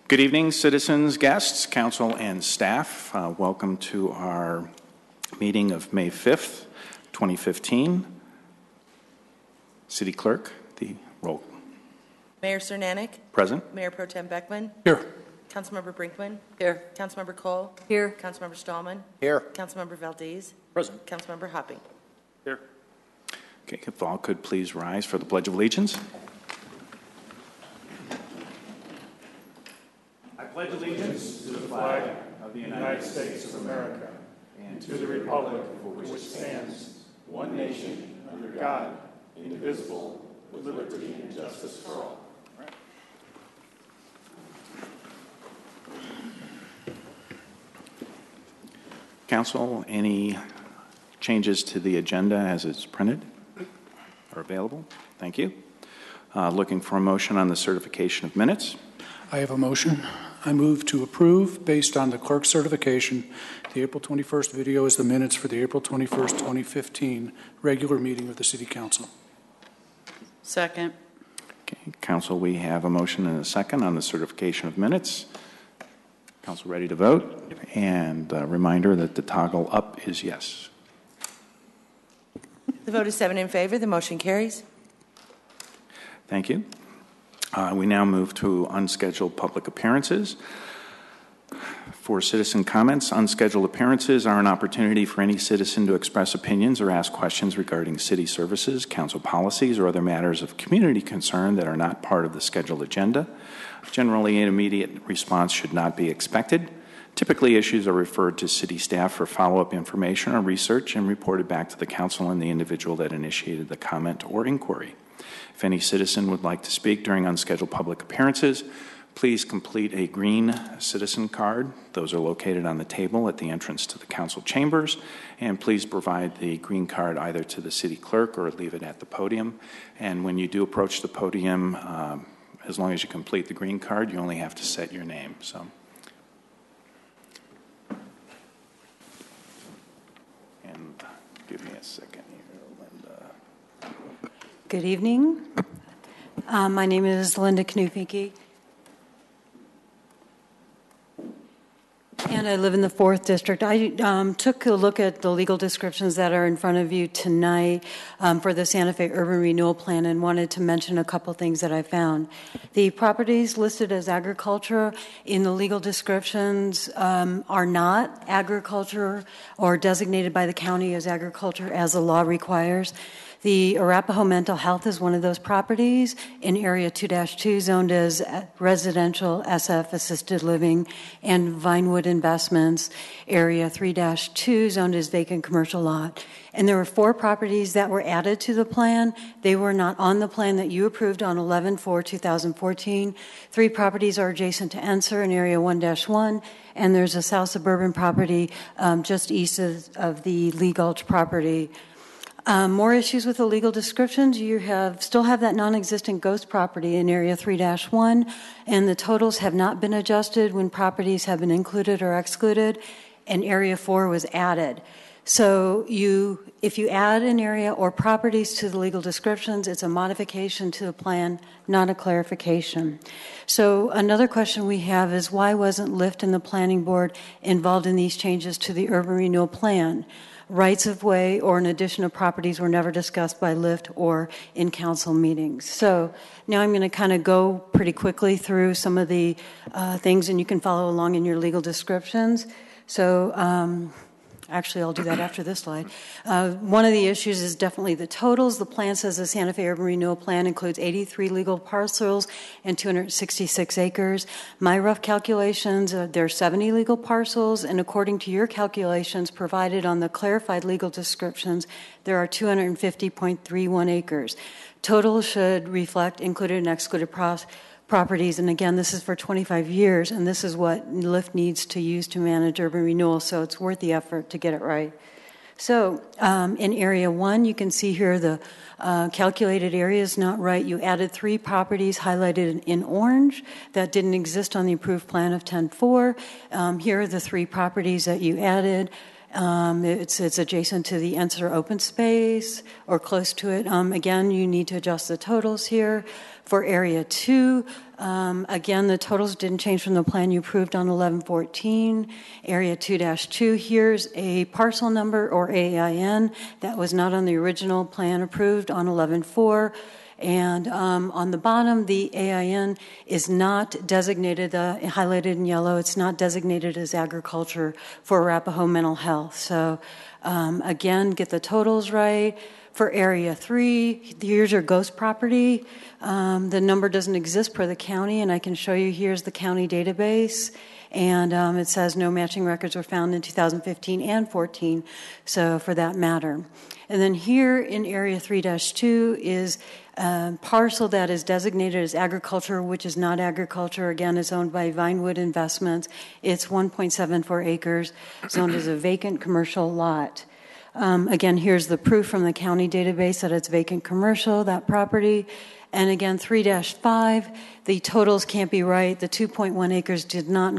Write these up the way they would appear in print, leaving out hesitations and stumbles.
Good evening, citizens, guests, council, and staff. Welcome to our meeting of May 5th, 2015. City Clerk, the roll. Mayor Cernanik. Present. Mayor Pro Tem Beckman. Here. Councilmember Brinkman. Here. Councilmember Cole. Here. Councilmember Stallman. Here. Councilmember Valdez. Present. Councilmember Hopping. Here. Okay, if all could please rise for the Pledge of Allegiance. I pledge allegiance to the flag of the United States of America and to the republic for which it stands, one nation, under God, indivisible, with liberty and justice for all. Council, any changes to the agenda as it's printed are available? Thank you. Looking for a motion on the certification of minutes. I have a motion. I move to approve, based on the clerk's certification, the April 21st video as the minutes for the April 21st, 2015 regular meeting of the City Council. Second. Okay, Council, we have a motion and a second on the certification of minutes. Council ready to vote? And a reminder that the toggle up is yes. The vote is 7 in favor. The motion carries. Thank you. We now move to unscheduled public appearances. For citizen comments, unscheduled appearances are an opportunity for any citizen to express opinions or ask questions regarding city services, council policies, or other matters of community concern that are not part of the scheduled agenda. Generally, an immediate response should not be expected. Typically, issues are referred to city staff for follow-up information or research and reported back to the council and the individual that initiated the comment or inquiry. If any citizen would like to speak during unscheduled public appearances, please complete a green citizen card. Those are located on the table at the entrance to the council chambers. And please provide the green card either to the city clerk or leave it at the podium. And when you do approach the podium, as long as you complete the green card, you only have to set your name. So, and give me a second here, Linda. Good evening. My name is Linda Knufinke, and I live in the 4th District. I took a look at the legal descriptions that are in front of you tonight for the Santa Fe Urban Renewal Plan and wanted to mention a couple things that I found. The properties listed as agriculture in the legal descriptions are not agriculture or designated by the county as agriculture as the law requires. The Arapahoe Mental Health is one of those properties in Area 2-2 zoned as residential SF assisted living, and Vinewood Investments Area 3-2 zoned as vacant commercial lot. And there were 4 properties that were added to the plan. They were not on the plan that you approved on 11/4/2014. 3 properties are adjacent to Enser in Area 1-1, and there's a South Suburban property just east of the Lee Gulch property. More issues with the legal descriptions. You still have that non-existent ghost property in Area 3-1, and the totals have not been adjusted when properties have been included or excluded, and Area 4 was added. So if you add an area or properties to the legal descriptions, it's a modification to the plan, not a clarification. So another question we have is, why wasn't LIFT and the Planning Board involved in these changes to the Urban Renewal Plan? Rights of way or an addition of properties were never discussed by LIFT or in council meetings. So now I'm going to kind of go pretty quickly through some of the things, and you can follow along in your legal descriptions. So actually, I'll do that after this slide. One of the issues is definitely the totals. The plan says the Santa Fe Urban Renewal Plan includes 83 legal parcels and 266 acres. My rough calculations, there are 70 legal parcels, and according to your calculations provided on the clarified legal descriptions, there are 250.31 acres. Total should reflect included and excluded properties, and again, this is for 25 years, and this is what LIFT needs to use to manage urban renewal, so it's worth the effort to get it right. So in Area 1, you can see here the calculated area is not right. You added 3 properties highlighted in orange that didn't exist on the approved plan of 10-4. Here are the 3 properties that you added. It's adjacent to the Enser open space or close to it. Again, you need to adjust the totals here. For Area 2, again, the totals didn't change from the plan you approved on 1114. Area 2-2, here's a parcel number or AIN that was not on the original plan approved on 11-4. And on the bottom, the AIN is not designated, highlighted in yellow, it's not designated as agriculture for Arapahoe mental health. So again, get the totals right. For Area 3, here's your ghost property. The number doesn't exist per the county, and I can show you here's the county database. And it says no matching records were found in 2015 and 14, so for that matter. And then here in Area 3-2 is a parcel that is designated as agriculture, which is not agriculture. Again, it's owned by Vinewood Investments. It's 1.74 acres, zoned as a vacant commercial lot. Again, here's the proof from the county database that it's vacant commercial, that property. And again, 3-5, the totals can't be right. The 2.1 acres did not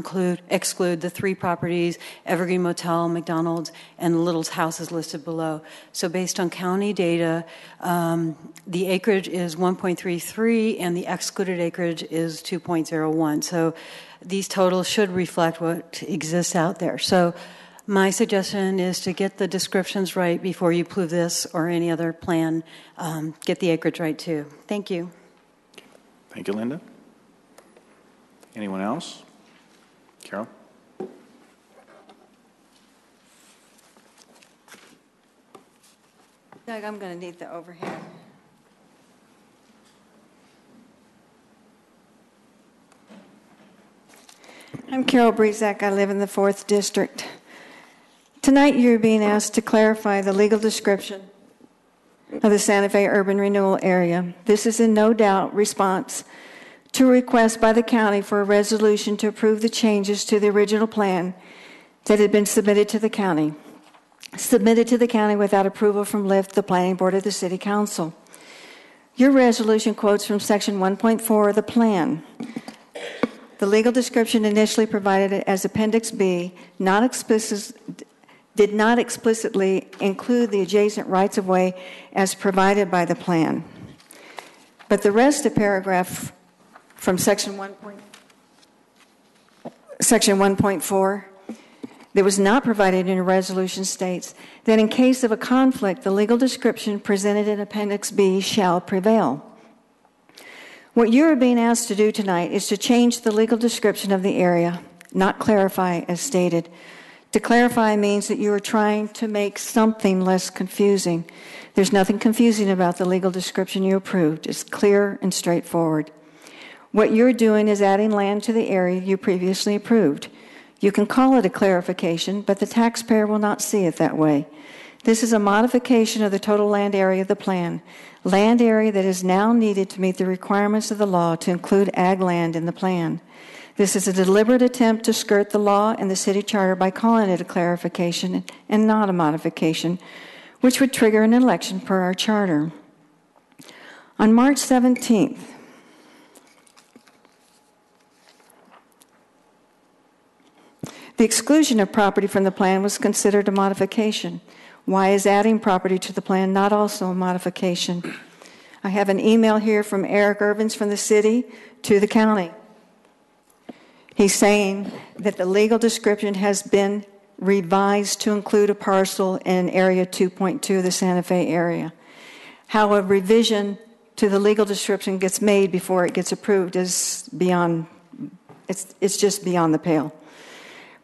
exclude the 3 properties, Evergreen Motel, McDonald's, and Little's houses listed below. So based on county data, the acreage is 1.33 and the excluded acreage is 2.01. So these totals should reflect what exists out there. So my suggestion is to get the descriptions right before you approve this or any other plan. Get the acreage right too. Thank you. Thank you, Linda. Anyone else? Carol? Doug, I'm going to need the overhead. I'm Carol Brezak. I live in the 4th District. Tonight you're being asked to clarify the legal description of the Santa Fe urban renewal area. This is in no doubt response to a request by the county for a resolution to approve the changes to the original plan that had been submitted to the county. Submitted to the county without approval from LIFT, the planning board of the city council. Your resolution quotes from section 1.4 of the plan. The legal description initially provided as Appendix B did not explicitly include the adjacent rights-of-way as provided by the plan. But the rest of paragraph from section 1.4 that was not provided in a resolution states that in case of a conflict, the legal description presented in Appendix B shall prevail. What you are being asked to do tonight is to change the legal description of the area, not clarify as stated. To clarify means that you are trying to make something less confusing. There's nothing confusing about the legal description you approved. It's clear and straightforward. What you're doing is adding land to the area you previously approved. You can call it a clarification, but the taxpayer will not see it that way. This is a modification of the total land area of the plan, land area that is now needed to meet the requirements of the law to include ag land in the plan. This is a deliberate attempt to skirt the law and the city charter by calling it a clarification and not a modification, which would trigger an election per our charter. On March 17th, the exclusion of property from the plan was considered a modification. Why is adding property to the plan not also a modification? I have an email here from Eric Irvins from the city to the county. He's saying that the legal description has been revised to include a parcel in Area 2.2 of the Santa Fe area. How a revision to the legal description gets made before it gets approved is beyond, it's just beyond the pale.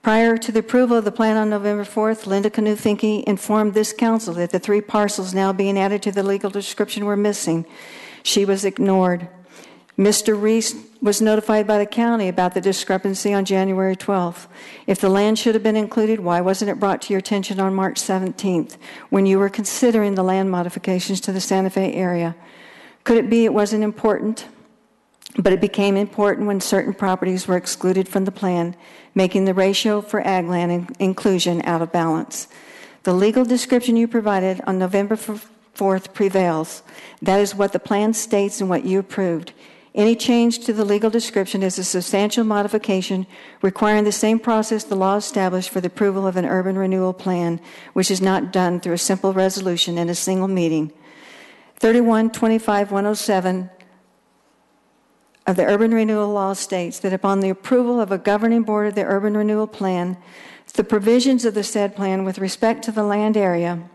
Prior to the approval of the plan on November 4th, Linda Kanu-Finke informed this council that the 3 parcels now being added to the legal description were missing. She was ignored. Mr. Reese was notified by the county about the discrepancy on January 12th. If the land should have been included, why wasn't it brought to your attention on March 17th when you were considering the land modifications to the Santa Fe area? Could it be it wasn't important? But it became important when certain properties were excluded from the plan, making the ratio for ag land inclusion out of balance. The legal description you provided on November 4th prevails. That is what the plan states and what you approved. Any change to the legal description is a substantial modification requiring the same process the law established for the approval of an urban renewal plan, which is not done through a simple resolution in a single meeting. 3125-107 of the Urban Renewal Law states that upon the approval of a governing board of the urban renewal plan, the provisions of the said plan with respect to the land area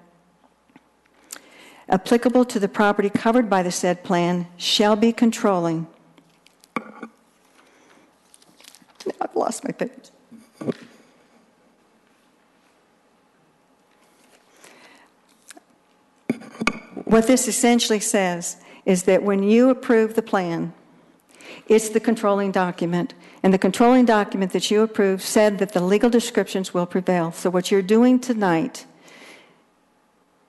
applicable to the property covered by the said plan shall be controlling. I've lost my page. What this essentially says is that when you approve the plan, it's the controlling document, and the controlling document that you approved said that the legal descriptions will prevail. So what you're doing tonight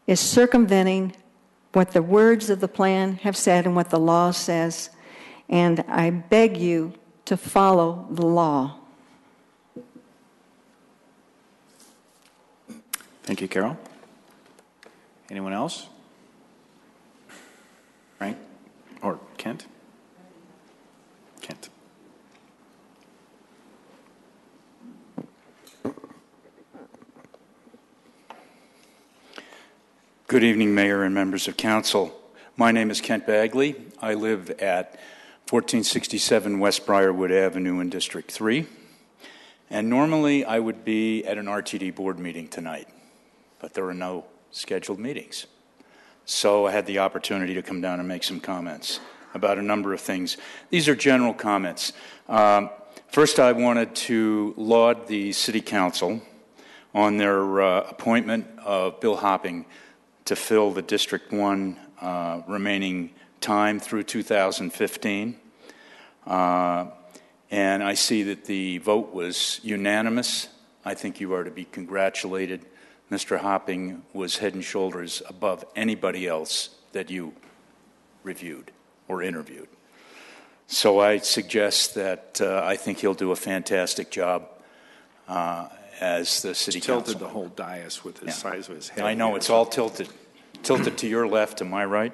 is circumventing what the words of the plan have said and what the law says, and I beg you to follow the law. Thank you, Carol. Anyone else? Frank or Kent? Kent. Good evening, Mayor and members of Council. My name is Kent Bagley. I live at 1467 West Briarwood Avenue in District 3. And normally I would be at an RTD board meeting tonight, but there are no scheduled meetings. So I had the opportunity to come down and make some comments about a number of things. These are general comments. First, I wanted to laud the City Council on their appointment of Bill Hopping to fill the District 1 remaining time through 2015. And I see that the vote was unanimous. I think you are to be congratulated. Mr. Hopping was head and shoulders above anybody else that you reviewed or interviewed. So I suggest that I think he'll do a fantastic job as the City Council. Tilted the whole dais with the size of his head. I know, it's all tilted. Tilted to your left, to my right.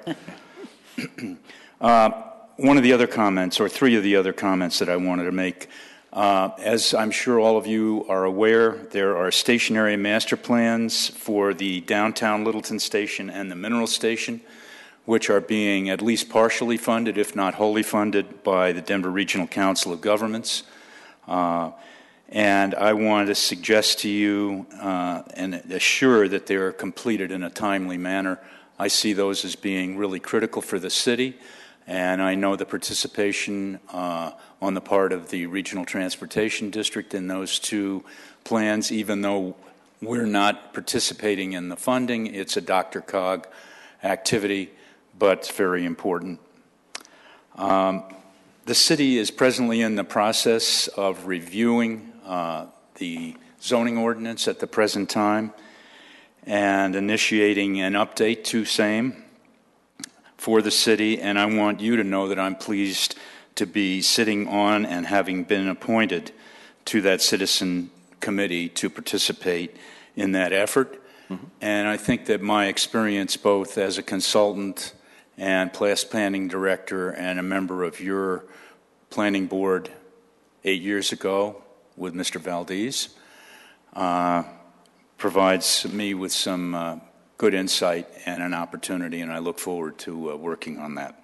One of the other comments, or three of the other comments that I wanted to make, as I'm sure all of you are aware, there are stationary master plans for the downtown Littleton Station and the Mineral Station, which are being at least partially funded, if not wholly funded, by the Denver Regional Council of Governments. And I want to suggest to you and assure that they are completed in a timely manner. I see those as being really critical for the city, and I know the participation on the part of the Regional Transportation District in those two plans, even though we're not participating in the funding. It's a Dr. Cog activity, but it's very important. The city is presently in the process of reviewing the zoning ordinance at the present time and initiating an update to same for the city, and I want you to know that I'm pleased to be sitting on and having been appointed to that citizen committee to participate in that effort. Mm-hmm. And I think that my experience both as a consultant and planning director and a member of your planning board 8 years ago with Mr. Valdez provides me with some good insight and an opportunity, and I look forward to working on that.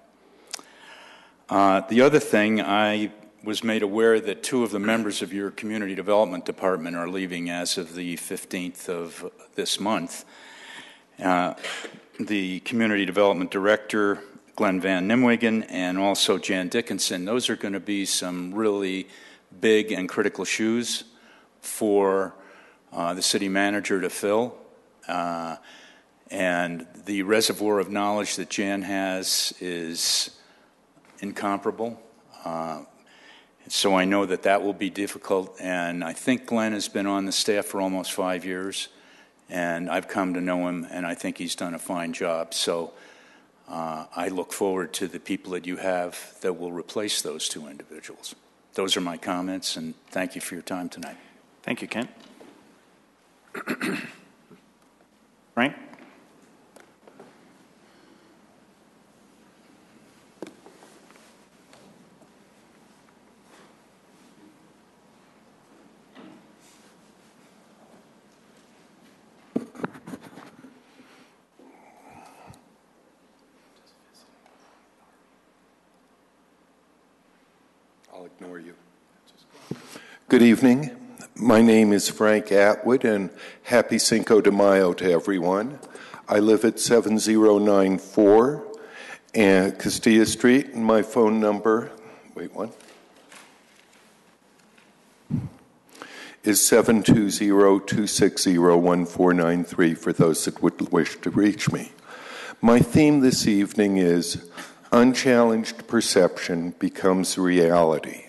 The other thing, I was made aware that two of the members of your community development department are leaving as of the 15th of this month. The community development director, Glenn Van Nimwegen, and also Jan Dickinson. Those are going to be some really big and critical shoes for the city manager to fill. And the reservoir of knowledge that Jan has is incomparable. So I know that that will be difficult. And I think Glenn has been on the staff for almost 5 years. And I've come to know him, and I think he's done a fine job. So I look forward to the people that you have that will replace those two individuals. Those are my comments, and thank you for your time tonight. Thank you, Kent. Frank? ignore you. Good evening. My name is Frank Atwood, and happy Cinco de Mayo to everyone. I live at 7094 Castilla Street, and my phone number, is 720-260-1493 for those that would wish to reach me. My theme this evening is unchallenged perception becomes reality.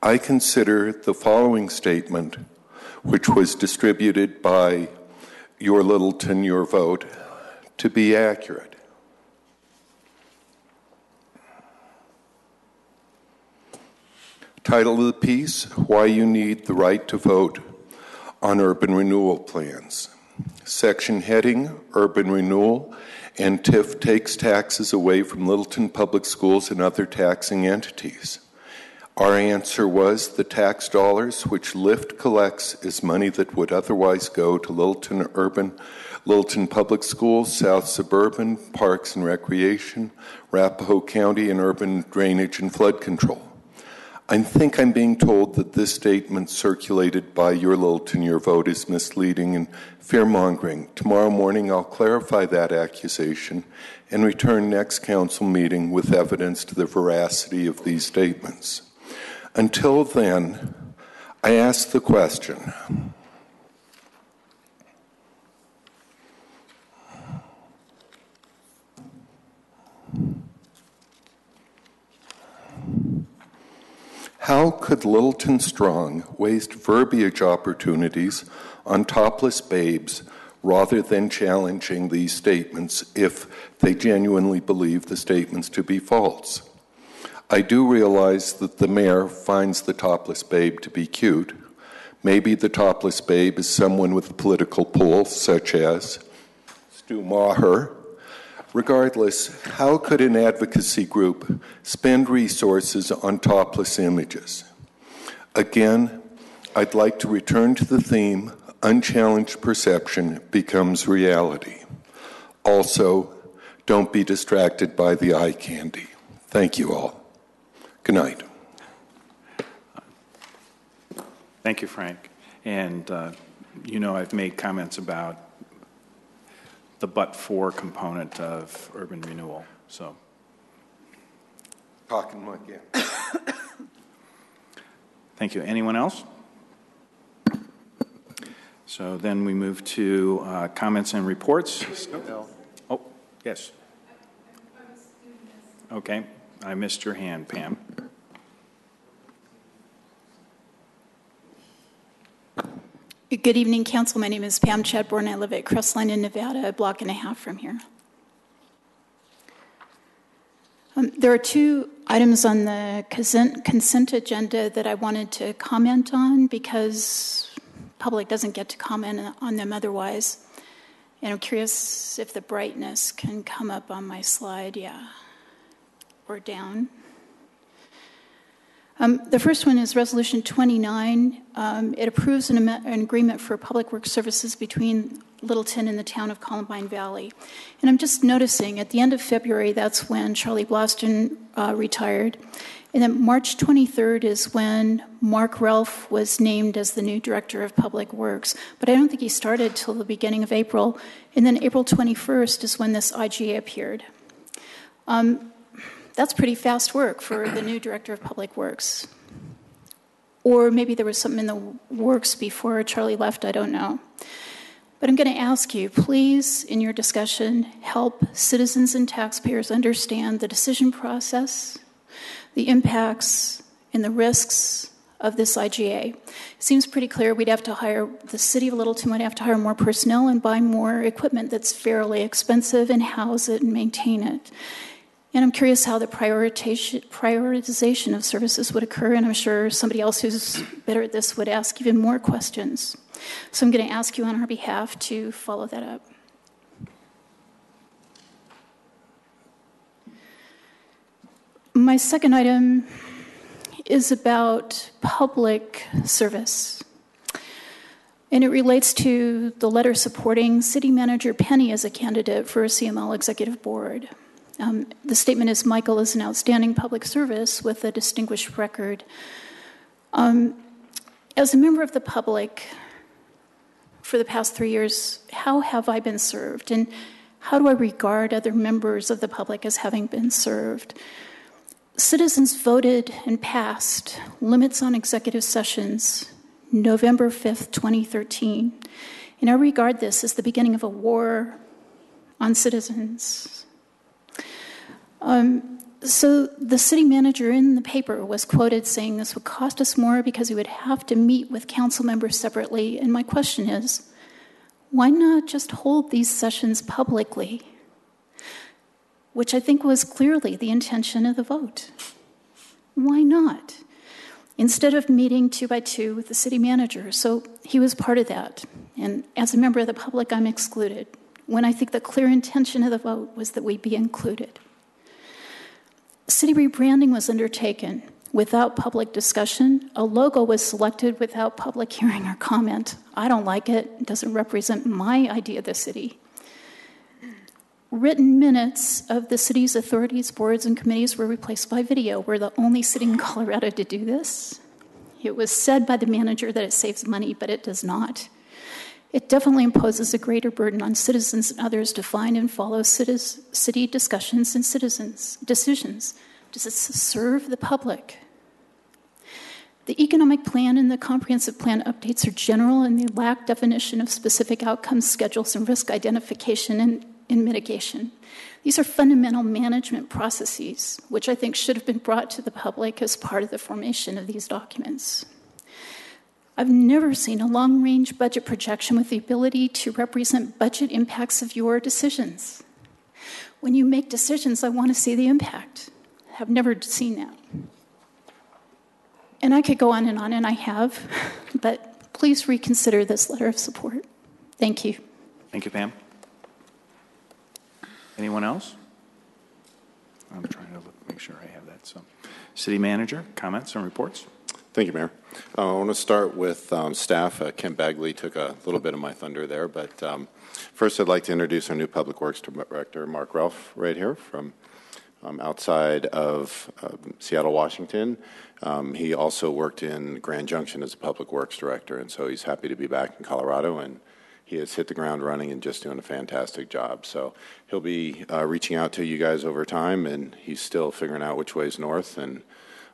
I consider the following statement, which was distributed by Your Littleton, Your Vote, to be accurate. Title of the piece, Why You Need the Right to Vote on Urban Renewal Plans. Section heading, Urban Renewal, and TIF takes taxes away from Littleton Public Schools and other taxing entities. Our answer was the tax dollars which LIFT collects is money that would otherwise go to Littleton Public Schools, South Suburban, Parks and Recreation, Arapahoe County, and Urban Drainage and Flood Control. I think I'm being told that this statement circulated by Your Littleton, Your Vote is misleading and fear-mongering. Tomorrow morning I'll clarify that accusation and return next council meeting with evidence to the veracity of these statements. Until then, I ask the question, how could Littleton Strong waste verbiage opportunities on topless babes rather than challenging these statements if they genuinely believe the statements to be false? I do realize that the mayor finds the topless babe to be cute. Maybe the topless babe is someone with a political pull, such as Stu Maher. Regardless, how could an advocacy group spend resources on topless images? Again, I'd like to return to the theme, unchallenged perception becomes reality. Also, don't be distracted by the eye candy. Thank you all. Good night. Thank you, Frank. And I've made comments about the but-for component of urban renewal. So, talking like yeah. Thank you. Anyone else? So then we move to comments and reports. Oh, yes. Okay, I missed your hand, Pam. Good evening, Council. My name is Pam Chadbourne. I live at Crestline in Nevada, a block and a half from here. There are two items on the consent agenda that I wanted to comment on because public doesn't get to comment on them otherwise. And I'm curious if the brightness can come up on my slide, yeah, or down. The first one is Resolution 29. It approves an agreement for public works services between Littleton and the town of Columbine Valley. And I'm just noticing at the end of February, that's when Charlie Bloston retired. And then March 23rd is when Mark Ralph was named as the new director of public works. But I don't think he started till the beginning of April. And then April 21st is when this IGA appeared. That's pretty fast work for the new director of public works. Or maybe there was something in the works before Charlie left, I don't know. But I'm going to ask you, please, in your discussion, help citizens and taxpayers understand the decision process, the impacts, and the risks of this IGA. It seems pretty clear the city of Littleton would have to hire more personnel and buy more equipment that's fairly expensive and house it and maintain it. And I'm curious how the prioritization of services would occur, and I'm sure somebody else who's better at this would ask even more questions. So I'm going to ask you on our behalf to follow that up. My second item is about public service. And it relates to the letter supporting City Manager Penny as a candidate for a CML Executive Board. The statement is, Michael is an outstanding public service with a distinguished record. As a member of the public for the past 3 years, how have I been served? And how do I regard other members of the public as having been served? Citizens voted and passed limits on executive sessions November 5th, 2013. And I regard this as the beginning of a war on citizens. So the city manager in the paper was quoted saying this would cost us more because he would have to meet with council members separately. And my question is, why not just hold these sessions publicly? Which I think was clearly the intention of the vote. Why not? Instead of meeting 2 by 2 with the city manager. So he was part of that. And as a member of the public, I'm excluded, when I think the clear intention of the vote was that we be included. City rebranding was undertaken without public discussion. A logo was selected without public hearing or comment. I don't like it. It doesn't represent my idea of the city. Written minutes of the city's authorities, boards, and committees were replaced by video. We're the only city in Colorado to do this. It was said by the manager that it saves money, but it does not. It definitely imposes a greater burden on citizens and others to find and follow city discussions and citizens' decisions. Does it serve the public? The economic plan and the comprehensive plan updates are general and they lack definition of specific outcomes, schedules, and risk identification and mitigation. These are fundamental management processes, which I think should have been brought to the public as part of the formation of these documents. I've never seen a long-range budget projection with the ability to represent budget impacts of your decisions. When you make decisions, I want to see the impact. I've never seen that. And I could go on, and I have, but please reconsider this letter of support. Thank you. Thank you, Pam. Anyone else? I'm trying to make sure I have that. So, City Manager, comments and reports? Thank you, Mayor. I want to start with staff. Kent Bagley took a little bit of my thunder there, but first I'd like to introduce our new Public Works Director, Mark Ralph, right here from outside of Seattle, Washington. He also worked in Grand Junction as a Public Works Director, and so he's happy to be back in Colorado, and he has hit the ground running and just doing a fantastic job. So he'll be reaching out to you guys over time, and he's still figuring out which way's north and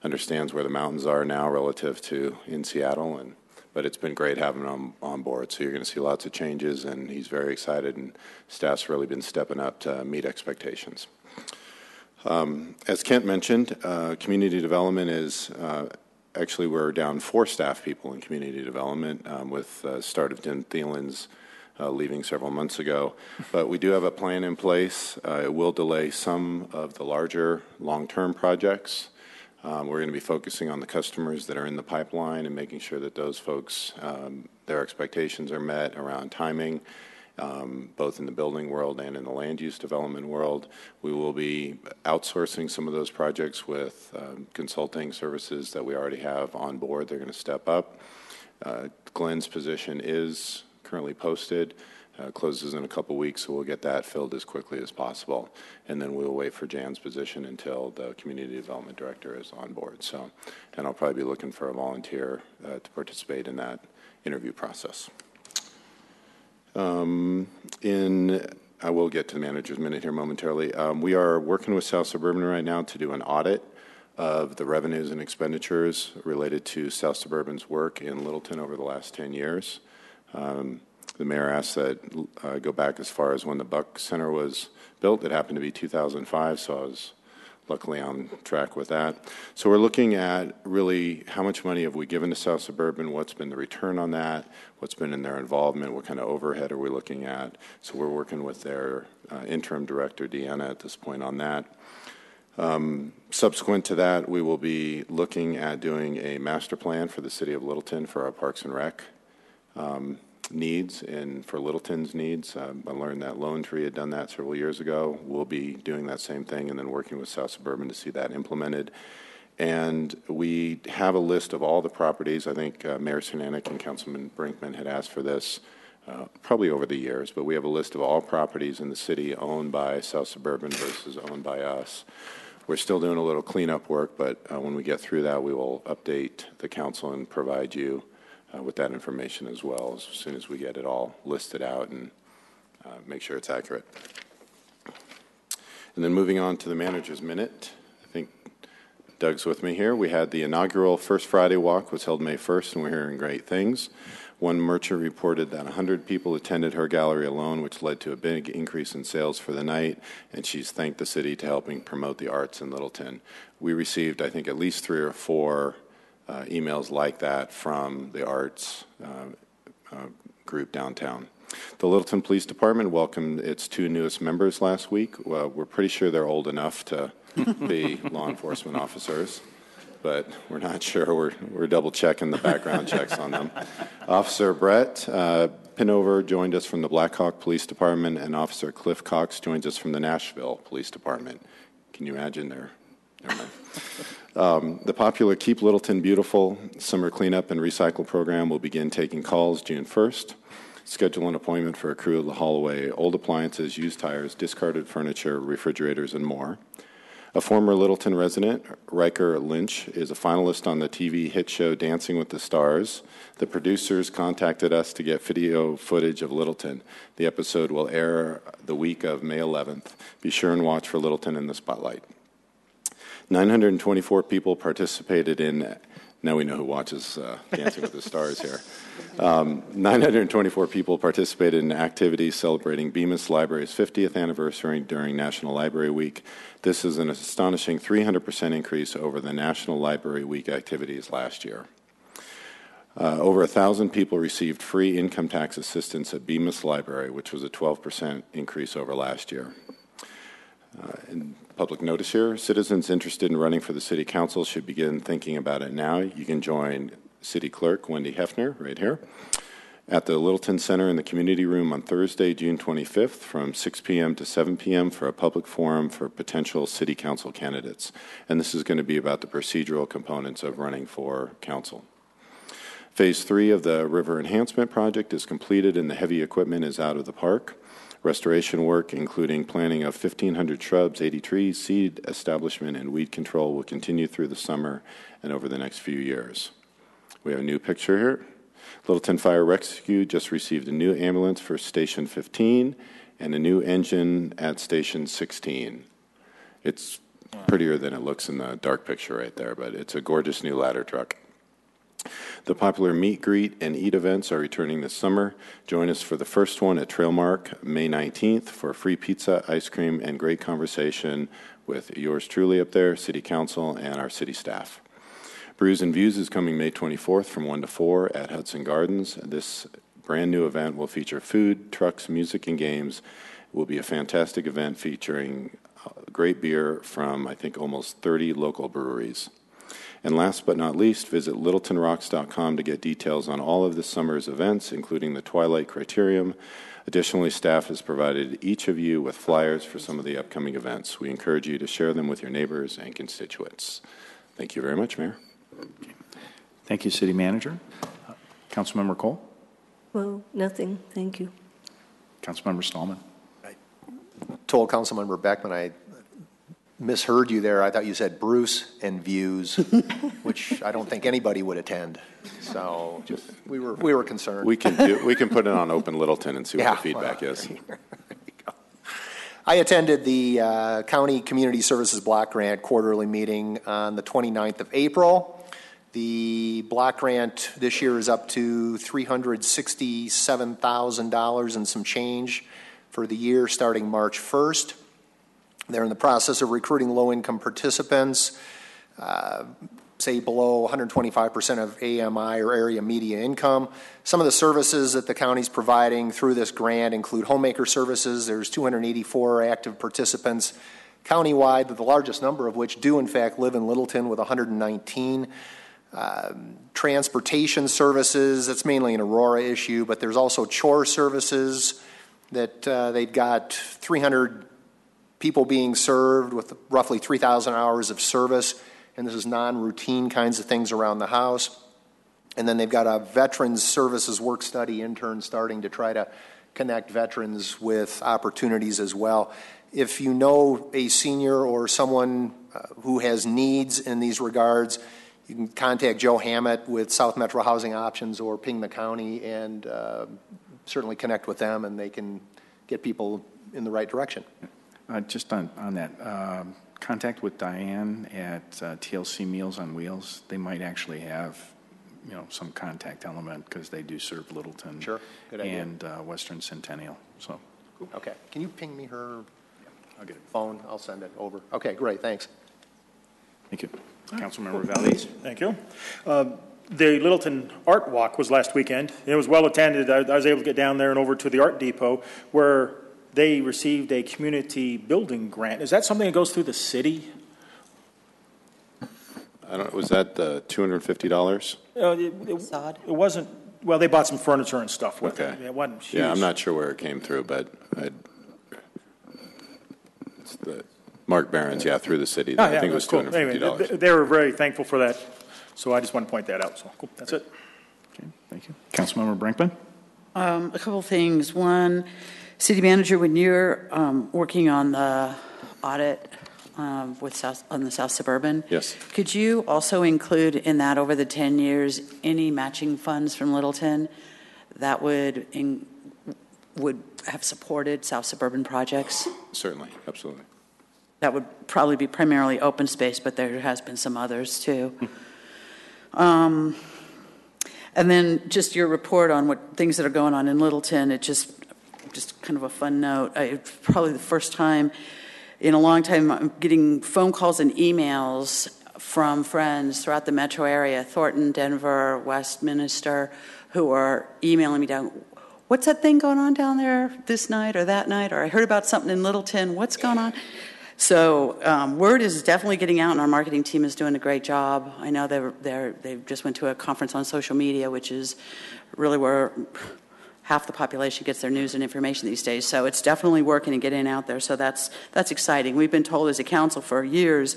understands where the mountains are now relative to in Seattle. But it's been great having him on board. So you're going to see lots of changes, and he's very excited, and staff's really been stepping up to meet expectations. As Kent mentioned, community development is actually we're down 4 staff people in community development with the start of Dan Thielen's leaving several months ago. But we do have a plan in place. It will delay some of the larger long-term projects. We're going to be focusing on the customers that are in the pipeline and making sure that those folks, their expectations are met around timing, both in the building world and in the land use development world. We will be outsourcing some of those projects with consulting services that we already have on board. They're going to step up. Glenn's position is currently posted. Closes in a couple weeks, so we'll get that filled as quickly as possible. And then we'll wait for Jan's position until the Community Development Director is on board. So, and I'll probably be looking for a volunteer to participate in that interview process. I will get to the manager's minute here momentarily. We are working with South Suburban right now to do an audit of the revenues and expenditures related to South Suburban's work in Littleton over the last 10 years. The mayor asked that go back as far as when the Buck Center was built. It happened to be 2005, so I was luckily on track with that. So we're looking at really how much money have we given to South Suburban, what's been the return on that, what's been in their involvement, what kind of overhead are we looking at. So we're working with their interim director, Deanna, at this point on that. Subsequent to that, we will be looking at doing a master plan for the city of Littleton for our Parks and Rec needs and for Littleton's needs. I learned that Lone Tree had done that several years ago. We'll be doing that same thing and then working with South Suburban to see that implemented. And we have a list of all the properties. I think Mayor Sinanek and Councilman Brinkman had asked for this. probably over the years, but we have a list of all properties in the city owned by South Suburban versus owned by us. We're still doing a little cleanup work, but when we get through that, we will update the council and provide you with that information as well as soon as we get it all listed out and make sure it's accurate. And then moving on to the manager's minute, I think Doug's with me here. We had the inaugural First Friday Walk was held May 1st, and we're hearing great things. One merchant reported that 100 people attended her gallery alone, which led to a big increase in sales for the night, and she's thanked the city to helping promote the arts in Littleton. We received, I think, at least 3 or 4 emails like that from the arts group downtown. The Littleton Police Department welcomed its 2 newest members last week. Well, we're pretty sure they're old enough to be law enforcement officers, but we're not sure. We're double checking the background checks on them. Officer Brett Pinover joined us from the Blackhawk Police Department, and Officer Cliff Cox joins us from the Nashville Police Department. Can you imagine the popular Keep Littleton Beautiful summer cleanup and recycle program will begin taking calls June 1st. Schedule an appointment for a crew to haul away old appliances, used tires, discarded furniture, refrigerators, and more. A former Littleton resident, Riker Lynch, is a finalist on the TV hit show Dancing with the Stars. The producers contacted us to get video footage of Littleton. The episode will air the week of May 11th. Be sure and watch for Littleton in the spotlight. 924 people participated in, now we know who watches Dancing with the Stars here. 924 people participated in activities celebrating Bemis Library's 50th anniversary during National Library Week. This is an astonishing 300% increase over the National Library Week activities last year. Over 1,000 people received free income tax assistance at Bemis Library, which was a 12% increase over last year. And public notice here, citizens interested in running for the City Council should begin thinking about it now. You can join City Clerk Wendy Hefner right here at the Littleton Center in the Community Room on Thursday, June 25th from 6 p.m. to 7 p.m. for a public forum for potential City Council candidates. And this is going to be about the procedural components of running for council. Phase 3 of the River Enhancement Project is completed and the heavy equipment is out of the park. Restoration work, including planting of 1,500 shrubs, 80 trees, seed establishment, and weed control will continue through the summer and over the next few years. We have a new picture here. Littleton Fire Rescue just received a new ambulance for Station 15 and a new engine at Station 16. It's prettier than it looks in the dark picture right there, but it's a gorgeous new ladder truck. The popular meet, greet, and eat events are returning this summer. Join us for the first one at Trailmark, May 19th, for free pizza, ice cream, and great conversation with yours truly up there, City Council, and our city staff. Brews and Views is coming May 24th from 1 to 4 at Hudson Gardens. This brand new event will feature food, trucks, music, and games. It will be a fantastic event featuring great beer from, I think, almost 30 local breweries. And last but not least, visit littletonrocks.com to get details on all of this summer's events, including the Twilight Criterium. Additionally, staff has provided each of you with flyers for some of the upcoming events. We encourage you to share them with your neighbors and constituents. Thank you very much, Mayor. Thank you, City Manager. Councilmember Cole? Well, nothing. Thank you. Councilmember Stallman? I told Councilmember Beckman I misheard you there. I thought you said Bruce and Views, which I don't think anybody would attend. So we were concerned. We can put it on Open Littleton and see what the feedback is. I attended the County Community Services Block Grant quarterly meeting on the 29th of April. The block grant this year is up to $367,000 and some change for the year starting March 1st. They're in the process of recruiting low-income participants, say below 125% of AMI or area media income. Some of the services that the county's providing through this grant include homemaker services. There's 284 active participants countywide, the largest number of which do in fact live in Littleton with 119. Transportation services, that's mainly an Aurora issue, but there's also chore services that they've got 300 people being served with roughly 3,000 hours of service, and this is non-routine kinds of things around the house. And then they've got a Veterans Services Work Study intern starting to try to connect veterans with opportunities as well. If you know a senior or someone who has needs in these regards, you can contact Joe Hammett with South Metro Housing Options or ping the county and certainly connect with them, and they can get people in the right direction. Just on that, contact with Diane at TLC Meals on Wheels. They might actually have, some contact element because they do serve Littleton. Sure, good idea. And Western Centennial. So, okay, can you ping me her I'll get it. phone? I'll send it over. Okay, great, thanks. Thank you, Councilmember Valdez. Thank you. The Littleton Art Walk was last weekend. It was well attended. I was able to get down there and over to the Art Depot where they received a community building grant. Is that something that goes through the city? Was that the $250? It wasn't. Well, they bought some furniture and stuff with it. It wasn't huge. Yeah, I'm not sure where it came through, but it's the Mark Barron's, through the city. I think it was $250. Anyway, they were very thankful for that. So I just want to point that out. So cool. That's it. Okay, thank you. Councilmember Brinkman? A couple things. One, City Manager, when you're working on the audit on the South Suburban, yes, could you also include in that over the 10 years any matching funds from Littleton that would have supported South Suburban projects? Certainly, absolutely. That would probably be primarily open space, but there has been some others too. And then just your report on what things that are going on in Littleton, it just kind of a fun note. It's probably the first time in a long time I'm getting phone calls and emails from friends throughout the metro area, Thornton, Denver, Westminster, who are emailing me down, what's that thing going on down there this night or that night? Or I heard about something in Littleton, what's going on? So word is definitely getting out, and our marketing team is doing a great job. I know they just went to a conference on social media, which is really where half the population gets their news and information these days. So it's definitely working and getting out there. So that's exciting. We've been told as a council for years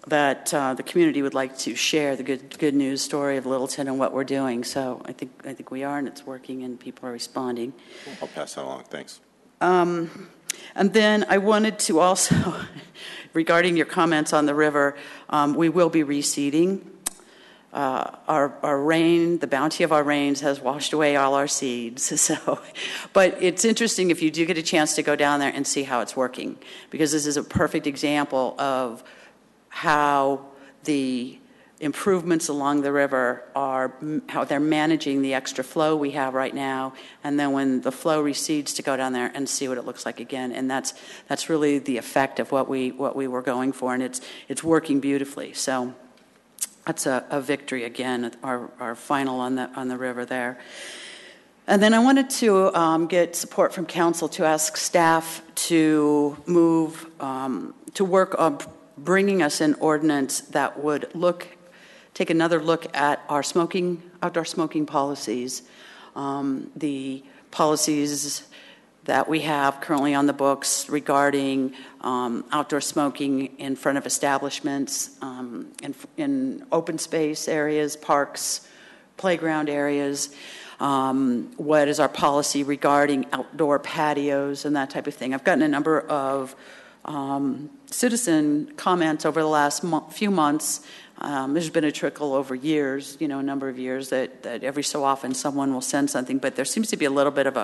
that the community would like to share the good news story of Littleton and what we're doing. So I think we are, and it's working, and people are responding. I'll pass that along. Thanks. And then I wanted to also, regarding your comments on the river, we will be reseeding. Our rain, the bounty of our rains has washed away all our seeds. So, but it's interesting if you do get a chance to go down there and see how it's working, because this is a perfect example of how the improvements along the river are, how they're managing the extra flow we have right now, and then when the flow recedes to go down there and see what it looks like again. And that's really the effect of what we were going for, and it's working beautifully. So that's a victory again, our final on the river there. And then I wanted to get support from council to ask staff to move to work on bringing us an ordinance that would take another look at our outdoor smoking policies, the policies that we have currently on the books regarding outdoor smoking in front of establishments, in open space areas, parks, playground areas. What is our policy regarding outdoor patios and that type of thing? I've gotten a number of citizen comments over the last few months. There's been a trickle over years, a number of years that every so often someone will send something, but there seems to be a little bit of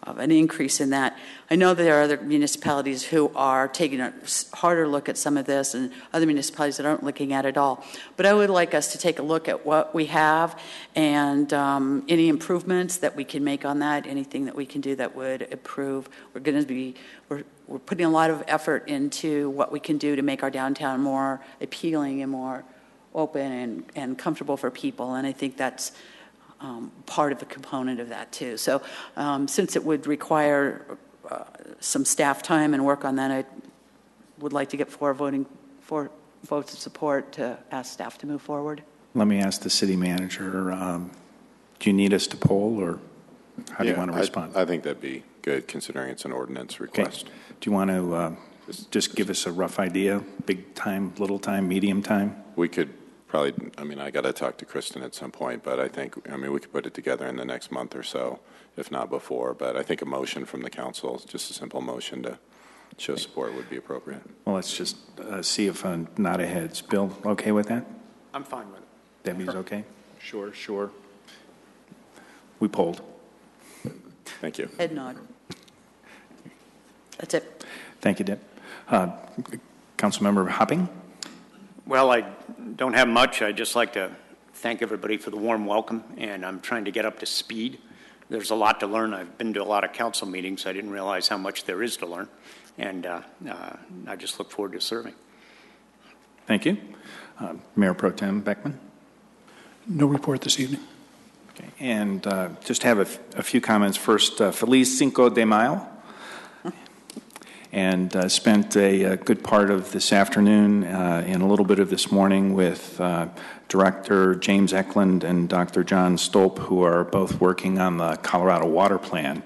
an increase in that. I know there are other municipalities who are taking a harder look at some of this, and other municipalities that aren't looking at it all. But I would like us to take a look at what we have and any improvements that we can make on that, anything that we can do that would improve. We're putting a lot of effort into what we can do to make our downtown more appealing and more open and comfortable for people, and I think that's part of the component of that too. So since it would require some staff time and work on that, I would like to get four votes of support to ask staff to move forward. Let me ask the city manager, do you need us to poll, or how do you want to respond? I think that'd be good, considering it's an ordinance request. Okay. Do you want to just give us a rough idea, big time, little time, medium time? We could probably, I mean, I got to talk to Kristen at some point, but I think, I mean, we could put it together in the next month or so, if not before. But I think a motion from the council, just a simple motion to show support would be appropriate. Well, let's just see if a nod of heads. Bill, okay with that? I'm fine with it. Debbie's okay? Sure. We polled. Thank you. Head nod. That's it. Thank you, Deb. Councilmember Hopping? Well, I don't have much. I'd just like to thank everybody for the warm welcome, and I'm trying to get up to speed. There's a lot to learn. I've been to a lot of council meetings. I didn't realize how much there is to learn, and I just look forward to serving. Thank you. Mayor Pro Tem Beckman? No report this evening. Okay. And just have a few comments. First, Feliz Cinco de Mayo. And spent a good part of this afternoon and a little bit of this morning with Director James Eklund and Dr. John Stolp, who are both working on the Colorado Water Plan.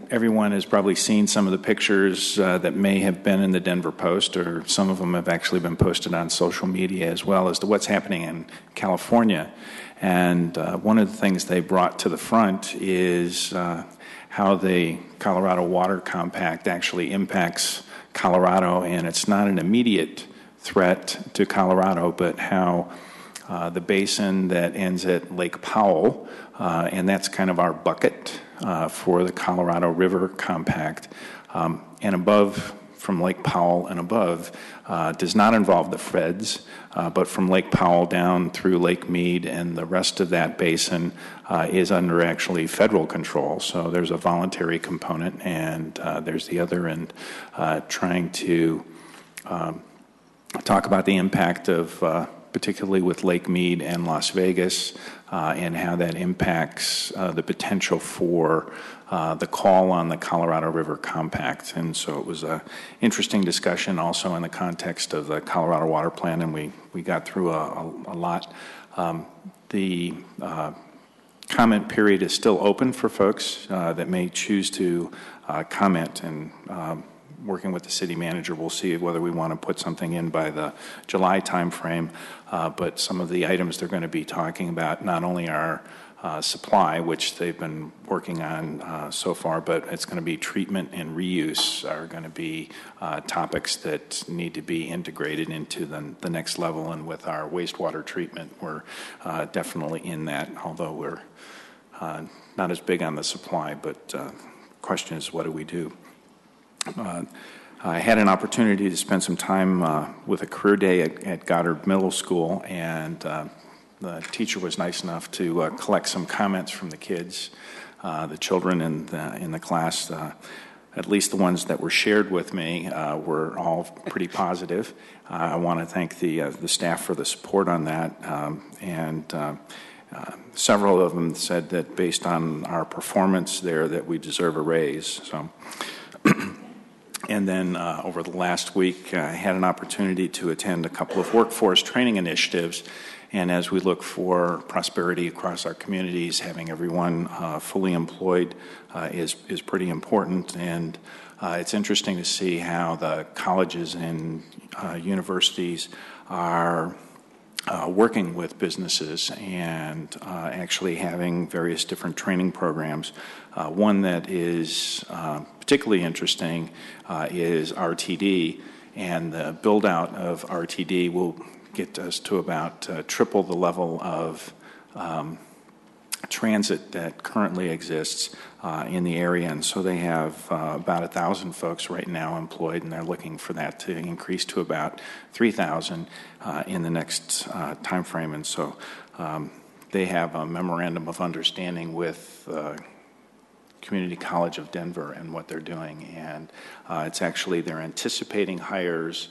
Everyone has probably seen some of the pictures that may have been in the Denver Post, or some of them have actually been posted on social media, as well as to what's happening in California. And one of the things they brought to the front is how the Colorado Water Compact actually impacts Colorado, and it's not an immediate threat to Colorado, but how the basin that ends at Lake Powell, and that's kind of our bucket for the Colorado River Compact, and above, from Lake Powell and above, does not involve the feds, but from Lake Powell down through Lake Mead and the rest of that basin is under actually federal control. So there's a voluntary component, and there's the other end trying to talk about the impact of, particularly with Lake Mead and Las Vegas, and how that impacts the potential for the call on the Colorado River Compact. And so it was an interesting discussion also in the context of the Colorado Water Plan, and we got through a lot. The comment period is still open for folks that may choose to comment, and working with the city manager, we'll see whether we want to put something in by the July timeframe. But some of the items they're going to be talking about not only are supply, which they've been working on so far, but it's going to be treatment and reuse are going to be topics that need to be integrated into the next level. And with our wastewater treatment, we're definitely in that, although we're not as big on the supply. But the question is, what do we do? I had an opportunity to spend some time with a career day at Goddard Middle School, and the teacher was nice enough to collect some comments from the kids, the children in the class. At least the ones that were shared with me were all pretty positive. I want to thank the staff for the support on that, and several of them said that based on our performance there that we deserve a raise. So. And then over the last week, I had an opportunity to attend a couple of workforce training initiatives. And as we look for prosperity across our communities, having everyone fully employed is pretty important. And it's interesting to see how the colleges and universities are working with businesses and actually having various different training programs. One that is particularly interesting is RTD, and the build out of RTD will get us to about triple the level of transit that currently exists in the area. And so they have about 1,000 folks right now employed, and they're looking for that to increase to about 3,000 in the next time frame. And so they have a memorandum of understanding with Community College of Denver and what they're doing. And it's actually, they're anticipating hires,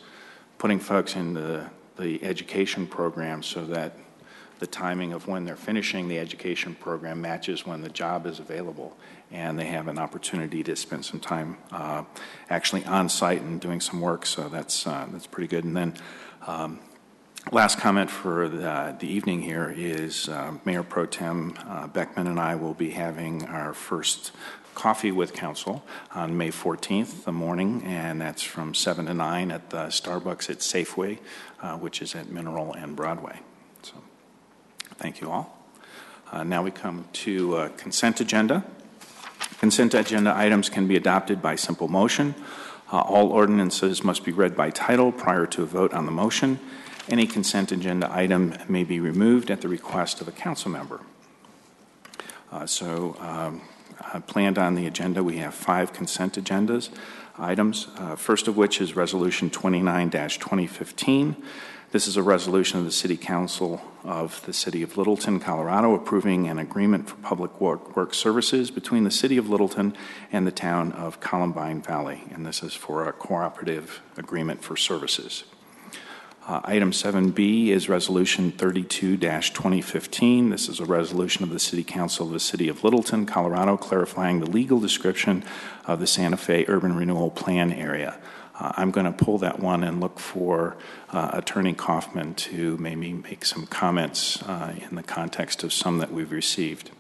putting folks in the education program so that the timing of when they're finishing the education program matches when the job is available, and they have an opportunity to spend some time actually on site and doing some work. So that's pretty good. And then Last comment for the evening here is Mayor Pro Tem Beckman and I will be having our first coffee with council on May 14th, the morning, and that's from 7 to 9 at the Starbucks at Safeway, which is at Mineral and Broadway. So thank you all. Now we come to consent agenda. Consent agenda items can be adopted by simple motion. All ordinances must be read by title prior to a vote on the motion. Any consent agenda item may be removed at the request of a council member. Planned on the agenda, we have 5 consent agendas items, first of which is Resolution 29-2015. This is a resolution of the City Council of the City of Littleton, Colorado, approving an agreement for public work services between the City of Littleton and the town of Columbine Valley, and this is for a cooperative agreement for services. Item 7B is Resolution 32-2015. This is a resolution of the City Council of the City of Littleton, Colorado, clarifying the legal description of the Santa Fe Urban Renewal Plan area. I'm going to pull that one and look for Attorney Kaufman to maybe make some comments in the context of some that we've received.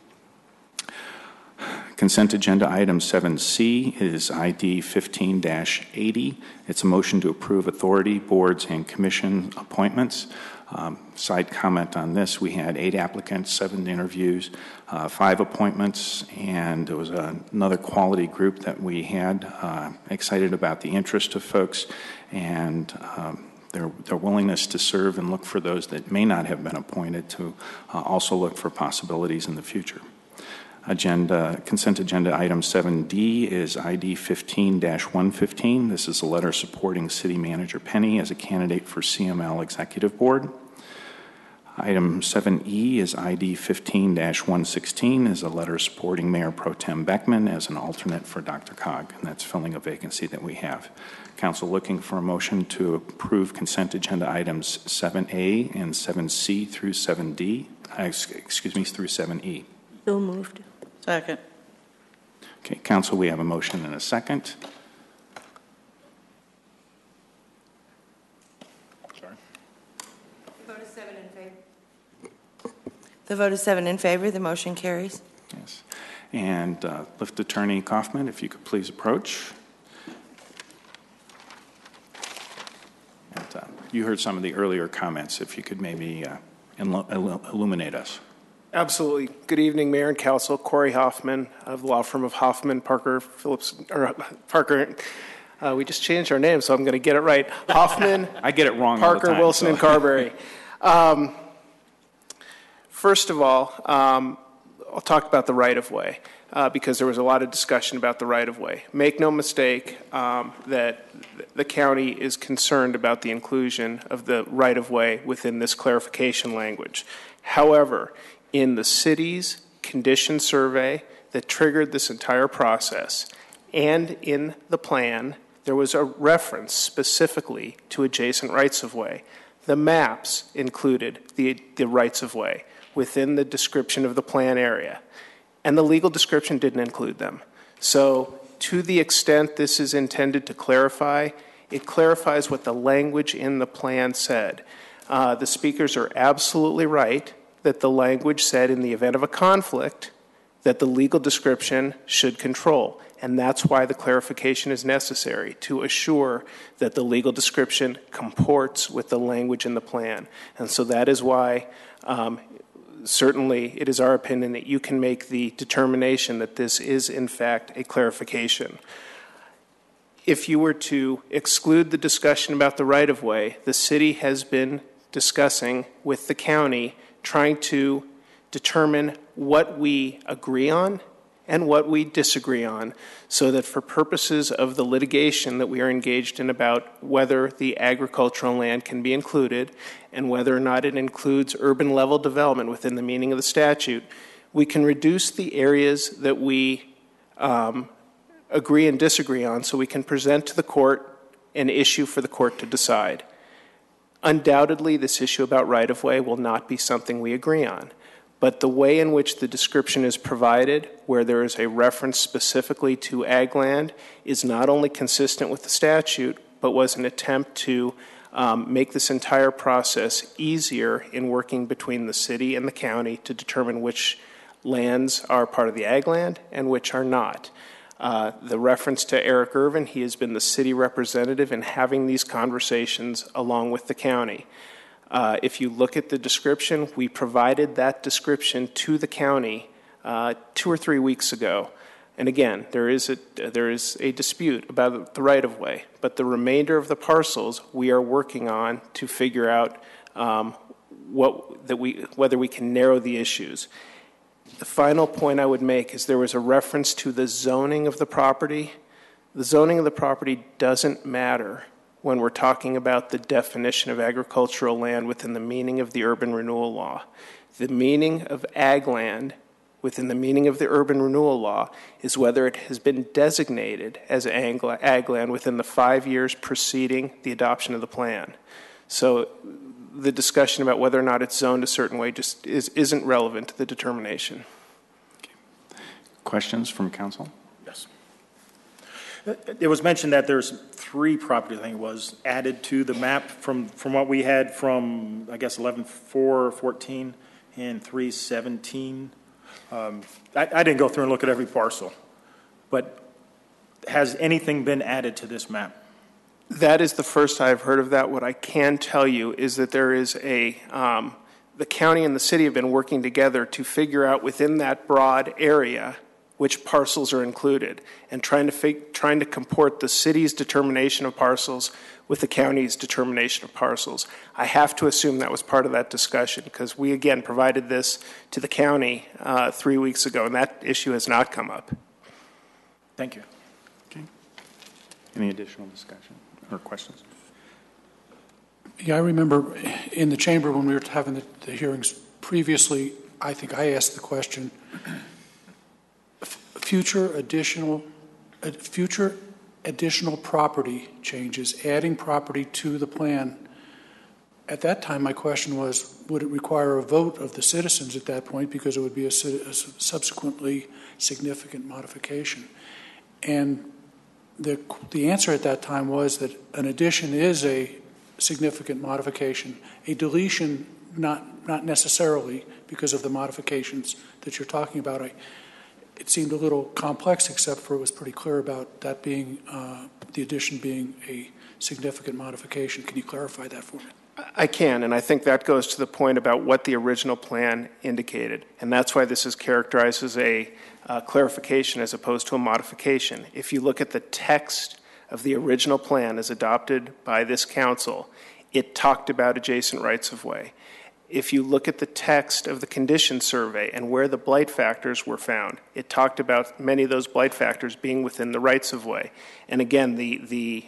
Consent agenda item 7C is ID 15-80. It's a motion to approve authority, boards, and commission appointments. Side comment on this, we had 8 applicants, 7 interviews, 5 appointments, and there was another quality group that we had. Excited about the interest of folks and their willingness to serve and look for those that may not have been appointed to also look for possibilities in the future. Consent agenda item 7D is ID 15-115. This is a letter supporting City Manager Penny as a candidate for CML Executive Board. Item 7E is ID 15-116, is a letter supporting Mayor Pro Tem Beckman as an alternate for Dr. Cog, and that's filling a vacancy that we have. Council looking for a motion to approve consent agenda items 7A and 7C through 7D, through 7E. So moved. Second. Okay, Council, we have a motion and a second. Sorry. The vote is 7 in favor. The vote is 7 in favor. The motion carries. Yes. And Lift Attorney Kaufman, if you could please approach. And, you heard some of the earlier comments. If you could maybe illuminate us. Absolutely. Good evening, Mayor and Council. Corey Hoffman of the law firm of Hoffman, Parker, Phillips, or Parker. We just changed our name, so I'm going to get it right. Hoffman. I get it wrong Parker, all the time, Wilson, and Carberry. First of all, I'll talk about the right-of-way because there was a lot of discussion about the right-of-way. Make no mistake that the county is concerned about the inclusion of the right-of-way within this clarification language. However, in the city's condition survey that triggered this entire process and in the plan, there was a reference specifically to adjacent rights-of-way. The maps included the rights-of-way within the description of the plan area, and the legal description didn't include them. So to the extent this is intended to clarify, it clarifies what the language in the plan said. The speakers are absolutely right that the language said in the event of a conflict that the legal description should control. And that's why the clarification is necessary, to assure that the legal description comports with the language in the plan. And so that is why certainly it is our opinion that you can make the determination that this is in fact a clarification. If you were to exclude the discussion about the right-of-way, the city has been discussing with the county trying to determine what we agree on and what we disagree on, so that for purposes of the litigation that we are engaged in about whether the agricultural land can be included and whether or not it includes urban level development within the meaning of the statute, we can reduce the areas that we agree and disagree on so we can present to the court an issue for the court to decide. Undoubtedly, this issue about right-of-way will not be something we agree on. But the way in which the description is provided, where there is a reference specifically to ag land, is not only consistent with the statute, but was an attempt to make this entire process easier in working between the city and the county to determine which lands are part of the ag land and which are not. The reference to Eric Irvin, he has been the city representative in having these conversations along with the county. If you look at the description, we provided that description to the county 2 or 3 weeks ago. And again, there is a dispute about the right-of-way, but the remainder of the parcels we are working on to figure out whether we can narrow the issues. The final point I would make is there was a reference to the zoning of the property. The zoning of the property doesn't matter when we're talking about the definition of agricultural land within the meaning of the urban renewal law. The meaning of ag land within the meaning of the urban renewal law is whether it has been designated as ag land within the 5 years preceding the adoption of the plan. So the discussion about whether or not it's zoned a certain way just isn't relevant to the determination. Okay. Questions from council? Yes. It was mentioned that there's 3 properties, I think it was, added to the map from what we had from, I guess, 11/4/14 and 3/17. I didn't go through and look at every parcel, but has anything been added to this map? That is the first I've heard of that. What I can tell you is that there is the county and the city have been working together to figure out within that broad area which parcels are included, and trying to comport the city's determination of parcels with the county's determination of parcels. I have to assume that was part of that discussion because we, again, provided this to the county 3 weeks ago, and that issue has not come up. Thank you. Okay. Any additional discussion or questions? Yeah, I remember in the chamber when we were having the hearings previously, I think I asked the question, future additional property changes, adding property to the plan. At that time, my question was, would it require a vote of the citizens at that point because it would be a subsequently significant modification? And the answer at that time was that an addition is a significant modification, a deletion not necessarily because of the modifications that you're talking about. It seemed a little complex, except for it was pretty clear about that being the addition being a significant modification. Can you clarify that for me? I can, and I think that goes to the point about what the original plan indicated, and that's why this is characterized as a clarification as opposed to a modification. If you look at the text of the original plan as adopted by this council, it talked about adjacent rights-of-way. If you look at the text of the condition survey and where the blight factors were found, it talked about many of those blight factors being within the rights-of-way. And again, the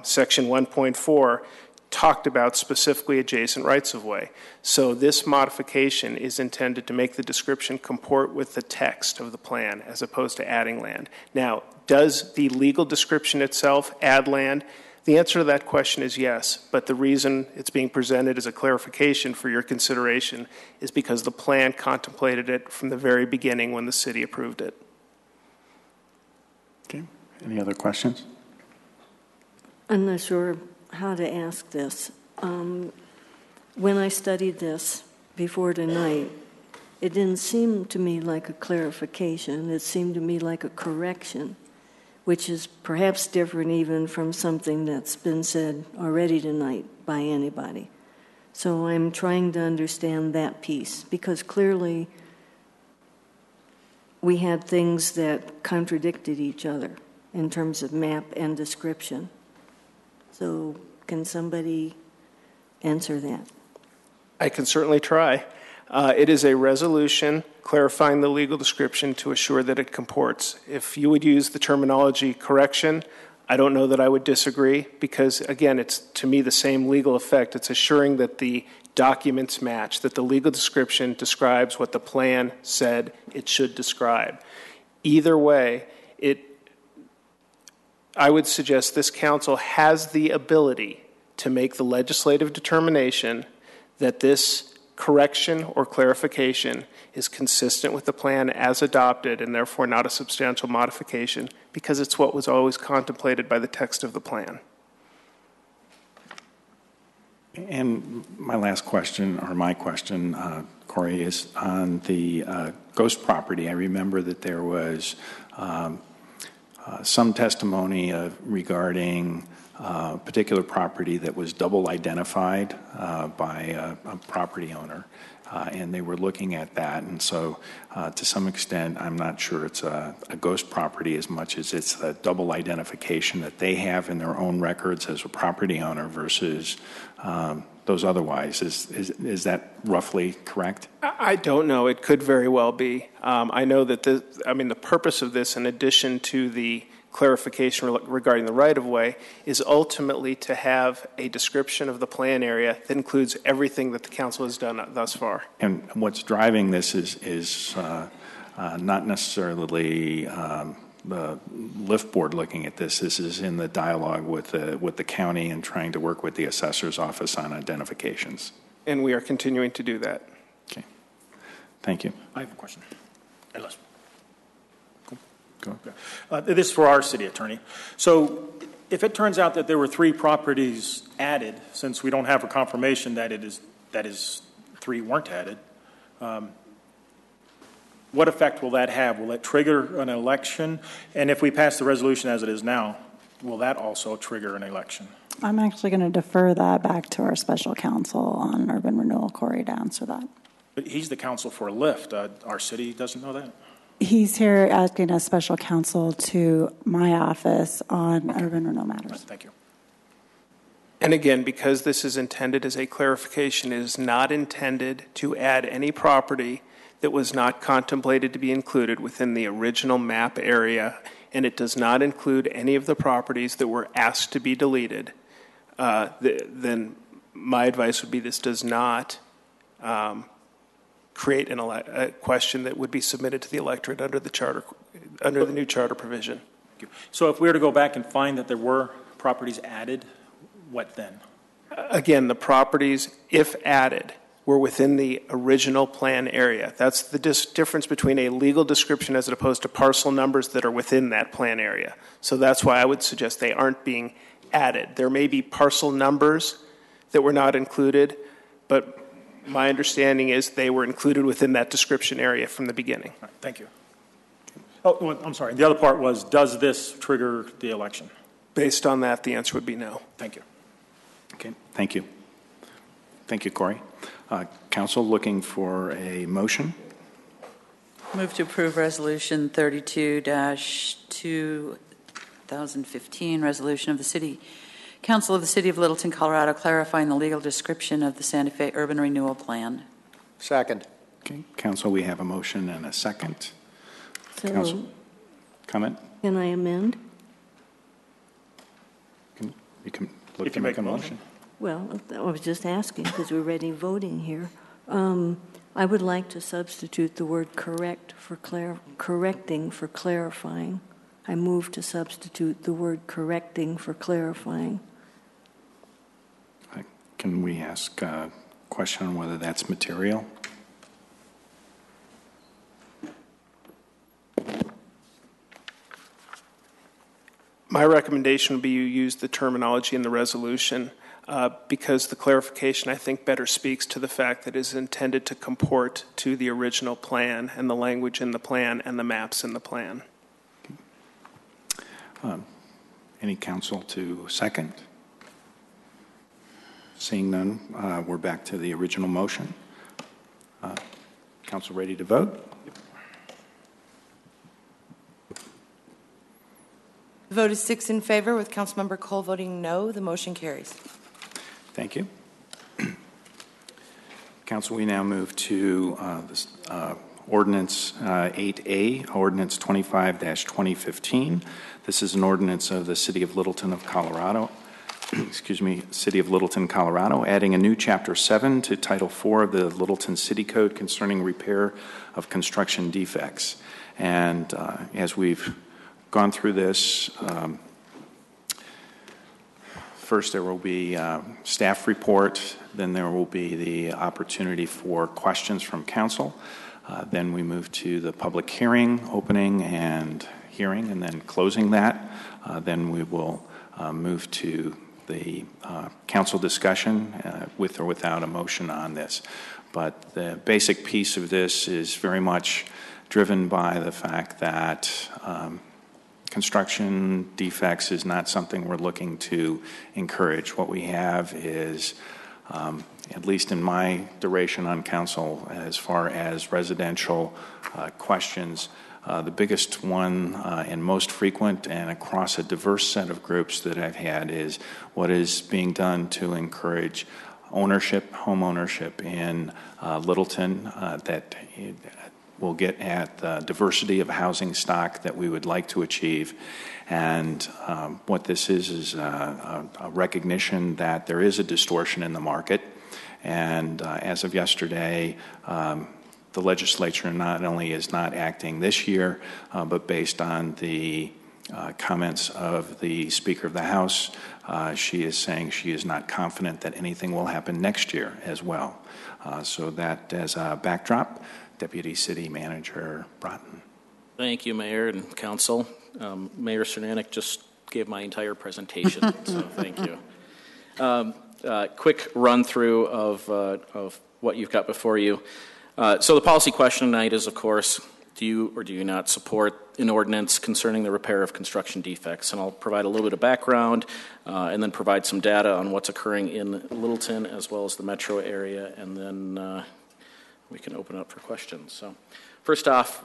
section 1.4 talked about specifically adjacent rights-of-way. So this modification is intended to make the description comport with the text of the plan as opposed to adding land. Now, does the legal description itself add land? The answer to that question is yes, but the reason it's being presented as a clarification for your consideration is because the plan contemplated it from the very beginning when the city approved it. Okay. Any other questions? I'm not sure how to ask this. When I studied this before tonight, it didn't seem to me like a clarification. It seemed to me like a correction, which is perhaps different even from something that's been said already tonight by anybody. So I'm trying to understand that piece, because clearly we had things that contradicted each other in terms of map and description. So can somebody answer that? I can certainly try. It is a resolution clarifying the legal description to assure that it comports. If you would use the terminology correction, I don't know that I would disagree because, again, it's to me the same legal effect. It's assuring that the documents match, that the legal description describes what the plan said it should describe. Either way, I would suggest this council has the ability to make the legislative determination that this correction or clarification is consistent with the plan as adopted and therefore not a substantial modification because it's what was always contemplated by the text of the plan. And my last question, or my question, Corey, is on the ghost property. I remember that there was some testimony regarding a particular property that was double identified by a property owner. And they were looking at that. And so, to some extent, I'm not sure it's a ghost property as much as it's a double identification that they have in their own records as a property owner versus those otherwise. Is that roughly correct? I don't know. It could very well be. I know that the purpose of this, in addition to the clarification regarding the right-of-way, is ultimately to have a description of the plan area that includes everything that the council has done thus far. And what's driving this is not necessarily the lift board looking at this. This is in the dialogue with the county and trying to work with the assessor's office on identifications. And we are continuing to do that. Okay. Thank you. I have a question. Unless. This is for our city attorney. So if it turns out that there were 3 properties added, since we don't have a confirmation that is 3 weren't added, what effect will that have? Will it trigger an election? And if we pass the resolution as it is now, will that also trigger an election? I'm actually going to defer that back to our special counsel on urban renewal, Corey, to answer that. But he's the counsel for LIFT. Our city doesn't know that? He's here asking as special counsel to my office on urban renewal matters. Thank you. And again, because this is intended as a clarification, it is not intended to add any property that was not contemplated to be included within the original map area, and it does not include any of the properties that were asked to be deleted. Then my advice would be this does not create a question that would be submitted to the electorate under the new charter provision. So if we were to go back and find that there were properties added, what then? Again, the properties, if added, were within the original plan area. That's the difference between a legal description as opposed to parcel numbers that are within that plan area. So that's why I would suggest they aren't being added. There may be parcel numbers that were not included, but my understanding is they were included within that description area from the beginning. Right, thank you. Oh, well, I'm sorry. The other part was, does this trigger the election? Based on that, the answer would be no. Thank you. Okay, thank you. Thank you, Corey. Council looking for a motion? Move to approve Resolution 32-2015, resolution of the City Council of the City of Littleton, Colorado, clarifying the legal description of the Santa Fe Urban Renewal Plan. Second. Okay, Council, we have a motion and a second. So, Council, comment? Can I amend? You can look to make a motion. Well, I was just asking because we're ready voting here. I would like to substitute the word correcting for clarifying. I move to substitute the word correcting for clarifying. Can we ask a question on whether that's material? My recommendation would be you use the terminology in the resolution because the clarification, I think, better speaks to the fact that it is intended to comport to the original plan and the language in the plan and the maps in the plan. Any council to second? Seeing none, we're back to the original motion. Council ready to vote? The vote is 6 in favor, with Councilmember Cole voting no. The motion carries. Thank you. Council, we now move to this, Ordinance 8A, Ordinance 25-2015. This is an ordinance of the City of Littleton of Colorado, City of Littleton, Colorado, adding a new Chapter 7 to Title 4 of the Littleton City Code concerning repair of construction defects. And as we've gone through this, first there will be staff report, then there will be the opportunity for questions from council. Then we move to the public hearing, opening and hearing, and then closing that. Then we will move to the council discussion with or without a motion on this. But the basic piece of this is very much driven by the fact that construction defects is not something we're looking to encourage. What we have is, at least in my duration on council, as far as residential questions, the biggest one and most frequent and across a diverse set of groups that I've had is what is being done to encourage ownership, home ownership in Littleton that will get at the diversity of housing stock that we would like to achieve. And what this is a recognition that there is a distortion in the market. And as of yesterday, the legislature not only is not acting this year, but based on the comments of the Speaker of the House, she is saying she is not confident that anything will happen next year as well. So that as a backdrop, Deputy City Manager Broughton. Thank you, Mayor and Council. Mayor Cernanek just gave my entire presentation, so thank you. Quick run through of what you've got before you. So the policy question tonight is, of course, do you or do you not support an ordinance concerning the repair of construction defects? And I'll provide a little bit of background and then provide some data on what's occurring in Littleton as well as the metro area, and then we can open up for questions. So first off,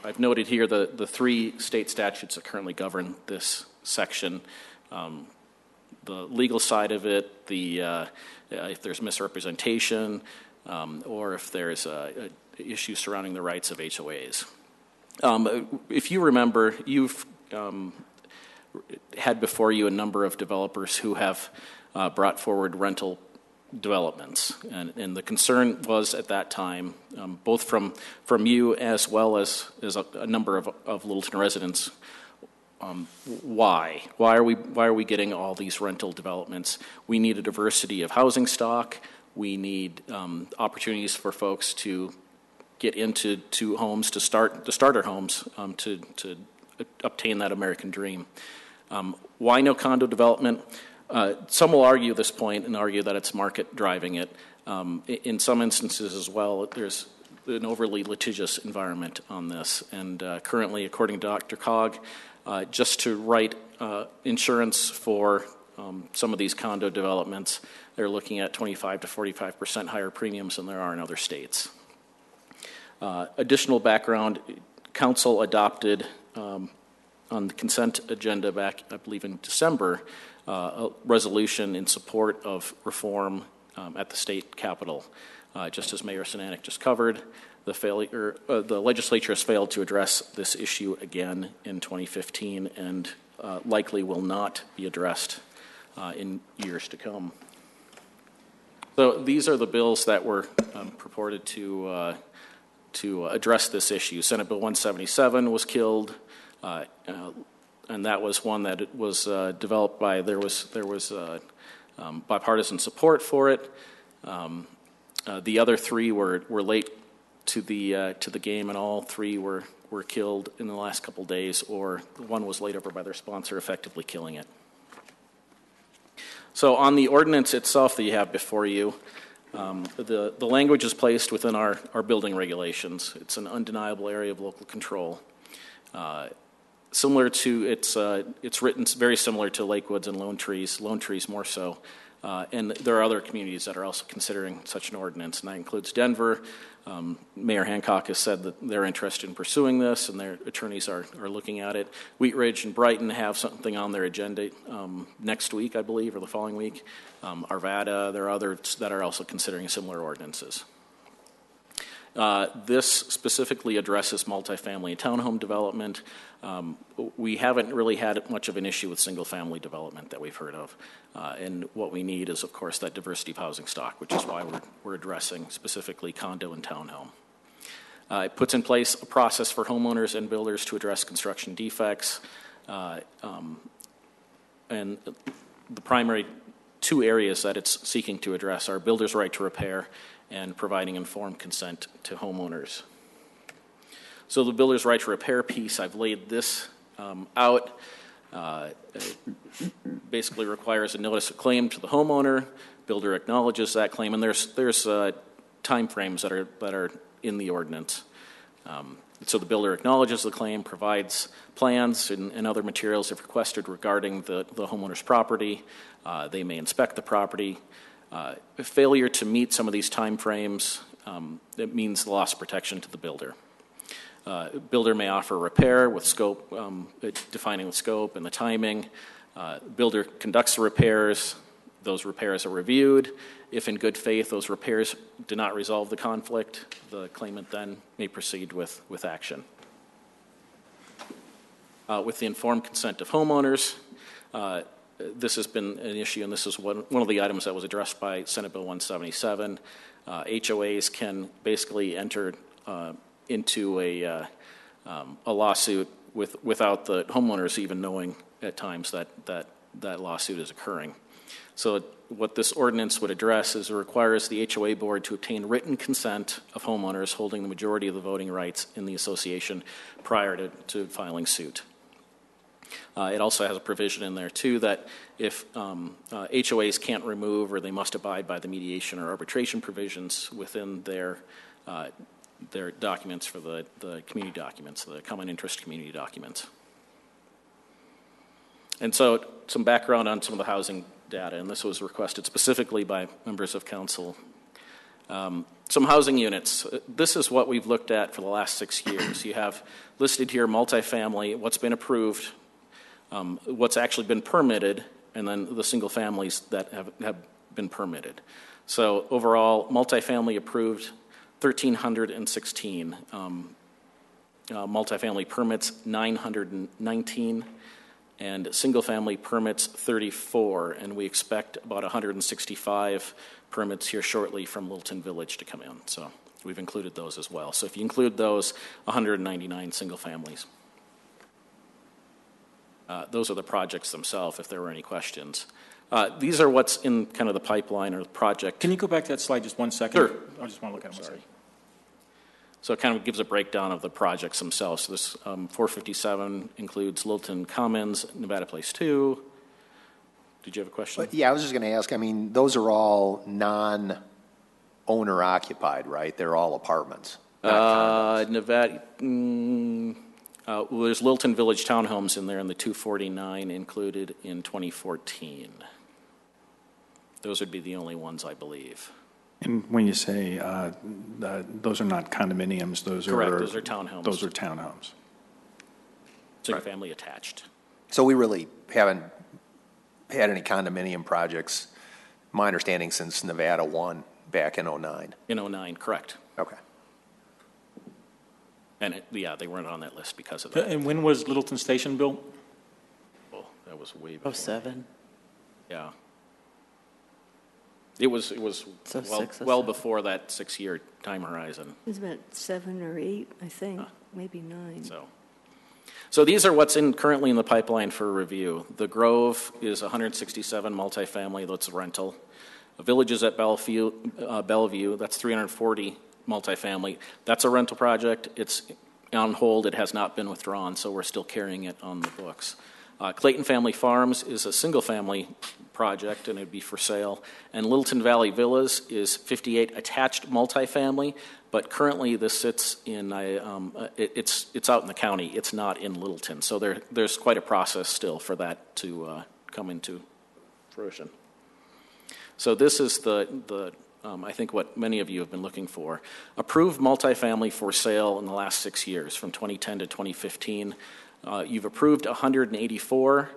I've noted here the three state statutes that currently govern this section. The legal side of it, if there's misrepresentation, or if there's a issue surrounding the rights of HOAs. If you remember, you've had before you a number of developers who have brought forward rental developments, and the concern was at that time, both from you as well as a number of Littleton residents. Why are we getting all these rental developments? We need a diversity of housing stock. We need opportunities for folks to get into homes, to start our homes, to obtain that American dream. Why no condo development? Some will argue this point and argue that it's market driving it. In some instances as well, there's an overly litigious environment on this. And currently, according to Dr. Cog, just to write insurance for some of these condo developments, they're looking at 25 to 45% higher premiums than there are in other states. Additional background, Council adopted on the consent agenda back, I believe in December, a resolution in support of reform at the state capitol. Just as Mayor Cernanek just covered, the legislature has failed to address this issue again in 2015 and likely will not be addressed in years to come. So these are the bills that were purported to address this issue. Senate Bill 177 was killed, and that was one that was developed by there was bipartisan support for it. The other three were late to the game, and all three were killed in the last couple days, or one was laid over by their sponsor, effectively killing it. So on the ordinance itself that you have before you, the language is placed within our building regulations. It's an undeniable area of local control. Similar to it's written very similar to Lakewoods and Lone Trees more so. And there are other communities that are also considering such an ordinance, and that includes Denver. Mayor Hancock has said that they're interested in pursuing this, and their attorneys are looking at it. Wheat Ridge and Brighton have something on their agenda next week, I believe, or the following week. Arvada, there are others that are also considering similar ordinances. This specifically addresses multifamily and townhome development. We haven't really had much of an issue with single-family development that we've heard of. And what we need is, of course, that diversity of housing stock, which is why we're addressing specifically condo and townhome. It puts in place a process for homeowners and builders to address construction defects. And the primary two areas that it's seeking to address are builders' right to repair and providing informed consent to homeowners. So the builder's right to repair piece, I've laid this out. basically requires a notice of claim to the homeowner. Builder acknowledges that claim, and there's time frames that are in the ordinance. So the builder acknowledges the claim, provides plans and other materials if requested regarding the homeowner's property. They may inspect the property. Failure to meet some of these time frames, it means loss of protection to the builder. Builder may offer repair with scope, defining the scope and the timing. Builder conducts the repairs. Those repairs are reviewed. If in good faith those repairs do not resolve the conflict, the claimant then may proceed with action. With the informed consent of homeowners, this has been an issue, and this is one of the items that was addressed by Senate Bill 177. HOAs can basically enter into a lawsuit without the homeowners even knowing at times that lawsuit is occurring. So what this ordinance would address is it requires the HOA board to obtain written consent of homeowners holding the majority of the voting rights in the association prior to filing suit. It also has a provision in there, too, that if HOAs can't remove or they must abide by the mediation or arbitration provisions within their documents for the community documents, the common interest community documents. And so some background on some of the housing data, and this was requested specifically by members of council. Some housing units. This is what we've looked at for the last 6 years. You have listed here multifamily, what's been approved, what's actually been permitted, and then the single families that have been permitted. So overall, multifamily approved 1,316. Multifamily permits 919. And single-family permits 34, and we expect about 165 permits here shortly from Littleton Village to come in. So we've included those as well. So if you include those, 199 single families. Those are the projects themselves, if there were any questions. These are what's in kind of the pipeline or the project. Can you go back to that slide just 1 second? Sure. I just want to look at it. Sorry. So it kind of gives a breakdown of the projects themselves. So this 457 includes Littleton Commons, Nevada Place 2. Did you have a question? Yeah, I was just going to ask, I mean, those are all non-owner occupied, right? They're all apartments. Nevada, well, there's Littleton Village townhomes in there, and the 249 included in 2014. Those would be the only ones, I believe. And when you say those are not condominiums, those correct, are... those are townhomes. Those are townhomes. Single family attached. So we really haven't had any condominium projects, my understanding, since Nevada 1 back in 09. In 09, correct. Okay. And they weren't on that list because of that. And when was Littleton Station built? Oh, that was way before. 07. Yeah. It was So well before that 6-year time horizon. It was about 7 or 8, I think, maybe 9. So these are what's currently in the pipeline for review. The Grove is 167 multifamily, that's rental. Villages at Bellevue, that's 340 multifamily. That's a rental project. It's on hold. It has not been withdrawn, so we're still carrying it on the books. Clayton Family Farms is a single-family project, and it would be for sale. And Littleton Valley Villas is 58 attached multifamily, but currently this sits in it's out in the county. It's not in Littleton, so there's quite a process still for that to come into fruition. So this is the I think what many of you have been looking for. Approved multifamily for sale in the last 6 years, from 2010 to 2015. You've approved 184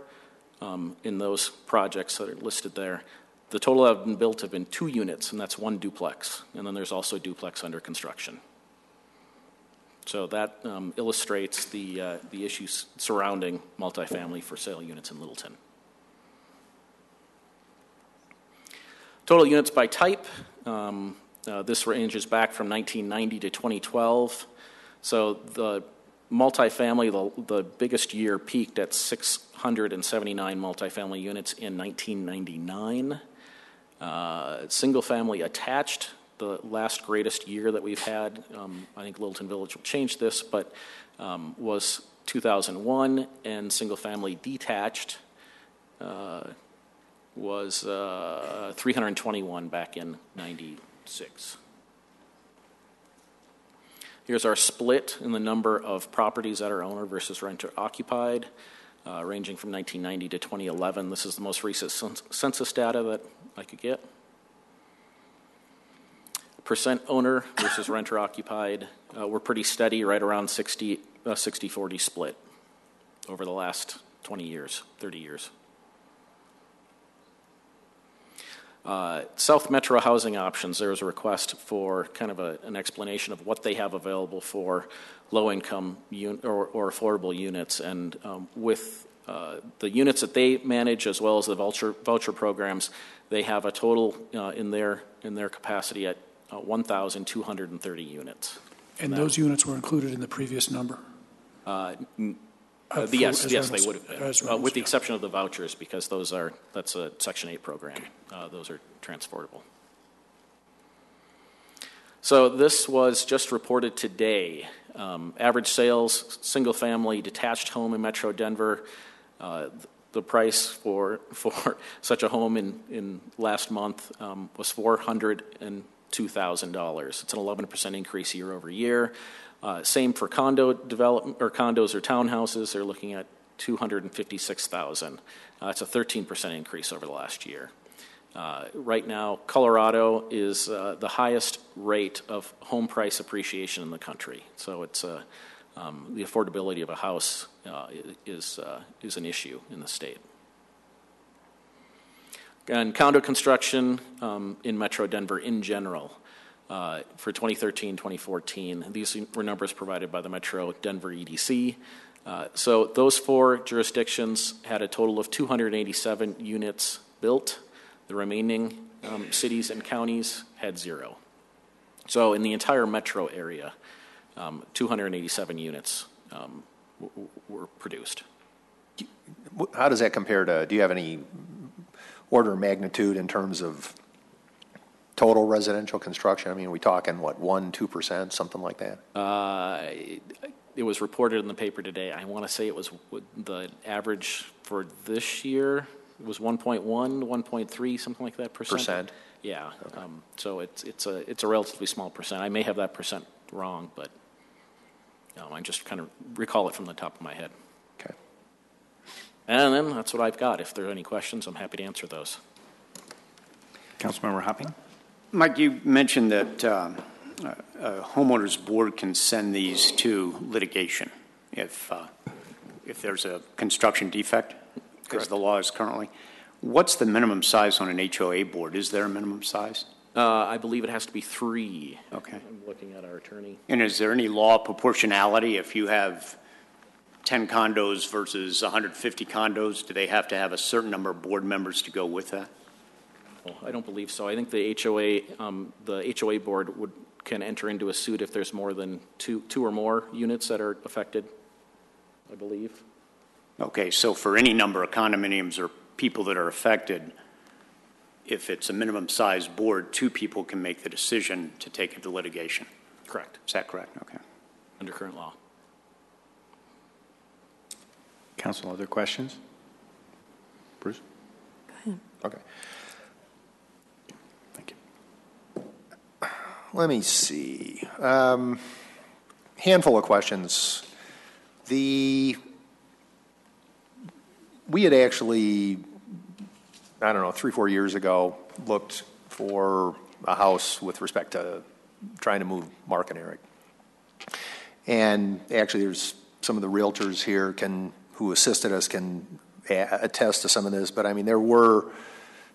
in those projects that are listed there. The total that have been built have been 2 units, and that's 1 duplex. And then there's also a duplex under construction. So that illustrates the issues surrounding multifamily for sale units in Littleton. Total units by type. This ranges back from 1990 to 2012. So the multifamily, the biggest year peaked at 679 multifamily units in 1999. Single family attached, the last greatest year that we've had, I think Littleton Village will change this, but was 2001, and single-family detached was 321 back in 96. Here's our split in the number of properties that are owner versus renter occupied, ranging from 1990 to 2011. This is the most recent census data that I could get. Percent owner versus renter occupied, we're pretty steady, right around 60-40 split over the last 20 years, 30 years. South Metro housing options, there was a request for kind of an explanation of what they have available for low-income or affordable units. And with the units that they manage, as well as the voucher programs, they have a total in their capacity at 1,230 units. And those units were included in the previous number? Yes, they would have been, with the exception of the vouchers, because that's a Section 8 program. Those are transportable. So this was just reported today. Average sales, single-family detached home in Metro Denver. The price for such a home in last month was $402,000. It's an 11% increase year over year. Same for condo development or condos or townhouses. They're looking at $256,000. It's a 13% increase over the last year. Right now, Colorado is the highest rate of home price appreciation in the country. So it's the affordability of a house is an issue in the state. And condo construction in Metro Denver in general. For 2013, 2014. These were numbers provided by the Metro Denver EDC. So those four jurisdictions had a total of 287 units built. The remaining cities and counties had 0. So in the entire metro area, 287 units were produced. How does that compare to, do you have any order of magnitude in terms of total residential construction? I mean, are we talking, 1-2%, something like that? It was reported in the paper today. I want to say it was the average for this year. It was 1.1, 1.3, something like that percent. Yeah. Okay. So it's a relatively small percent. I may have that percent wrong, but I just kind of recall it from the top of my head. Okay. And then that's what I've got. If there are any questions, I'm happy to answer those. Councilmember Hopping. Mike, you mentioned that a homeowners board can send these to litigation if there's a construction defect, as the law is currently. What's the minimum size on an HOA board? Is there a minimum size? I believe it has to be 3. Okay. I'm looking at our attorney. And is there any law proportionality if you have 10 condos versus 150 condos? Do they have to have a certain number of board members to go with that? I don't believe so. I think the HOA board can enter into a suit if there's more than two or more units that are affected, I believe. Okay, so for any number of condominiums or people that are affected, if it's a minimum size board, 2 people can make the decision to take it to litigation. Correct. Is that correct? Okay. Under current law. Council, other questions? Bruce? Go ahead. Okay. Let me see. Handful of questions. We had actually, 3-4 years ago, looked for a house with respect to trying to move Mark and Eric. And actually, there's some of the realtors here who assisted us can attest to some of this. But I mean, there were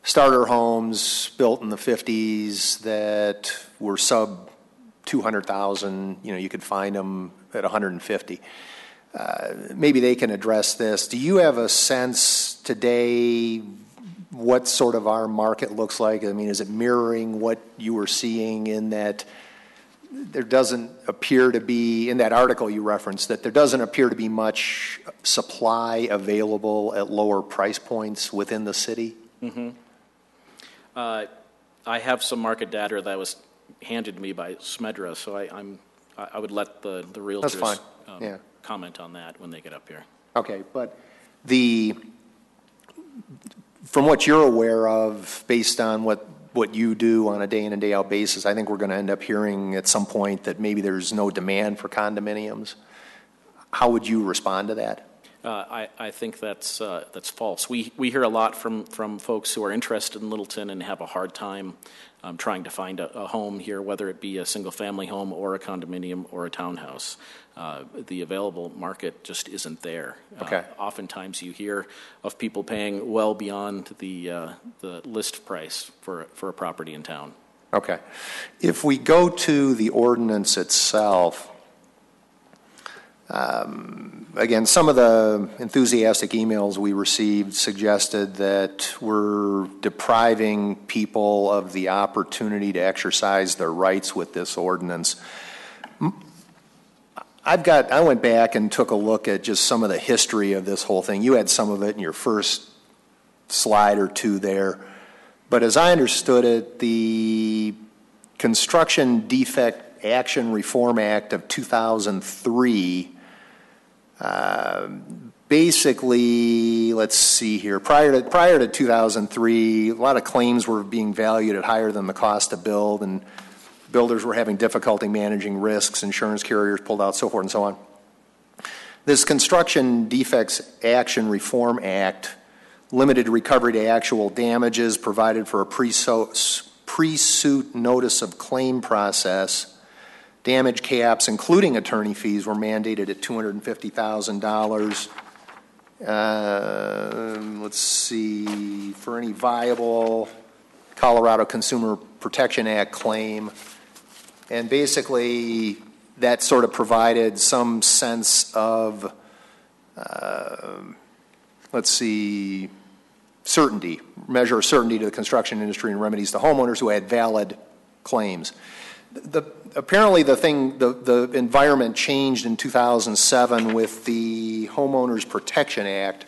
starter homes built in the 50s that were sub 200,000. You could find them at 150. Maybe they can address this. Do you have a sense today what sort of our market looks like? I mean, is it mirroring what you were seeing in that there doesn't appear to be, in that article you referenced, that there doesn't appear to be much supply available at lower price points within the city? Mm-hmm. I have some market data that was handed to me by Smedra, so I would let the realtors. That's fine. Yeah. comment on that when they get up here. Okay, but from what you're aware of, based on what you do on a day in and day out basis, I think we're going to end up hearing at some point that maybe there's no demand for condominiums. How would you respond to that? I think that's false. We hear a lot from folks who are interested in Littleton and have a hard time trying to find a home here, whether it be a single-family home or a condominium or a townhouse. The available market just isn't there. Okay. Oftentimes you hear of people paying well beyond the list price for a property in town. Okay. If we go to the ordinance itself, again, some of the enthusiastic emails we received suggested that we're depriving people of the opportunity to exercise their rights with this ordinance. I went back and took a look at just some of the history of this whole thing. You had some of it in your first slide or two there. But as I understood it, the Construction Defect Action Reform Act of 2003 basically, let's see here, prior to 2003, a lot of claims were being valued at higher than the cost to build, and builders were having difficulty managing risks, insurance carriers pulled out, so forth and so on. This Construction Defects Action Reform Act limited recovery to actual damages, provided for a pre-suit notice of claim process. Damage caps, including attorney fees, were mandated at $250,000. Let's see, for any viable Colorado Consumer Protection Act claim. And basically, that sort of provided some sense of, certainty, measure of certainty to the construction industry and remedies to homeowners who had valid claims. Apparently, the environment changed in 2007 with the Homeowners Protection Act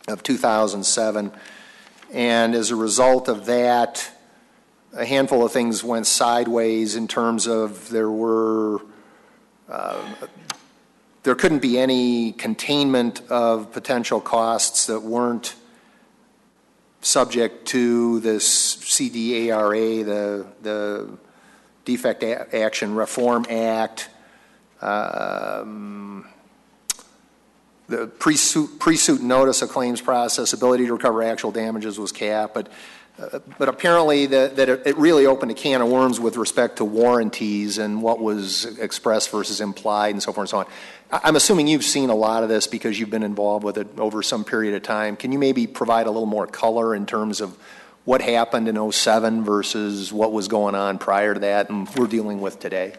of 2007, and as a result of that, a handful of things went sideways in terms of there couldn't be any containment of potential costs that weren't subject to this CDARA, the Defect Action Reform Act. The pre-suit notice of claims process, ability to recover actual damages was capped, but apparently that it really opened a can of worms with respect to warranties and what was expressed versus implied and so forth and so on. I'm assuming you've seen a lot of this because you've been involved with it over some period of time. Can you maybe provide a little more color in terms of what happened in 2007 versus what was going on prior to that and we're dealing with today?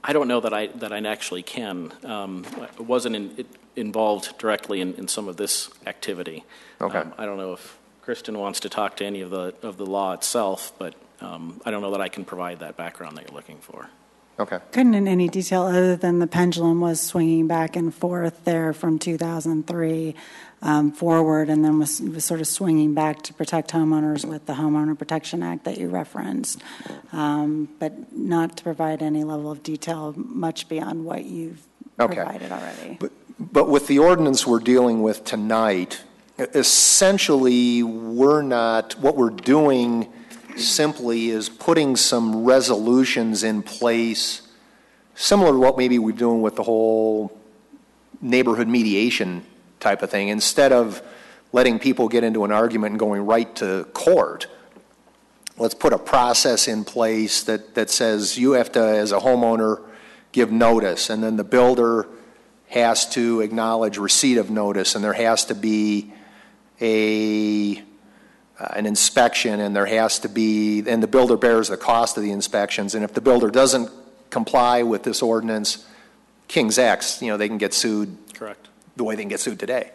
I don't know that I actually can. I wasn't involved directly in some of this activity. Okay. I don't know if Kristen wants to talk to any of the law itself, but I don't know that I can provide that background that you're looking for. Okay. Couldn't in any detail other than the pendulum was swinging back and forth there from 2003 forward, and then was sort of swinging back to protect homeowners with the Homeowner Protection Act that you referenced, but not to provide any level of detail much beyond what you've provided already. But with the ordinance we're dealing with tonight, essentially what we're doing simply is putting some resolutions in place similar to what maybe we're doing with the whole neighborhood mediation type of thing. Instead of letting people get into an argument and going right to court, let's put a process in place that says you have to, as a homeowner, give notice, and then the builder has to acknowledge receipt of notice, and there has to be an inspection, and there has to be, and the builder bears the cost of the inspections. And if the builder doesn't comply with this ordinance, King's X, they can get sued. Correct. The way they can get sued today.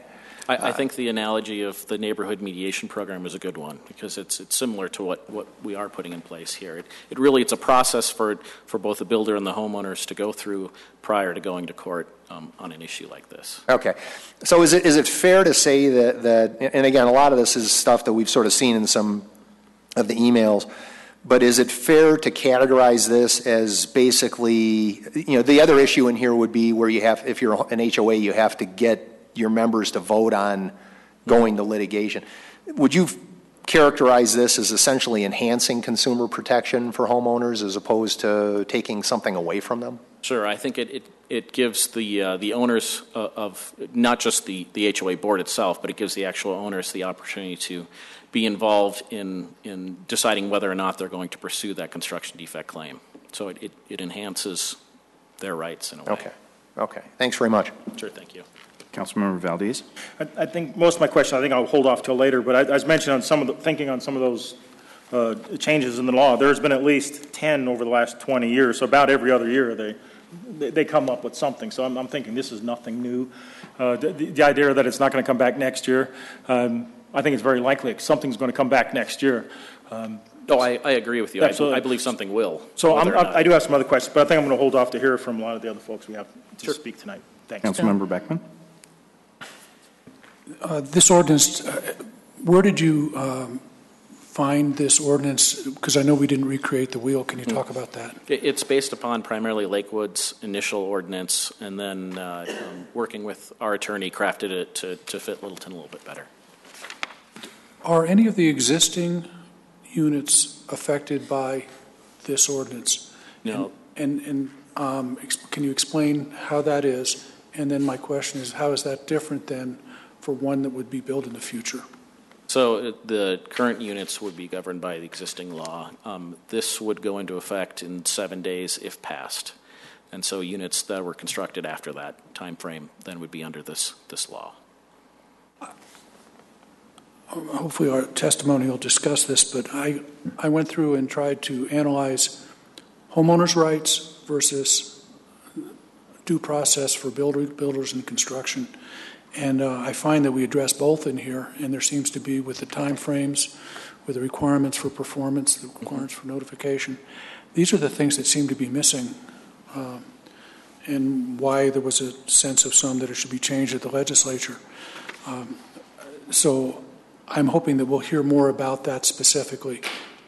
I think the analogy of the neighborhood mediation program is a good one because it's similar to what we are putting in place here. It's a process for both the builder and the homeowners to go through prior to going to court on an issue like this. Okay. So is it fair to say that, and again, a lot of this is stuff that we've sort of seen in some of the emails, But is it fair to categorize this as basically, the other issue in here would be where you have, if you're an HOA, you have to get your members to vote on going to litigation. Would you characterize this as essentially enhancing consumer protection for homeowners as opposed to taking something away from them? Sure. I think it gives the owners of not just the HOA board itself, but it gives the actual owners the opportunity to be involved in deciding whether or not they're going to pursue that construction defect claim. So it enhances their rights in a way. Okay. Thanks very much. Sure. Thank you. Councilmember Valdez. I think most of my question, I think I'll hold off till later, but I was mentioning thinking on some of those changes in the law. There's been at least 10 over the last 20 years, so about every other year they come up with something. So I'm thinking this is nothing new. The idea that it's not going to come back next year, I think it's very likely something's going to come back next year. I agree with you. I believe something will. So I do have some other questions, but I think I'm going to hold off to hear from a lot of the other folks we have to speak tonight. Thanks. Councilmember Beckman. This ordinance, where did you find this ordinance? Because I know we didn't recreate the wheel. Can you talk about that? It's based upon primarily Lakewood's initial ordinance, and then working with our attorney, crafted it to fit Littleton a little bit better. Are any of the existing units affected by this ordinance? No. And can you explain how that is? And then my question is, how is that different than for one that would be built in the future? So the current units would be governed by the existing law. This would go into effect in 7 days if passed. And so units that were constructed after that time frame then would be under this law. Hopefully our testimony will discuss this, but I went through and tried to analyze homeowners' rights versus due process for builders and construction. And I find that we address both in here, and there seems to be, with the time frames, with the requirements for performance, the requirements for notification, these are the things that seem to be missing, and why there was a sense of some that it should be changed at the legislature. So I'm hoping that we'll hear more about that specifically,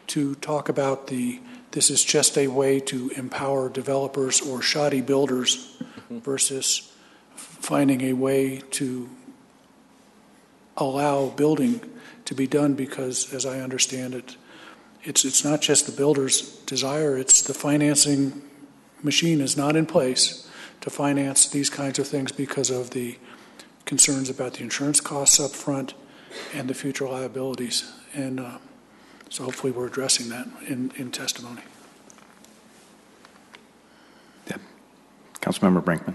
to talk about this is just a way to empower developers or shoddy builders versus finding a way to allow building to be done, because, as I understand it, it's not just the builder's desire, it's the financing machine is not in place to finance these kinds of things because of the concerns about the insurance costs up front and the future liabilities. And so hopefully we're addressing that in testimony. Deb. Councilmember Brinkman.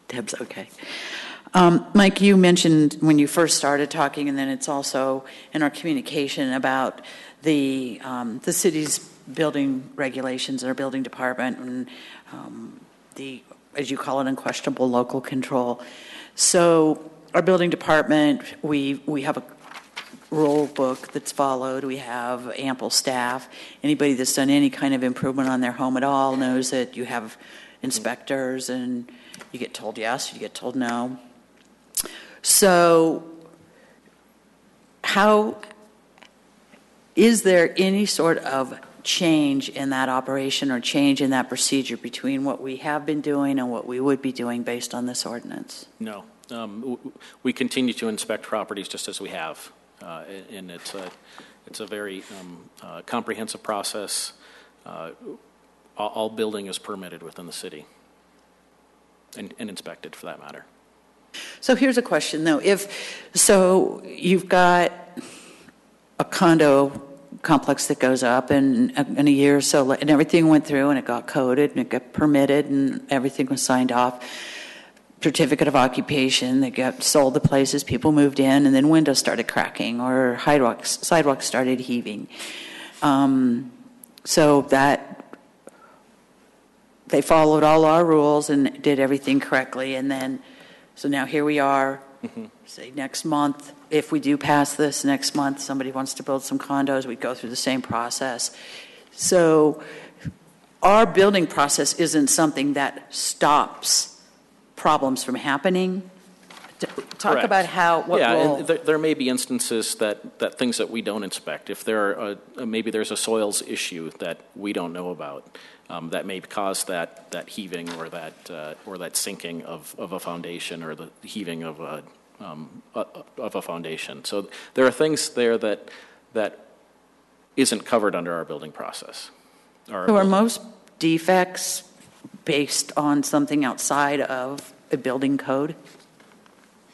Deb's okay. Mike, you mentioned when you first started talking, and then it's also in our communication about the city's building regulations and our building department and the, as you call it, unquestionable local control. So our building department, we have a rule book that's followed. We have ample staff. Anybody that's done any kind of improvement on their home at all knows that you have inspectors, and you get told yes, you get told no. So is there any sort of change in that operation or change in that procedure between what we have been doing and what we would be doing based on this ordinance? No. We continue to inspect properties just as we have, and it's a very comprehensive process. All building is permitted within the city and inspected, for that matter. So here's a question, though. So you've got a condo complex that goes up in a year or so, and everything went through and it got coded and it got permitted and everything was signed off. Certificate of occupation, they got sold the places, people moved in, and then windows started cracking or sidewalks started heaving. So that they followed all our rules and did everything correctly, and then so now here we are. Say next month, if we do pass this next month, somebody wants to build some condos, we go through the same process. So our building process isn't something that stops problems from happening. Talk Correct. about what yeah, role. and there may be instances that things that we don't inspect. If there are maybe there's a soils issue that we don't know about, that may cause that heaving or that sinking of a foundation or the heaving of a foundation. So there are things there that isn't covered under our building process. So are most defects based on something outside of a building code?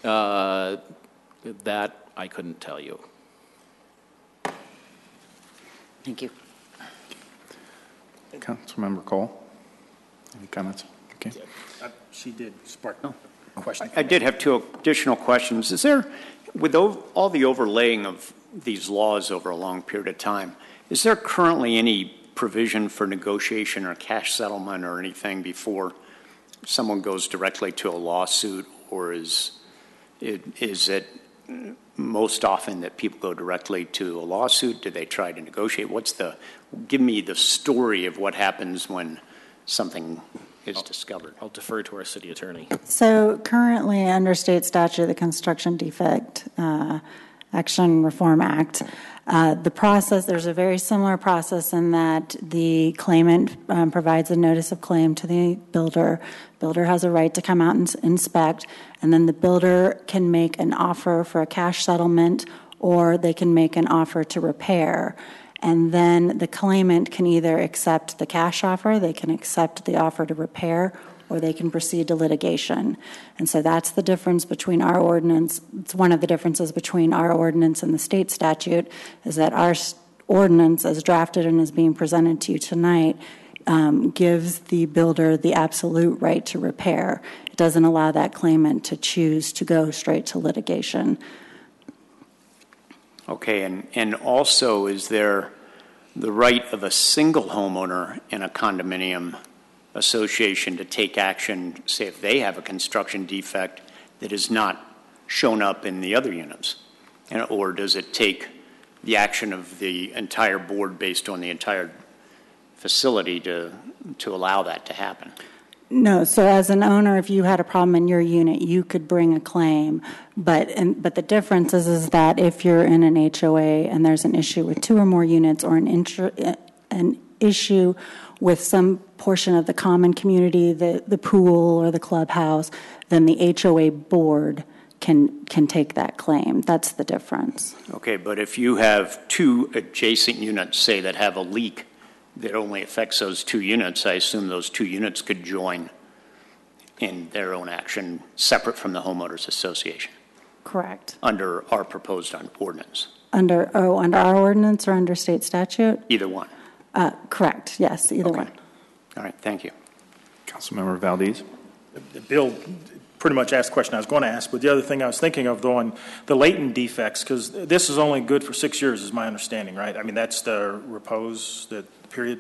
That I couldn't tell you. Thank you. Councilmember Cole, any comments? Okay. She did spark a question. I did have two additional questions. Is there, with all the overlaying of these laws over a long period of time, is there currently any provision for negotiation or cash settlement or anything before someone goes directly to a lawsuit, or is it most often that people go directly to a lawsuit? Do they try to negotiate? Give me the story of what happens when something is discovered. I'll defer to our city attorney. So currently, under state statute, the Construction Defect Action Reform Act, the process, there's a very similar process in that the claimant provides a notice of claim to the builder. Builder has a right to come out and inspect, and then the builder can make an offer for a cash settlement, or they can make an offer to repair. And then the claimant can either accept the cash offer, they can accept the offer to repair, or they can proceed to litigation. And so that's the difference between our ordinance. It's one of the differences between our ordinance and the state statute, is that our ordinance, as drafted and is being presented to you tonight, gives the builder the absolute right to repair. It doesn't allow that claimant to choose to go straight to litigation. Okay, and also, is there the right of a single homeowner in a condominium association to take action, say if they have a construction defect that is not shown up in the other units? Or does it take the action of the entire board based on the entire facility to allow that to happen? No, so as an owner, if you had a problem in your unit, you could bring a claim. But the difference is that if you're in an HOA and there's an issue with two or more units, or an issue with some portion of the common community, the pool or the clubhouse, then the HOA board can take that claim. That's the difference. Okay, but if you have two adjacent units, say, that have a leak that only affects those two units, I assume those two units could join in their own action separate from the homeowners association. Correct. Under our proposed ordinance. Under our ordinance or under state statute? Either one. Correct, yes, either one. All right, thank you. Councilmember Valdez. Bill pretty much asked the question I was going to ask, but the other thing I was thinking of, though, on the latent defects, because this is only good for 6 years, is my understanding, right? I mean, that's the repose, the period?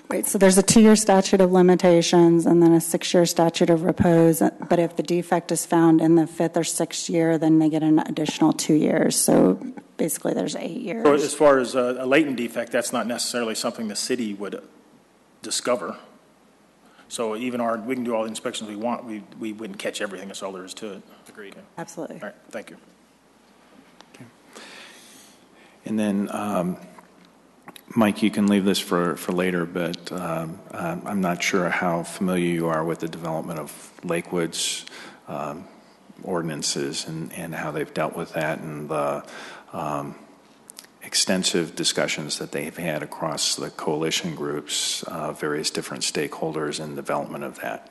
Right, so there's a 2-year statute of limitations and then a 6-year statute of repose. But if the defect is found in the 5th or 6th year, then they get an additional 2 years. So basically there's 8 years. So as far as a latent defect, that's not necessarily something the city would discover. So even we can do all the inspections we want, we wouldn't catch everything. That's all there is to it. Agreed. Absolutely. All right, thank you. Okay. And then, Mike, you can leave this for later, but I'm not sure how familiar you are with the development of Lakewood's ordinances and how they've dealt with that, and the extensive discussions that they've had across the coalition groups, various different stakeholders in development of that.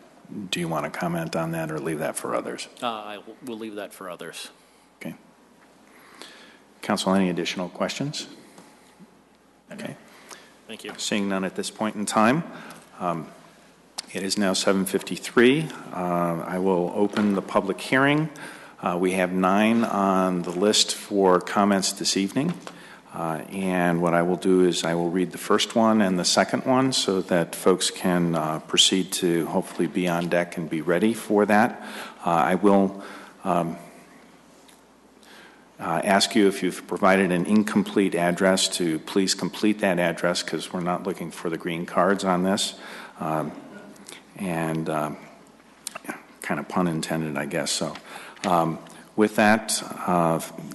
Do you want to comment on that or leave that for others? I will leave that for others. Okay. Council, any additional questions? Okay. Thank you. Seeing none at this point in time, it is now 7:53. I will open the public hearing. We have 9 on the list for comments this evening. And what I will do is I will read the first one and the second one so that folks can proceed to hopefully be on deck and be ready for that. I will ask you, if you've provided an incomplete address, to please complete that address, because we're not looking for the green cards on this. Kind of pun intended, I guess. So With that,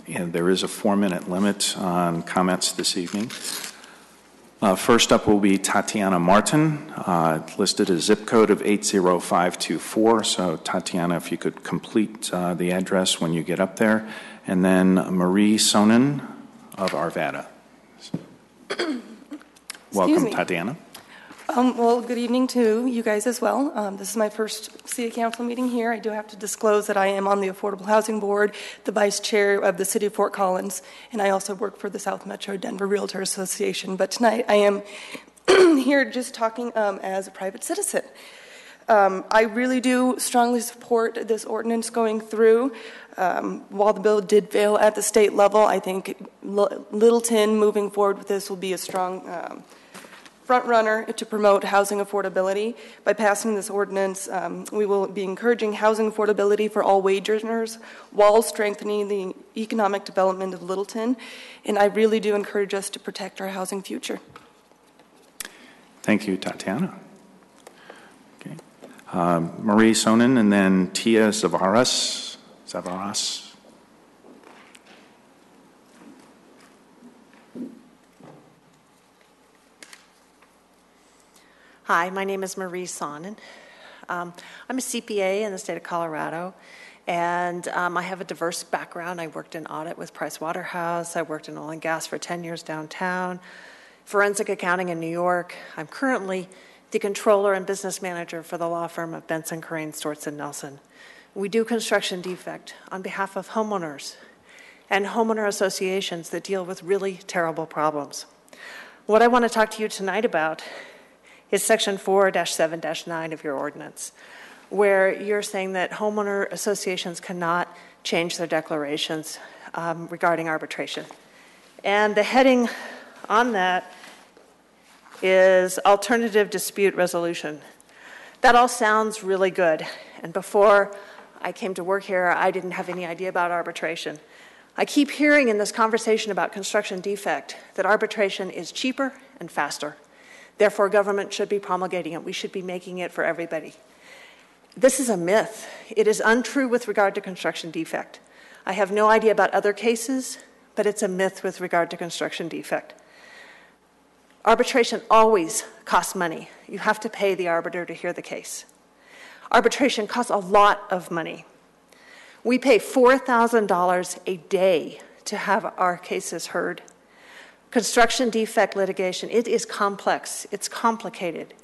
and there is a 4-minute limit on comments this evening. First up will be Tatiana Martin, listed as zip code of 80524. So Tatiana, if you could complete the address when you get up there. And then Marie Sonnen of Arvada. Welcome, Tatiana. Well, good evening to you guys as well. This is my first City Council meeting here. I do have to disclose that I am on the Affordable Housing Board, the Vice Chair of the City of Fort Collins, and I also work for the South Metro Denver Realtor Association. But tonight I am here just talking as a private citizen. I really do strongly support this ordinance going through. While the bill did fail at the state level, I think Littleton moving forward with this will be a strong front runner to promote housing affordability. By passing this ordinance, we will be encouraging housing affordability for all wage earners while strengthening the economic development of Littleton. And I really do encourage us to protect our housing future. Thank you, Tatiana. Okay. Marie Sonnen and then Tia Zavaras. Hi, my name is Marie Sonnen. I'm a CPA in the state of Colorado, and I have a diverse background. I worked in audit with Price Waterhouse. I worked in oil and gas for 10 years downtown, forensic accounting in New York. I'm currently the controller and business manager for the law firm of Benson, Crane, Storts, and Nelson. We do construction defect on behalf of homeowners and homeowner associations that deal with really terrible problems. What I want to talk to you tonight about is Section 4-7-9 of your ordinance, where you're saying that homeowner associations cannot change their declarations regarding arbitration. And the heading on that is alternative dispute resolution. That all sounds really good. And before I came to work here, I didn't have any idea about arbitration. I keep hearing in this conversation about construction defect that arbitration is cheaper and faster. Therefore, government should be promulgating it. We should be making it for everybody. This is a myth. It is untrue with regard to construction defect. I have no idea about other cases, but it's a myth with regard to construction defect. Arbitration always costs money. You have to pay the arbiter to hear the case. Arbitration costs a lot of money. We pay $4,000 a day to have our cases heard. Construction defect litigation, it is complex, it's complicated.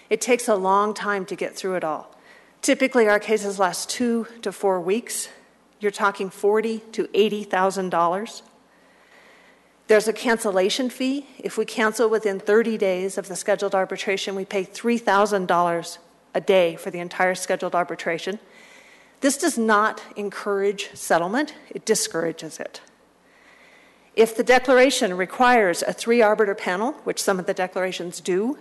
It takes a long time to get through it all. Typically, our cases last 2 to 4 weeks. You're talking $40,000 to $80,000. There's a cancellation fee. If we cancel within 30 days of the scheduled arbitration, we pay $3,000 a day for the entire scheduled arbitration. This does not encourage settlement, it discourages it. If the declaration requires a 3-arbiter panel, which some of the declarations do,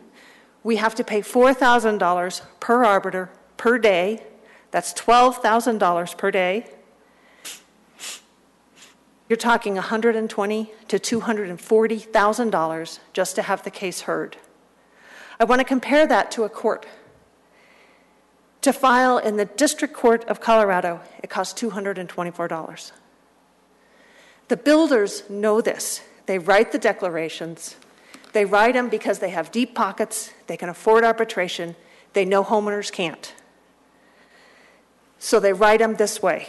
we have to pay $4,000 per arbiter per day. That's $12,000 per day. You're talking $120,000 to $240,000 just to have the case heard. I want to compare that to a court. To file in the District Court of Colorado, it costs $224. The builders know this. They write the declarations. They write them because they have deep pockets, they can afford arbitration, they know homeowners can't. So they write them this way.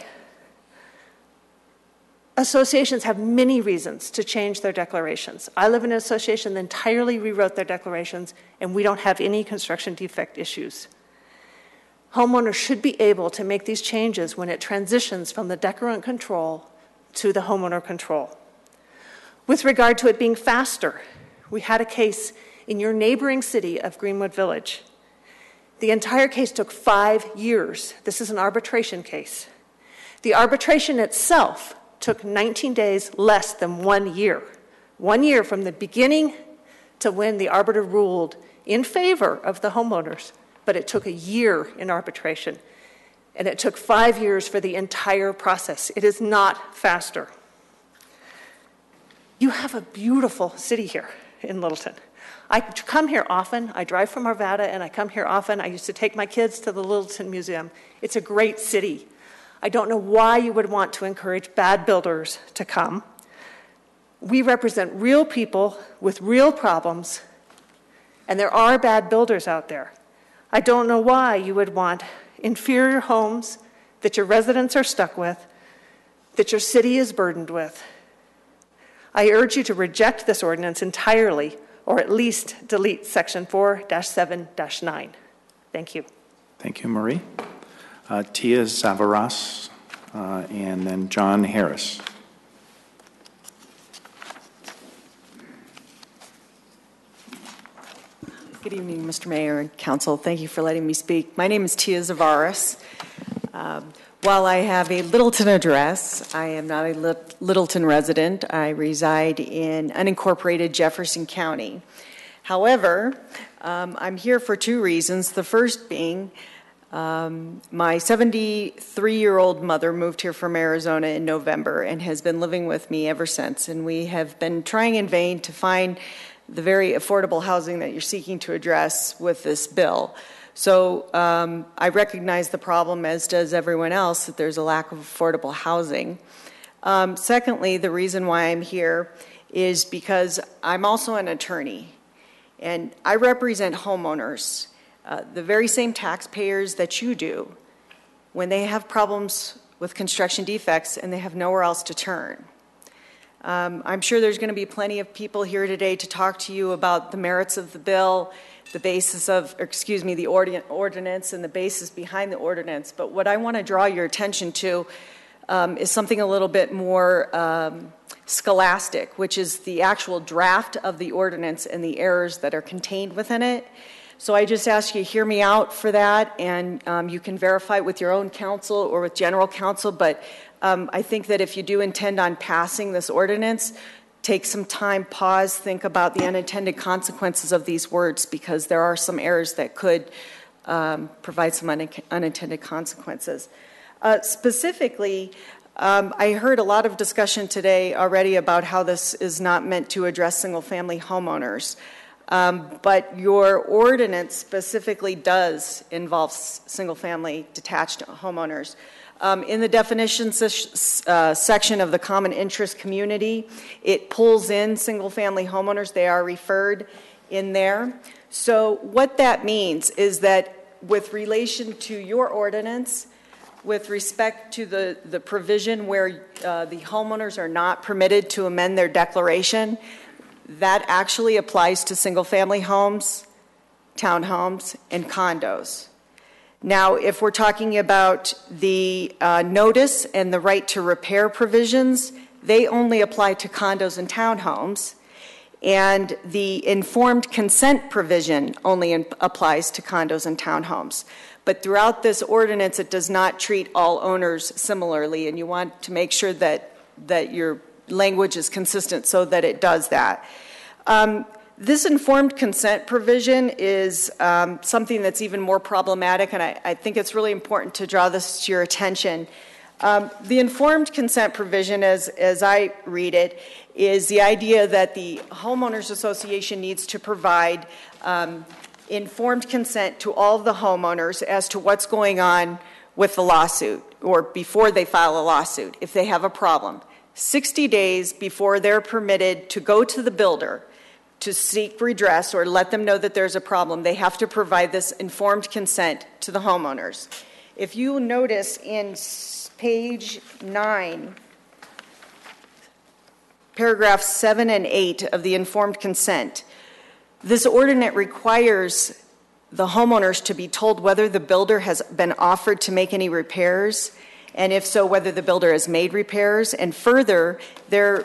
Associations have many reasons to change their declarations. I live in an association that entirely rewrote their declarations, and we don't have any construction defect issues. Homeowners should be able to make these changes when it transitions from the declarant control to the homeowner control. With regard to it being faster, we had a case in your neighboring city of Greenwood Village. The entire case took 5 years. This is an arbitration case. The arbitration itself took 19 days less than 1 year. 1 year from the beginning to when the arbiter ruled in favor of the homeowners, but it took a year in arbitration. And it took 5 years for the entire process. It is not faster. You have a beautiful city here in Littleton. I come here often. I drive from Arvada, and I come here often. I used to take my kids to the Littleton Museum. It's a great city. I don't know why you would want to encourage bad builders to come. We represent real people with real problems, and there are bad builders out there. I don't know why you would want inferior homes that your residents are stuck with, that your city is burdened with. I urge you to reject this ordinance entirely, or at least delete Section 4-7-9. Thank you. Thank you, Marie. Tia Zavaras, and then John Harris. Good evening, Mr. Mayor and Council. Thank you for letting me speak. My name is Tia Zavaras. While I have a Littleton address, I am not a Littleton resident. I reside in unincorporated Jefferson County. However, I'm here for two reasons. The first being my 73-year-old mother moved here from Arizona in November and has been living with me ever since. And we have been trying in vain to find the very affordable housing that you're seeking to address with this bill. So I recognize the problem, as does everyone else, that there's a lack of affordable housing. Secondly, the reason why I'm here is because I'm also an attorney, and I represent homeowners, the very same taxpayers that you do, when they have problems with construction defects and they have nowhere else to turn. I'm sure there's going to be plenty of people here today to talk to you about the merits of the bill, the basis of, the ordinance and the basis behind the ordinance. But what I want to draw your attention to is something a little bit more scholastic, which is the actual draft of the ordinance and the errors that are contained within it. So I just ask you to hear me out for that, and you can verify it with your own counsel or with general counsel. But I think that if you do intend on passing this ordinance, take some time, pause, think about the unintended consequences of these words, because there are some errors that could provide some unintended consequences. Specifically, I heard a lot of discussion today already about how this is not meant to address single-family homeowners. But your ordinance specifically does involve single-family detached homeowners. In the definitions section of the common interest community, it pulls in single-family homeowners. They are referred in there. So what that means is that with relation to your ordinance, with respect to the provision where the homeowners are not permitted to amend their declaration, that actually applies to single-family homes, townhomes, and condos. Now, if we're talking about the notice and the right to repair provisions, they only apply to condos and townhomes, and the informed consent provision only applies to condos and townhomes. But throughout this ordinance, it does not treat all owners similarly, and you want to make sure that your language is consistent so that it does that. This informed consent provision is something that's even more problematic, and I think it's really important to draw this to your attention. The informed consent provision, as I read it, is the idea that the homeowners association needs to provide informed consent to all of the homeowners as to what's going on with the lawsuit, or before they file a lawsuit, if they have a problem. 60 days before they're permitted to go to the builder to seek redress or let them know that there's a problem, they have to provide this informed consent to the homeowners. If you notice in page 9, paragraphs 7 and 8 of the informed consent, this ordinance requires the homeowners to be told whether the builder has been offered to make any repairs, and if so, whether the builder has made repairs. And further, they're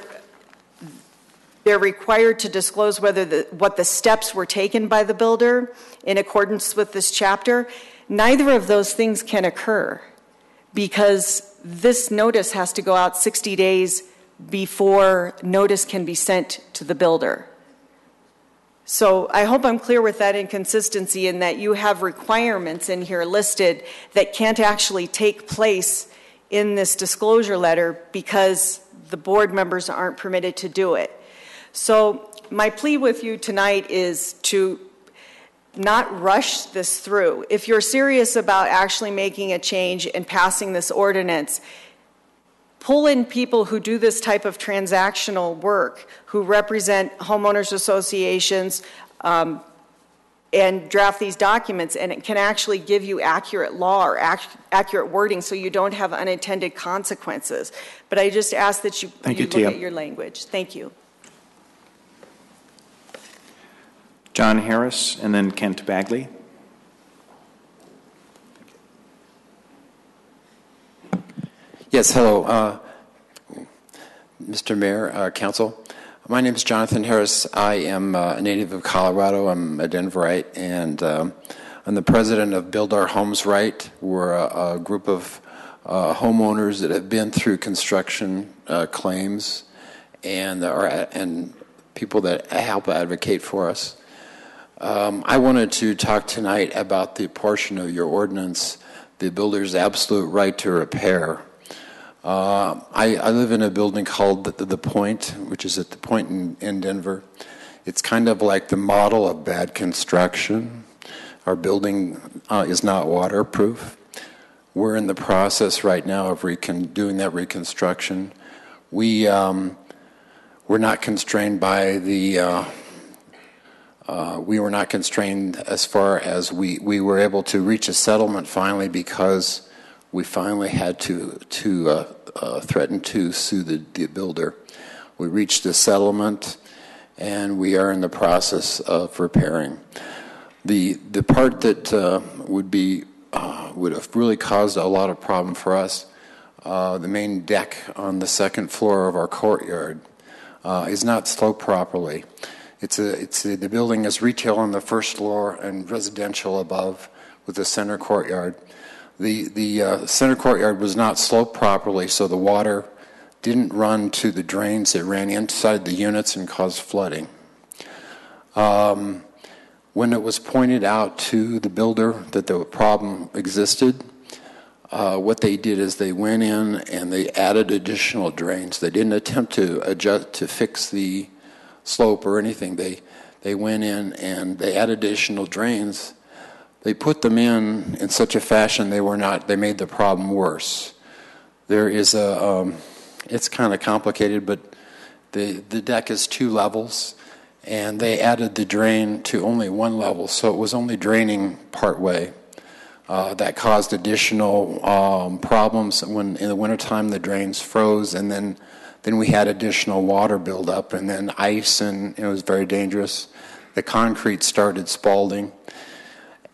required to disclose what the steps were taken by the builder in accordance with this chapter. Neither of those things can occur because this notice has to go out 60 days before notice can be sent to the builder. So I hope I'm clear with that inconsistency, in that you have requirements in here listed that can't actually take place in this disclosure letter because the board members aren't permitted to do it. So my plea with you tonight is to not rush this through. If you're serious about actually making a change and passing this ordinance, pull in people who do this type of transactional work, who represent homeowners associations, and draft these documents, and it can actually give you accurate law or accurate wording so you don't have unintended consequences. But I just ask that you look at your language. Thank you. John Harris, and then Kent Bagley. Yes, hello. Mr. Mayor, Council. My name is Jonathan Harris. I am a native of Colorado. I'm a Denverite, and I'm the president of Build Our Homes Right. We're a group of homeowners that have been through construction claims and people that help advocate for us. I wanted to talk tonight about the portion of your ordinance, the builder's absolute right to repair. I live in a building called the Point, which is at the Point in Denver. It's kind of like the model of bad construction. Our building is not waterproof. We're in the process right now of doing that reconstruction. We're not constrained by the. We were not constrained as far as we were able to reach a settlement finally because we finally had to threaten to sue the builder. We reached a settlement, and we are in the process of repairing. The part that would have really caused a lot of problem for us, the main deck on the second floor of our courtyard is not sloped properly. The building is retail on the first floor and residential above with a center courtyard. The center courtyard was not sloped properly, so the water didn't run to the drains. It ran inside the units and caused flooding. When it was pointed out to the builder that the problem existed, what they did is they went in and they added additional drains. They didn't attempt to fix the slope or anything. They went in and they added additional drains. They put them in such a fashion they made the problem worse. There is it's kind of complicated, but the deck is 2 levels, and they added the drain to only 1 level, so it was only draining part way. That caused additional problems when in the wintertime the drains froze, and then we had additional water buildup, and then ice, and it was very dangerous. The concrete started spalling.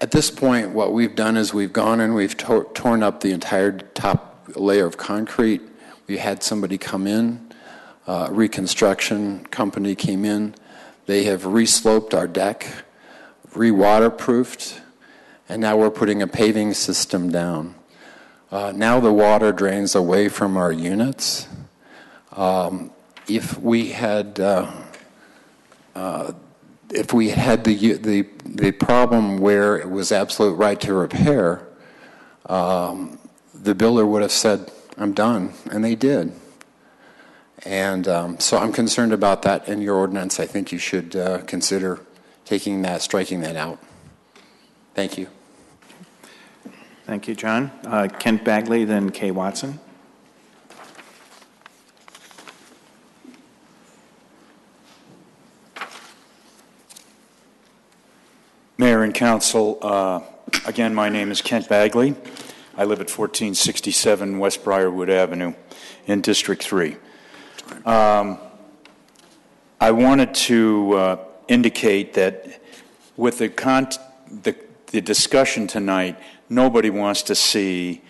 At this point, what we've done is we've gone and we've torn up the entire top layer of concrete. We had somebody come in, a reconstruction company came in. They have resloped our deck, re-waterproofed, and now we're putting a paving system down. Now the water drains away from our units. If we had the problem where it was absolute right to repair, the builder would have said, "I'm done," and they did. And so I'm concerned about that in your ordinance. I think you should consider striking that out. Thank you. Thank you, John. Kent Bagley, then Kay Watson. Mayor and Council, again, my name is Kent Bagley. I live at 1467 West Briarwood Avenue in District 3. I wanted to indicate that with the discussion tonight, nobody wants to see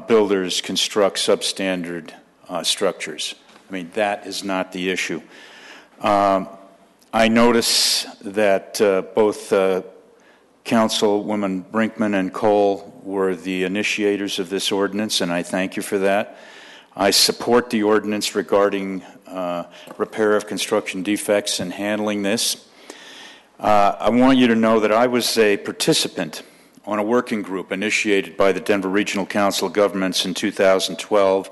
builders construct substandard structures. I mean, that is not the issue. I notice that both Councilwoman Brinkman and Cole were the initiators of this ordinance, and I thank you for that. I support the ordinance regarding repair of construction defects and handling this. I want you to know that I was a participant on a working group initiated by the Denver Regional Council of Governments in 2012,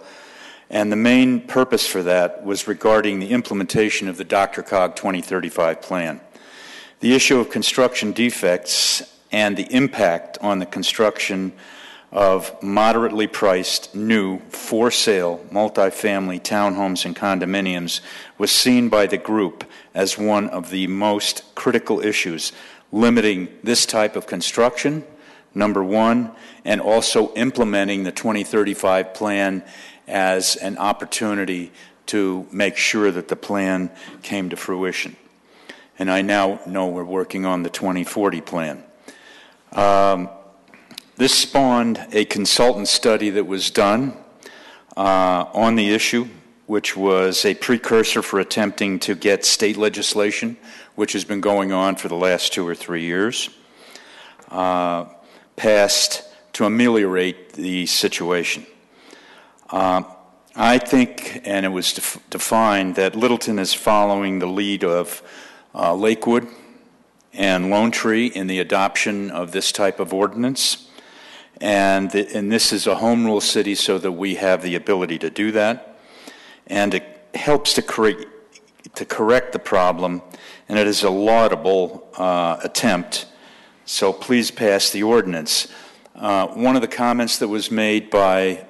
and the main purpose for that was regarding the implementation of the Dr. Cog 2035 plan. the issue of construction defects and the impact on the construction of moderately priced, new, for-sale, multifamily townhomes and condominiums was seen by the group as one of the most critical issues, limiting this type of construction, number one, and also implementing the 2035 plan as an opportunity to make sure that the plan came to fruition. And I now know we're working on the 2040 plan. This spawned a consultant study that was done on the issue, which was a precursor for attempting to get state legislation, which has been going on for the last 2 or 3 years, passed to ameliorate the situation. I think, and it was defined, that Littleton is following the lead of Lakewood and Lone Tree in the adoption of this type of ordinance. And this is a home rule city so that we have the ability to do that. And it helps to correct the problem, and it is a laudable attempt. So please pass the ordinance. One of the comments that was made by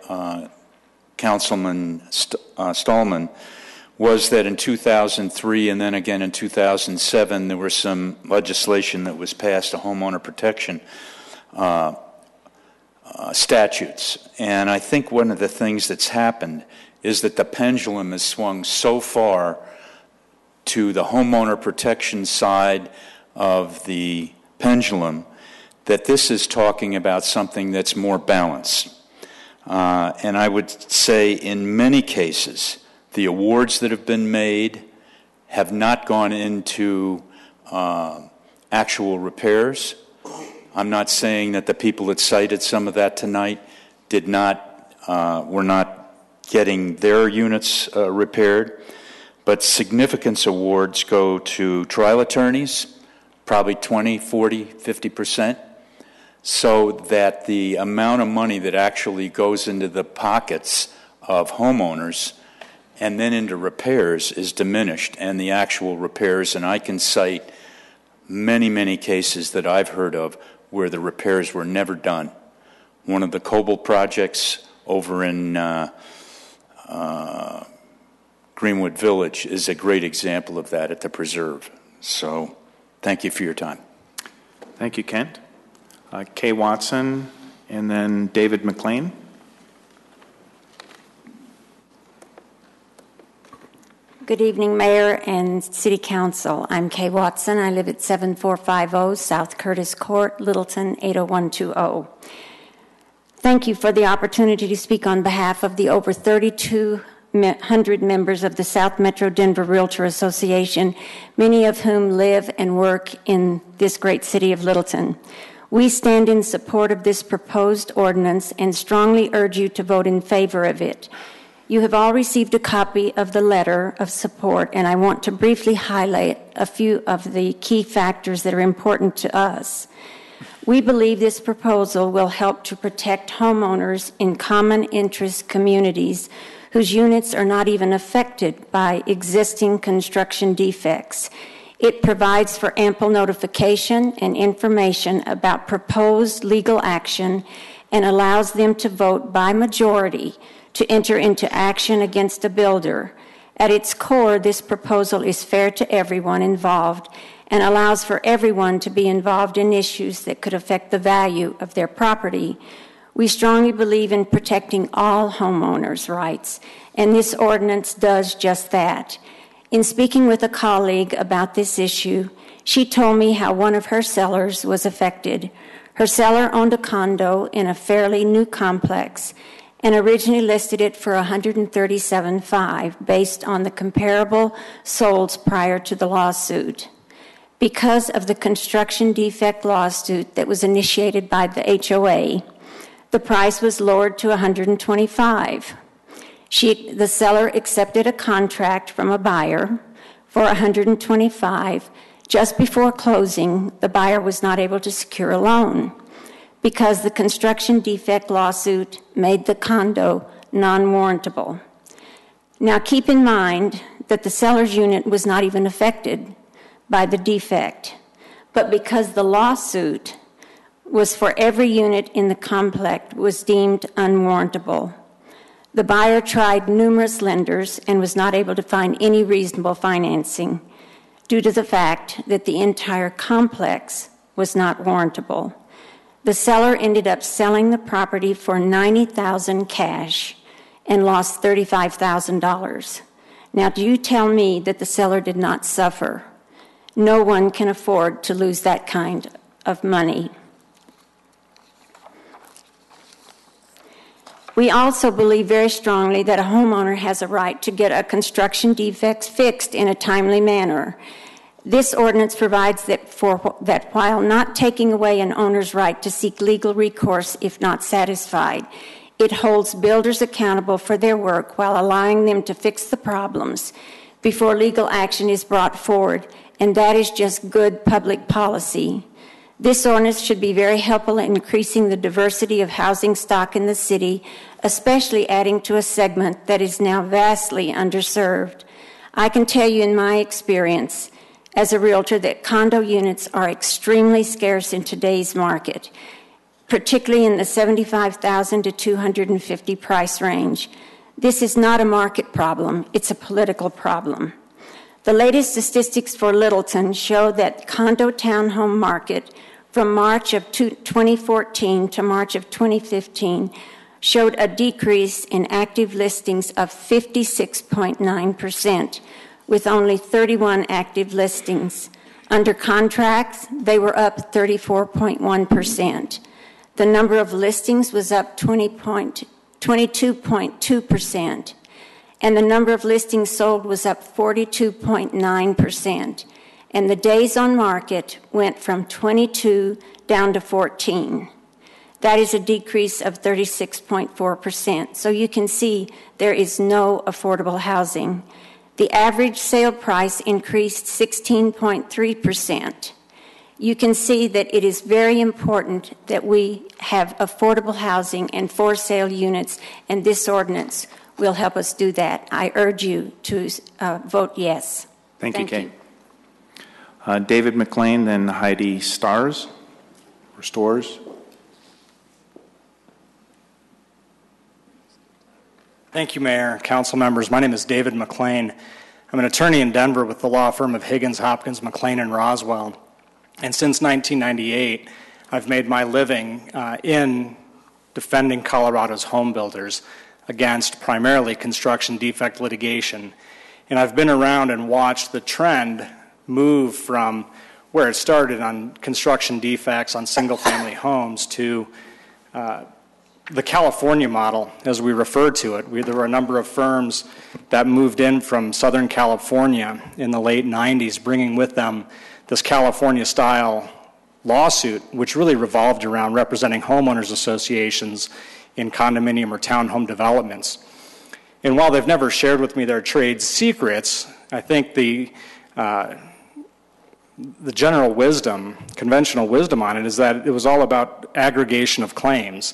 Councilman Stallman was that in 2003 and then again in 2007 there was some legislation that was passed, a homeowner protection statutes. And I think one of the things that's happened is that the pendulum has swung so far to the homeowner protection side of the pendulum that this is talking about something that's more balanced. And I would say in many cases, the awards that have been made have not gone into actual repairs. I'm not saying that the people that cited some of that tonight were not getting their units repaired, but significance awards go to trial attorneys, probably 20, 40, 50%, so that the amount of money that actually goes into the pockets of homeowners and then into repairs is diminished, and the actual repairs, and I can cite many, many cases that I've heard of where the repairs were never done. One of the Coble projects over in Greenwood Village is a great example of that at the Preserve. So thank you for your time. Thank you, Kent. Kay Watson, and then David McLean. Good evening, Mayor and City Council. I'm Kay Watson. I live at 7450 South Curtis Court, Littleton, 80120. Thank you for the opportunity to speak on behalf of the over 3,200 members of the South Metro Denver Realtor Association, many of whom live and work in this great city of Littleton. We stand in support of this proposed ordinance and strongly urge you to vote in favor of it. You have all received a copy of the letter of support, and I want to briefly highlight a few of the key factors that are important to us. We believe this proposal will help to protect homeowners in common interest communities whose units are not even affected by existing construction defects. It provides for ample notification and information about proposed legal action and allows them to vote by majority to enter into action against a builder. At its core, this proposal is fair to everyone involved and allows for everyone to be involved in issues that could affect the value of their property. We strongly believe in protecting all homeowners' rights, and this ordinance does just that. In speaking with a colleague about this issue, she told me how one of her sellers was affected. Her seller owned a condo in a fairly new complex and originally listed it for $137,500 based on the comparable solds prior to the lawsuit. Because of the construction defect lawsuit that was initiated by the HOA, the price was lowered to $125,000. The seller accepted a contract from a buyer for $125,000. Just before closing, the buyer was not able to secure a loan because the construction defect lawsuit made the condo non-warrantable. Now keep in mind that the seller's unit was not even affected by the defect. but because the lawsuit was for every unit in the complex was deemed unwarrantable. The buyer tried numerous lenders and was not able to find any reasonable financing due to the fact that the entire complex was not warrantable. The seller ended up selling the property for $90,000 cash and lost $35,000. Now, do you tell me that the seller did not suffer? No one can afford to lose that kind of money. We also believe very strongly that a homeowner has a right to get a construction defect fixed in a timely manner. This ordinance provides that while not taking away an owner's right to seek legal recourse if not satisfied, it holds builders accountable for their work while allowing them to fix the problems before legal action is brought forward, and that is just good public policy. This ordinance should be very helpful in increasing the diversity of housing stock in the city, especially adding to a segment that is now vastly underserved. I can tell you in my experience as a realtor that condo units are extremely scarce in today's market, particularly in the $75,000 to $250,000 price range. This is not a market problem, it's a political problem. The latest statistics for Littleton show that condo townhome market from March of 2014 to March of 2015 showed a decrease in active listings of 56.9%, with only 31 active listings. Under contracts, they were up 34.1%. The number of listings was up 22.2%, and the number of listings sold was up 42.9%. And the days on market went from 22 down to 14. That is a decrease of 36.4%. So you can see there is no affordable housing. The average sale price increased 16.3%. You can see that it is very important that we have affordable housing and for sale units, and this ordinance will help us do that. I urge you to vote yes. Thank you, Kate. David McLean, then Heidi Stars. Thank you, Mayor, council members. My name is David McLean. I'm an attorney in Denver with the law firm of Higgins, Hopkins, McLean, and Roswell. And since 1998, I've made my living in defending Colorado's home builders against primarily construction defect litigation. And I've been around and watched the trend move from where it started on construction defects on single-family homes to the California model, as we refer to it. There were a number of firms that moved in from Southern California in the late 90s, bringing with them this California-style lawsuit, which really revolved around representing homeowners associations in condominium or townhome developments. And while they've never shared with me their trade secrets, I think the general wisdom, conventional wisdom on it is that it was all about aggregation of claims.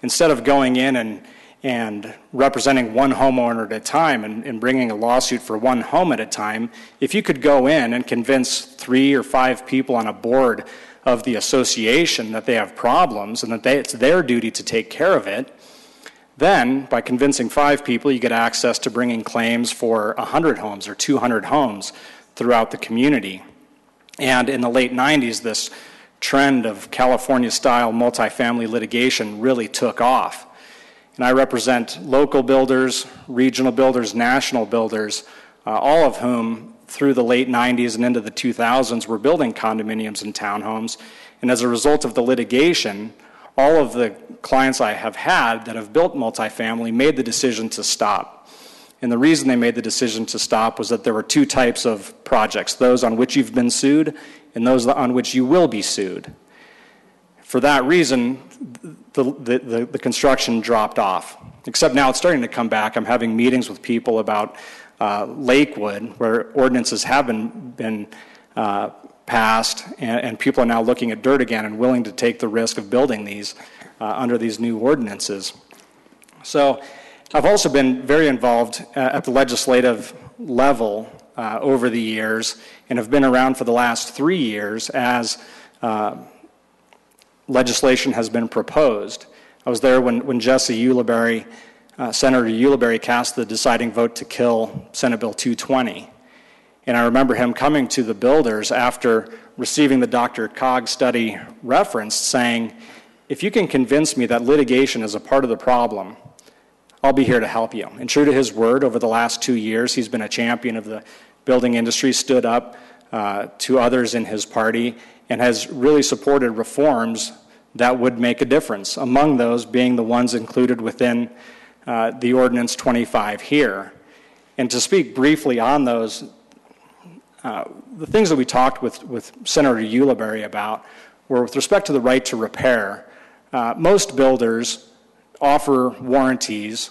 Instead of going in and representing one homeowner at a time and bringing a lawsuit for one home at a time, if you could go in and convince 3 or 5 people on a board of the association that they have problems and that it's their duty to take care of it, then by convincing 5 people, you get access to bringing claims for 100 homes or 200 homes throughout the community. And in the late 90s, this trend of California-style multifamily litigation really took off. And I represent local builders, regional builders, national builders, all of whom through the late 90s and into the 2000s were building condominiums and townhomes. And as a result of the litigation, all of the clients I have had that have built multifamily made the decision to stop. And the reason they made the decision to stop was that there were 2 types of projects, those on which you've been sued and those on which you will be sued. For that reason, the construction dropped off, except now it's starting to come back. I'm having meetings with people about Lakewood, where ordinances have been passed, and people are now looking at dirt again and willing to take the risk of building these under these new ordinances. So I've also been very involved at the legislative level over the years and have been around for the last 3 years as legislation has been proposed. I was there when Jesse Ulibarri, Senator Ulibarri, cast the deciding vote to kill Senate Bill 220. And I remember him coming to the builders after receiving the Dr. Cog study referenced, saying, if you can convince me that litigation is a part of the problem, I'll be here to help you. And true to his word, over the last 2 years, he's been a champion of the building industry, stood up to others in his party, and has really supported reforms that would make a difference, among those being the ones included within the Ordinance 25 here. And to speak briefly on those, the things that we talked with Senator Ulibarri about were with respect to the right to repair. Most builders offer warranties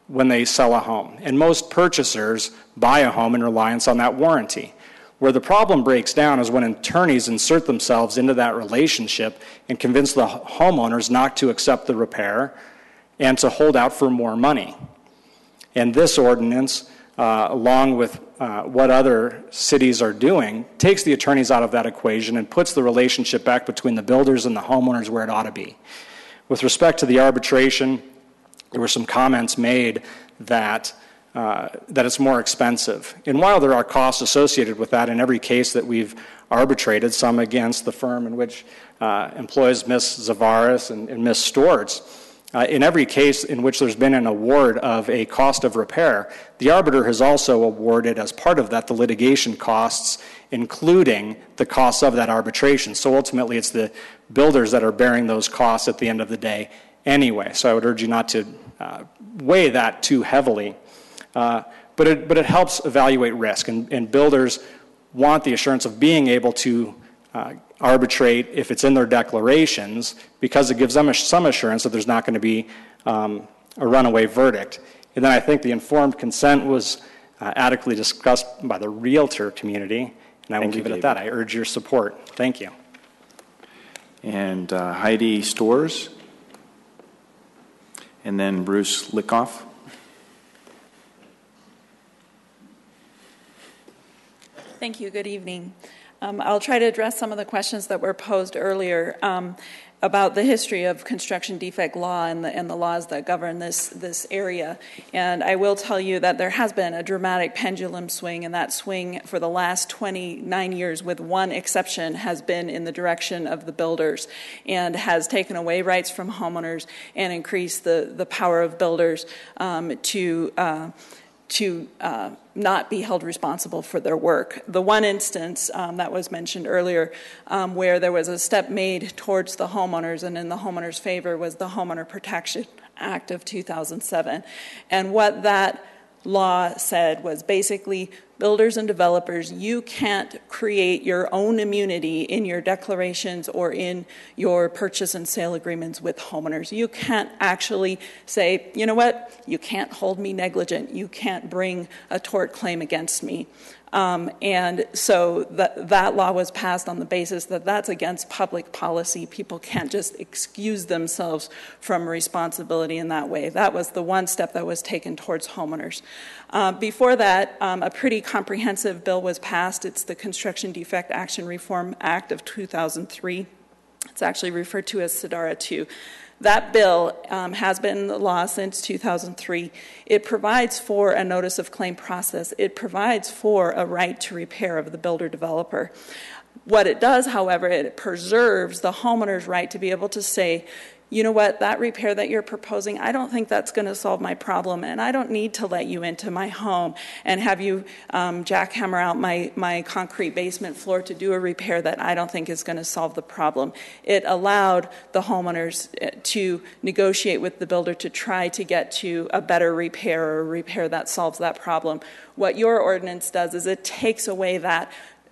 when they sell a home, and most purchasers buy a home in reliance on that warranty. Where the problem breaks down is when attorneys insert themselves into that relationship and convince the homeowners not to accept the repair and to hold out for more money. And this ordinance, along with what other cities are doing, takes the attorneys out of that equation and puts the relationship back between the builders and the homeowners where it ought to be. With respect to the arbitration, there were some comments made that it's more expensive. And while there are costs associated with that in every case that we've arbitrated, some against the firm in which employs Ms. Zavaris and Ms. Stortz, in every case in which there's been an award of a cost of repair, the arbiter has also awarded as part of that the litigation costs, including the costs of that arbitration. So ultimately it's the builders that are bearing those costs at the end of the day anyway. So I would urge you not to weigh that too heavily. But it helps evaluate risk, and builders want the assurance of being able to arbitrate if it's in their declarations, because it gives them some assurance that there's not going to be a runaway verdict. And then I think the informed consent was adequately discussed by the realtor community, and I will leave it at that. I urge your support. Thank you. And Heidi Storrs, and then Bruce Lickoff. Thank you. Good evening. I'll try to address some of the questions that were posed earlier about the history of construction defect law and the laws that govern this area. And I will tell you that there has been a dramatic pendulum swing, and that swing for the last 29 years, with one exception, has been in the direction of the builders and has taken away rights from homeowners and increased the power of builders to not be held responsible for their work. The one instance that was mentioned earlier where there was a step made towards the homeowners and in the homeowners' favor was the Homeowner Protection Act of 2007. And what that law said was basically, builders and developers, you can't create your own immunity in your declarations or in your purchase and sale agreements with homeowners. You can't actually say, you know what, you can't hold me negligent. You can't bring a tort claim against me. And so that law was passed on the basis that that's against public policy. People can't just excuse themselves from responsibility in that way. That was the one step that was taken towards homeowners. Before that, a pretty comprehensive bill was passed. It's the Construction Defect Action Reform Act of 2003. It's actually referred to as SIDARA 2. That bill has been in the law since 2003. It provides for a notice of claim process. It provides for a right to repair of the builder-developer. What it does, however, it preserves the homeowner's right to be able to say, you know what, that repair that you're proposing, I don't think that's going to solve my problem, and I don't need to let you into my home and have you jackhammer out my concrete basement floor to do a repair that I don't think is going to solve the problem. It allowed the homeowners to negotiate with the builder to try to get to a better repair or a repair that solves that problem. What your ordinance does is it takes away that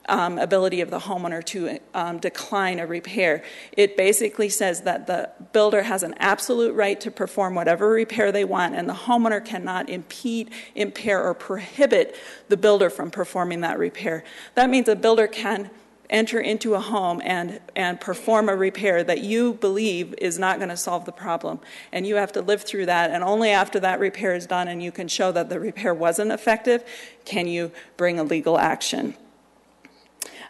ability of the homeowner to decline a repair. It basically says that the builder has an absolute right to perform whatever repair they want, and the homeowner cannot impede, impair, or prohibit the builder from performing that repair. That means a builder can enter into a home and perform a repair that you believe is not going to solve the problem. And you have to live through that, and only after that repair is done and you can show that the repair wasn't effective can you bring a legal action.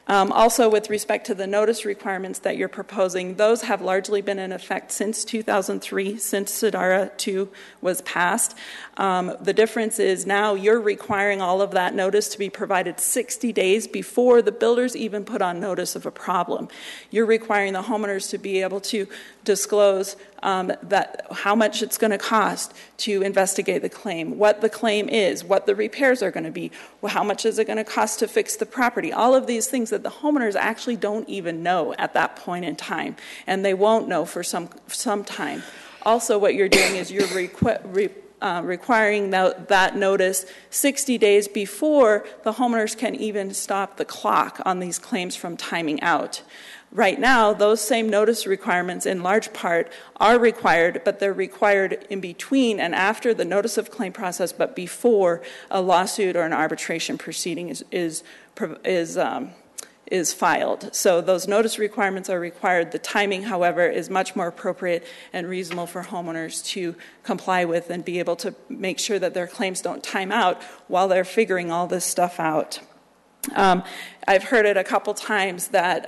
Also, with respect to the notice requirements that you're proposing, those have largely been in effect since 2003, since SIDARA 2 was passed. The difference is now you're requiring all of that notice to be provided 60 days before the builders even put on notice of a problem. You're requiring the homeowners to be able to disclose that how much it's going to cost to investigate the claim, what the claim is, what the repairs are going to be, how much is it going to cost to fix the property. All of these things that the homeowners actually don't even know at that point in time, and they won't know for some time. Also, what you're doing is you're requiring that notice 60 days before the homeowners can even stop the clock on these claims from timing out. Right now, those same notice requirements in large part are required, but they're required in between and after the notice of claim process, but before a lawsuit or an arbitration proceeding is filed. So those notice requirements are required. The timing, however, is much more appropriate and reasonable for homeowners to comply with and be able to make sure that their claims don't time out while they're figuring all this stuff out. I've heard it a couple times that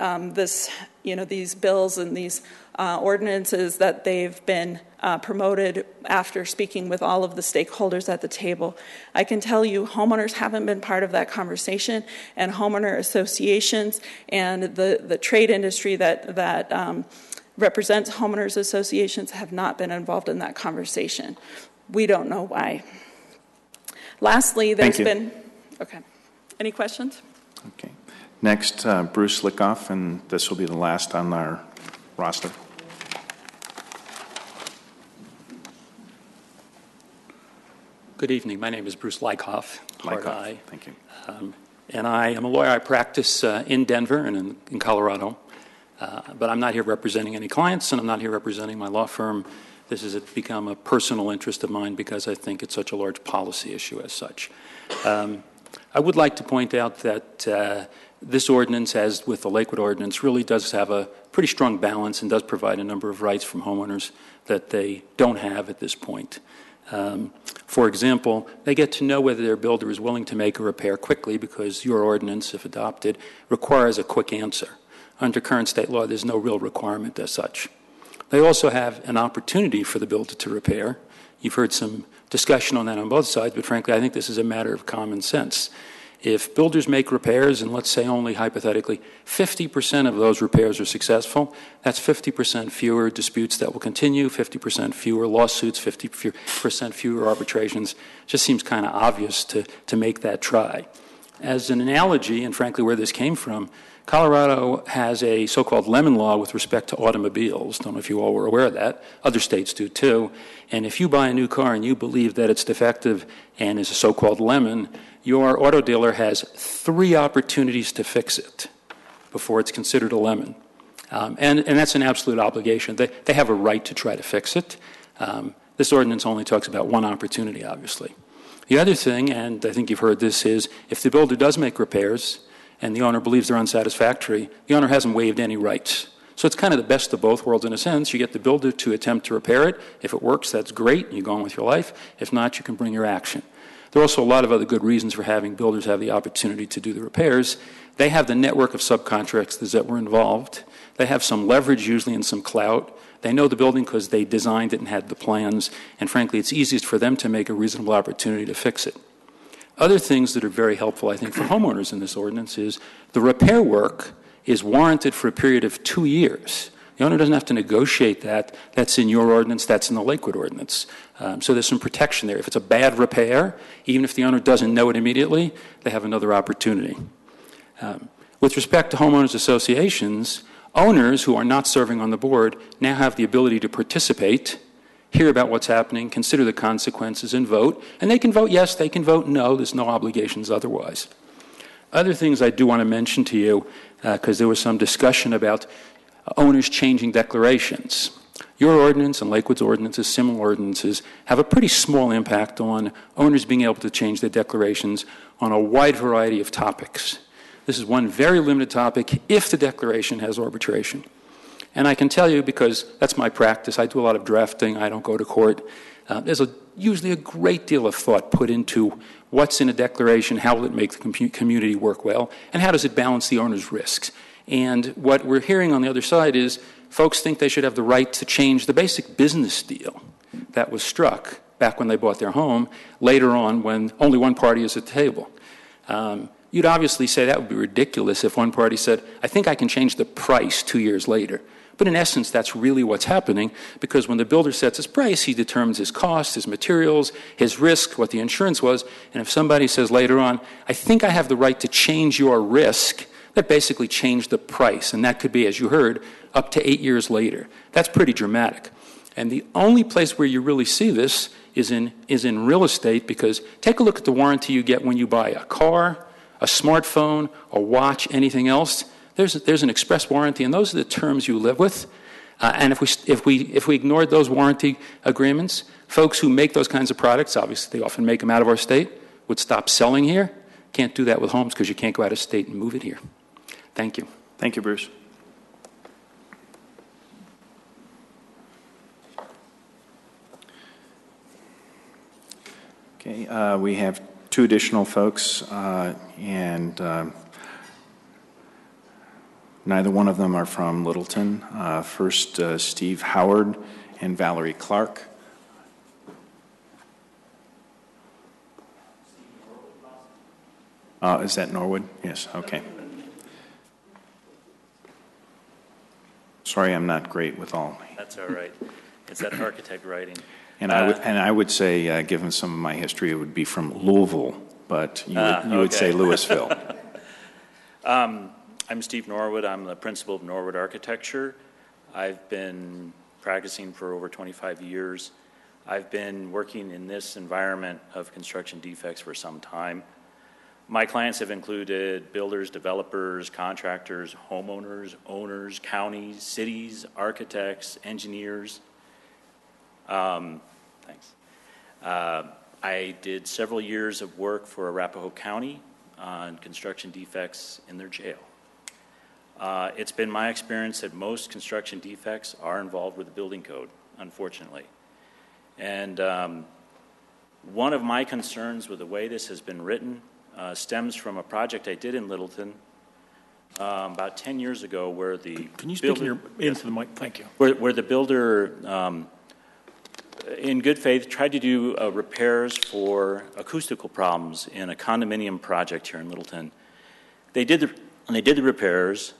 these bills and these ordinances that they've been promoted after speaking with all of the stakeholders at the table. I can tell you homeowners haven't been part of that conversation, and homeowner associations and the trade industry that represents homeowners associations have not been involved in that conversation. We don't know why. Lastly, there's been... Okay. Any questions? Okay. Next, Bruce Lickoff, and this will be the last on our roster. Good evening. My name is Bruce Lykoff. Thank you. And I am a lawyer. I practice in Denver and in Colorado. But I'm not here representing any clients, and I'm not here representing my law firm. This has become a personal interest of mine because I think it's such a large policy issue as such. I would like to point out that this ordinance, as with the Lakewood ordinance, really does have a pretty strong balance and does provide a number of rights from homeowners that they don't have at this point. For example, they get to know whether their builder is willing to make a repair quickly because your ordinance, if adopted, requires a quick answer. Under current state law, there's no real requirement as such. They also have an opportunity for the builder to repair. You've heard some discussion on that on both sides, but frankly, I think this is a matter of common sense. If builders make repairs, and let's say only hypothetically 50% of those repairs are successful, that's 50% fewer disputes that will continue, 50% fewer lawsuits, 50% fewer arbitrations. Just seems kind of obvious to make that try. As an analogy, and frankly where this came from, Colorado has a so-called lemon law with respect to automobiles. Don't know if you all were aware of that. Other states do too. And if you buy a new car and you believe that it's defective and is a so-called lemon, your auto dealer has 3 opportunities to fix it before it's considered a lemon. And that's an absolute obligation. They have a right to try to fix it. This ordinance only talks about 1 opportunity, obviously. The other thing, and I think you've heard this, is if the builder does make repairs and the owner believes they're unsatisfactory, the owner hasn't waived any rights. So it's kind of the best of both worlds in a sense. You get the builder to attempt to repair it. If it works, that's great. You go on with your life. If not, you can bring your action. There are also a lot of other good reasons for having builders have the opportunity to do the repairs. They have the network of subcontractors that were involved. They have some leverage, usually, and some clout. They know the building because they designed it and had the plans. And frankly, it's easiest for them to make a reasonable opportunity to fix it. Other things that are very helpful, I think, for homeowners in this ordinance is the repair work is warranted for a period of 2 years. The owner doesn't have to negotiate that. That's in your ordinance. That's in the Lakewood ordinance. So there's some protection there. If it's a bad repair, even if the owner doesn't know it immediately, they have another opportunity. With respect to homeowners associations, owners who are not serving on the board now have the ability to participate, hear about what's happening, consider the consequences, and vote. And they can vote yes, they can vote no. There's no obligations otherwise. Other things I do want to mention to you, because there was some discussion about owners changing declarations. Your ordinance and Lakewood's ordinances, similar ordinances, have a pretty small impact on owners being able to change their declarations on a wide variety of topics. This is one very limited topic if the declaration has arbitration. And I can tell you, because that's my practice, I do a lot of drafting, I don't go to court. There's usually a great deal of thought put into what's in a declaration, how will it make the community work well, and how does it balance the owner's risks. And what we're hearing on the other side is folks think they should have the right to change the basic business deal that was struck back when they bought their home, later on when only one party is at the table. You'd obviously say that would be ridiculous if one party said, I think I can change the price 2 years later. But in essence, that's really what's happening, because when the builder sets his price, he determines his cost, his materials, his risk, what the insurance was, and if somebody says later on, I think I have the right to change your risk, that basically changed the price, and that could be, as you heard, up to 8 years later. That's pretty dramatic. And the only place where you really see this is in real estate, because take a look at the warranty you get when you buy a car, a smartphone, a watch, anything else. There's an express warranty, and those are the terms you live with. And if we ignored those warranty agreements, folks who make those kinds of products, obviously they often make them out of our state, would stop selling here. Can't do that with homes because you can't go out of state and move it here. Thank you. Thank you, Bruce. Okay, we have two additional folks, and neither one of them are from Littleton. First, Steve Howard and Valerie Clark. Is that Norwood? Yes, okay. Sorry, I'm not great with all. That's all right. It's that architect writing. And I would say, given some of my history, it would be from Louisville, but you would say Louisville. I'm Steve Norwood. I'm the principal of Norwood Architecture. I've been practicing for over 25 years. I've been working in this environment of construction defects for some time. My clients have included builders, developers, contractors, homeowners, owners, counties, cities, architects, engineers. Thanks. I did several years of work for Arapahoe County on construction defects in their jail. It's been my experience that most construction defects are involved with the building code, unfortunately. And one of my concerns with the way this has been written stems from a project I did in Littleton about 10 years ago where the Can you speak into the mic? Thank you. Where the builder, in good faith, tried to do repairs for acoustical problems in a condominium project here in Littleton. They did the repairs.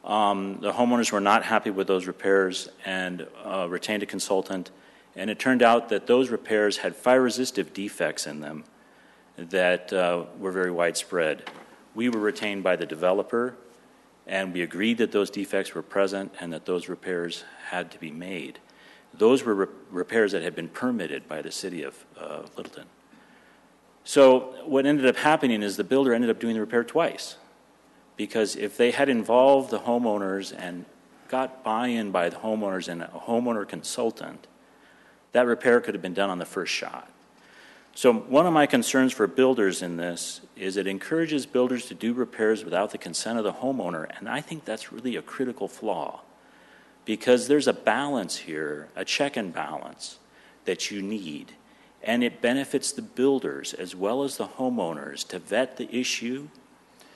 The homeowners were not happy with those repairs and retained a consultant. And it turned out that those repairs had fire-resistive defects in them that were very widespread. We were retained by the developer, and we agreed that those defects were present and that those repairs had to be made. Those were repairs that had been permitted by the city of Littleton. So what ended up happening is the builder ended up doing the repair twice, because if they had involved the homeowners and got buy-in by the homeowners and a homeowner consultant, that repair could have been done on the first shot. So one of my concerns for builders in this is it encourages builders to do repairs without the consent of the homeowner, and I think that's really a critical flaw, because there's a balance here, a check and balance that you need, and it benefits the builders as well as the homeowners to vet the issue,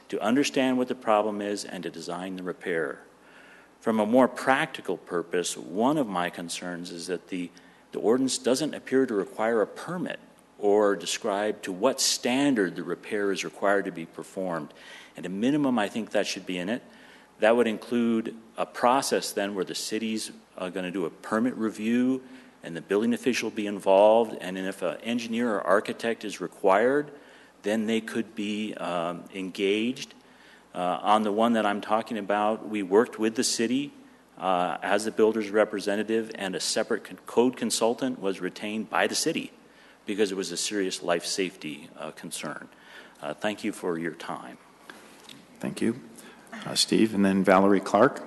to understand what the problem is, and to design the repair. From a more practical purpose, one of my concerns is that the ordinance doesn't appear to require a permit or describe to what standard the repair is required to be performed. At a minimum, I think that should be in it. That would include a process then where the city's going to do a permit review and the building official will be involved, and then if an engineer or architect is required, then they could be engaged. On the one that I'm talking about, we worked with the city as the builder's representative, and a separate code consultant was retained by the city because it was a serious life safety concern. Thank you for your time. Thank you. Steve, and then Valerie Clark.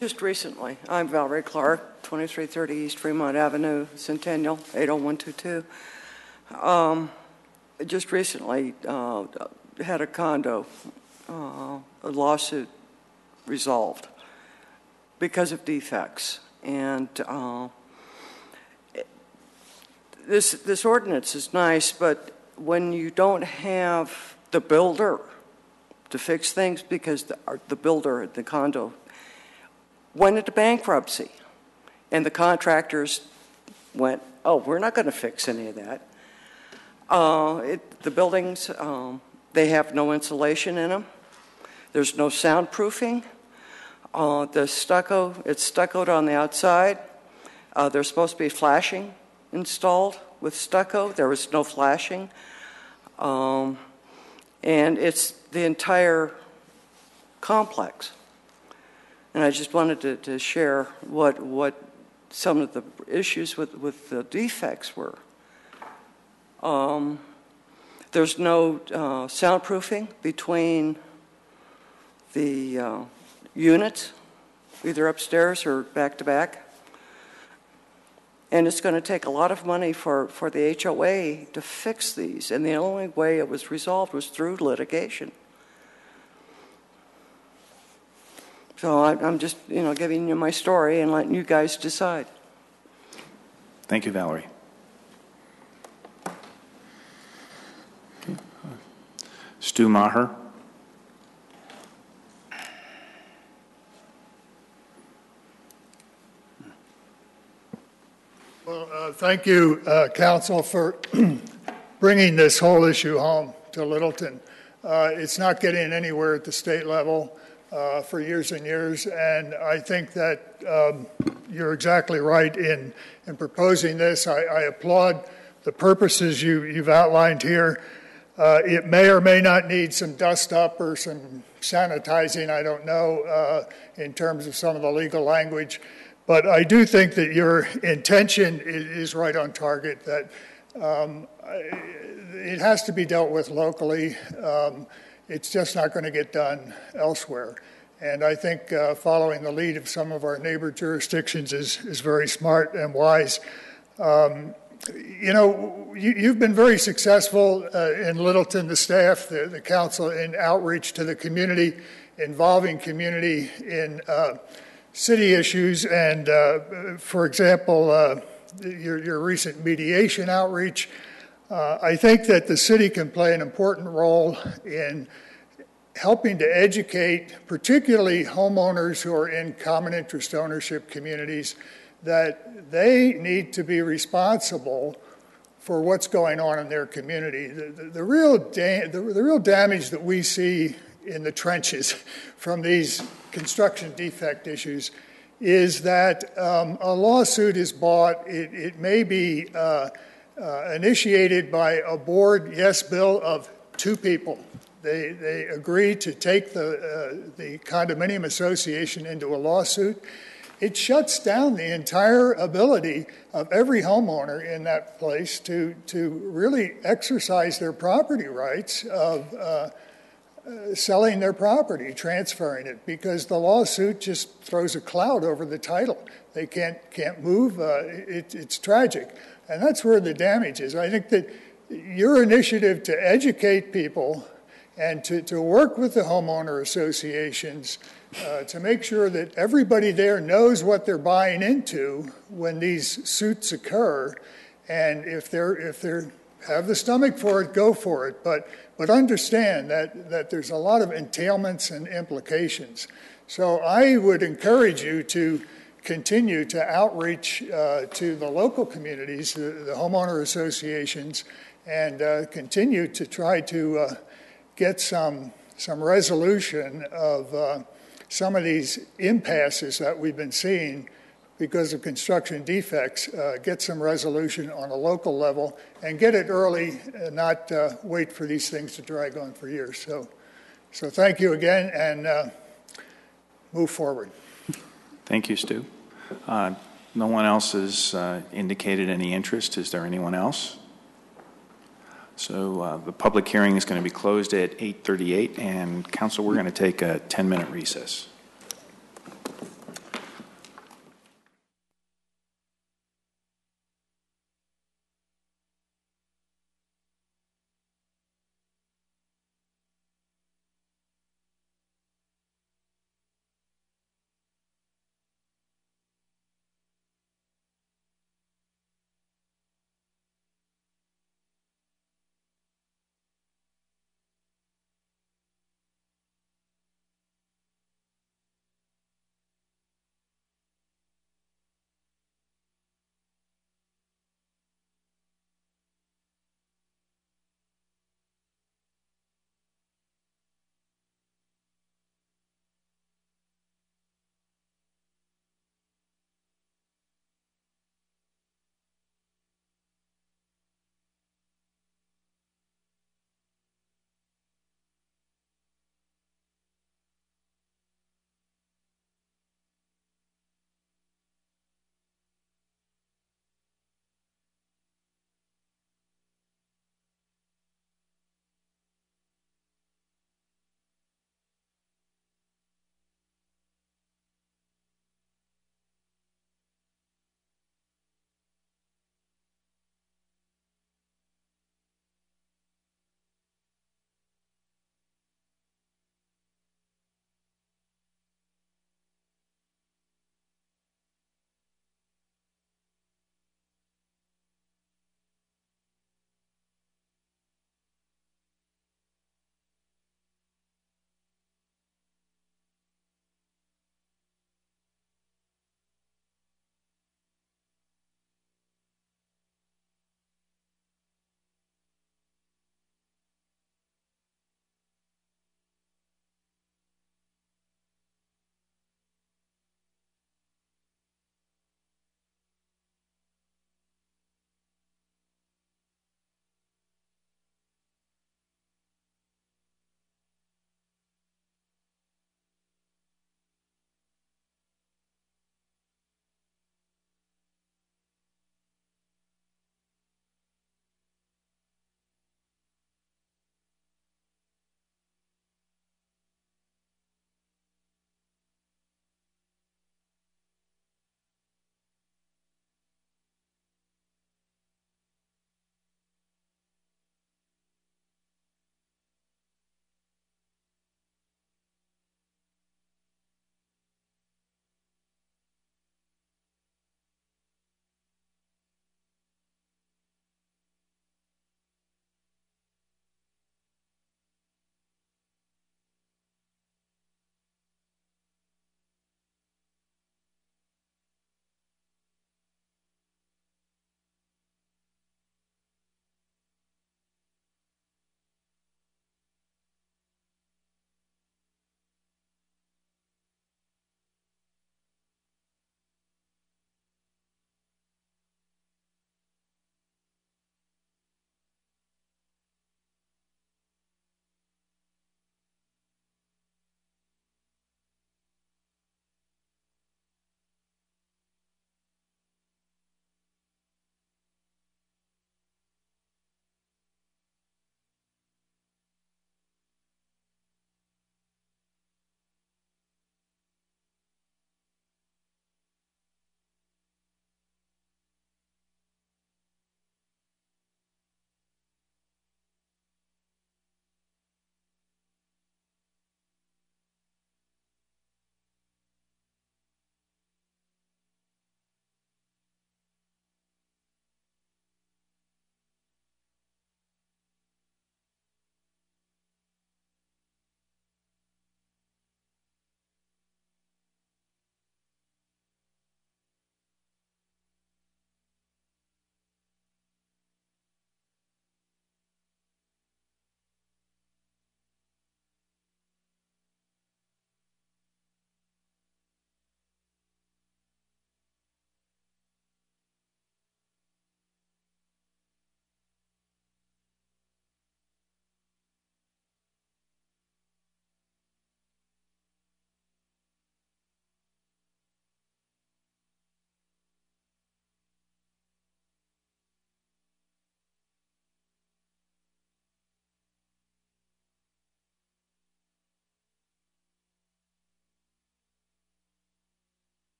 Just recently, I'm Valerie Clark, 2330 East Fremont Avenue, Centennial, 80122. Just recently had a condo, a lawsuit resolved because of defects. And this ordinance is nice, but when you don't have the builder to fix things, because the builder at the condo went into bankruptcy, and the contractors went, oh, we're not going to fix any of that. The buildings, they have no insulation in them. There's no soundproofing. The stucco, it's stuccoed on the outside. There's supposed to be flashing installed with stucco. There was no flashing. And it's the entire complex. And I just wanted to share what some of the issues with the defects were. There's no soundproofing between the units, either upstairs or back to back. And it's going to take a lot of money for the HOA to fix these. And the only way it was resolved was through litigation. So I'm just, giving you my story and letting you guys decide. Thank you, Valerie. Okay. Stu Maher. Well, thank you, Council, for bringing this whole issue home to Littleton. It's not getting anywhere at the state level for years and years, and I think that you're exactly right in proposing this. I applaud the purposes you've outlined here. It may or may not need some dust up or some sanitizing, I don't know, in terms of some of the legal language. But I do think that your intention is right on target, that it has to be dealt with locally. It's just not going to get done elsewhere. And I think following the lead of some of our neighbor jurisdictions is very smart and wise. You've been very successful in Littleton, the staff, the council, in outreach to the community, involving community in city issues, and for example, your recent mediation outreach. I think that the city can play an important role in helping to educate, particularly homeowners who are in common interest ownership communities, that they need to be responsible for what's going on in their community. The real damage that we see in the trenches from these construction defect issues is that a lawsuit is bought. It may be initiated by a board, yes, Bill, of two people. They agree to take the condominium association into a lawsuit. It shuts down the entire ability of every homeowner in that place to really exercise their property rights of selling their property, transferring it, because the lawsuit just throws a cloud over the title. They can't move. It's tragic. And that's where the damage is. I think that your initiative to educate people and to work with the homeowner associations to make sure that everybody there knows what they're buying into when these suits occur, and if they have the stomach for it, go for it. But understand that there's a lot of entailments and implications. So I would encourage you to continue to outreach to the local communities, the homeowner associations, and continue to try to get some resolution of some of these impasses that we've been seeing because of construction defects, get some resolution on a local level and get it early and not wait for these things to drag on for years. So thank you again, and move forward. Thank you, Stu. No one else has indicated any interest. Is there anyone else? So the public hearing is going to be closed at 8:38, and Council, we're going to take a 10-minute recess.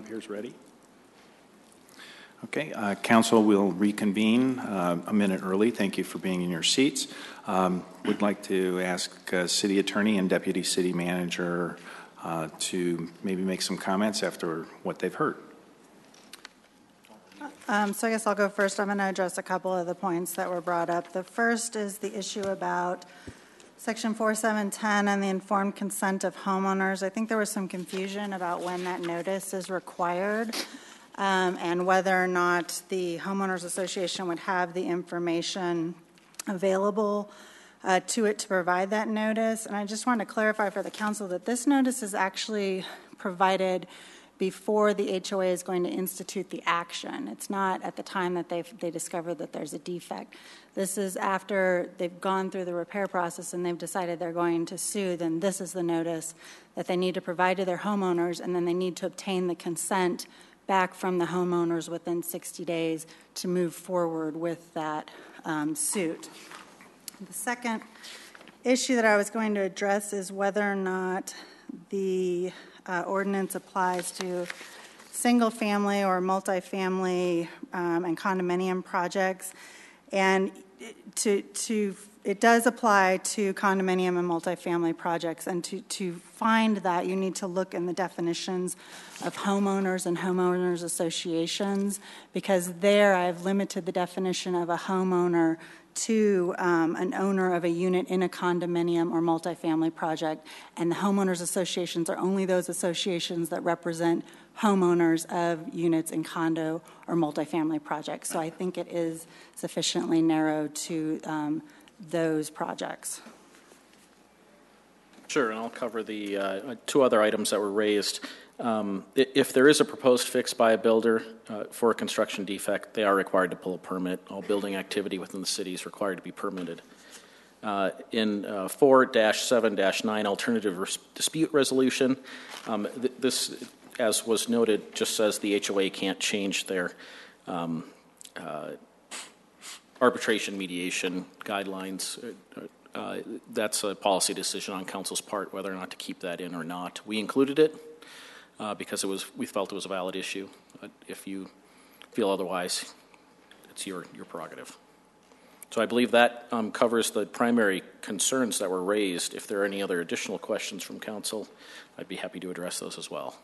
appears ready. Okay, council will reconvene a minute early. Thank you for being in your seats. Would like to ask City Attorney and Deputy City Manager to maybe make some comments after what they've heard. So I guess I'll go first. I'm going to address a couple of the points that were brought up. The first is the issue about Section 4710 and the informed consent of homeowners. I think there was some confusion about when that notice is required. And whether or not the homeowners association would have the information available to it to provide that notice. And I just want to clarify for the council that this notice is actually provided before the HOA is going to institute the action. It's not at the time that they discover that there's a defect. This is after they've gone through the repair process and they've decided they're going to sue, then this is the notice that they need to provide to their homeowners, and then they need to obtain the consent back from the homeowners within 60 days to move forward with that suit. The second issue that I was going to address is whether or not the ordinance applies to single-family or multifamily and condominium projects. And it does apply to condominium and multifamily projects, and to find that you need to look in the definitions of homeowners and homeowners associations, because there I've limited the definition of a homeowner to an owner of a unit in a condominium or multifamily project, and the homeowners associations are only those associations that represent homeowners of units in condo or multifamily projects. So I think it is sufficiently narrow to those projects. Sure, and I'll cover the two other items that were raised. If there is a proposed fix by a builder for a construction defect, they are required to pull a permit. All building activity within the city is required to be permitted. In 4-7-9 alternative dispute resolution, this, as was noted, just says the HOA can't change their arbitration mediation guidelines. That's a policy decision on council's part whether or not to keep that in or not. We included it because we felt it was a valid issue. If you feel otherwise, it's your prerogative. So I believe that covers the primary concerns that were raised. If there are any other additional questions from council, I'd be happy to address those as well.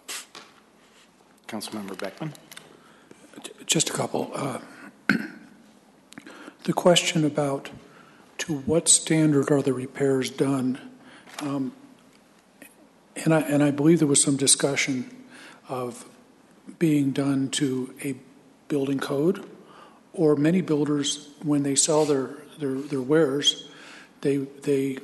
Councilmember Beckman. Just a couple. The question about to what standard are the repairs done, and I believe there was some discussion of being done to a building code, or many builders, when they sell their wares, they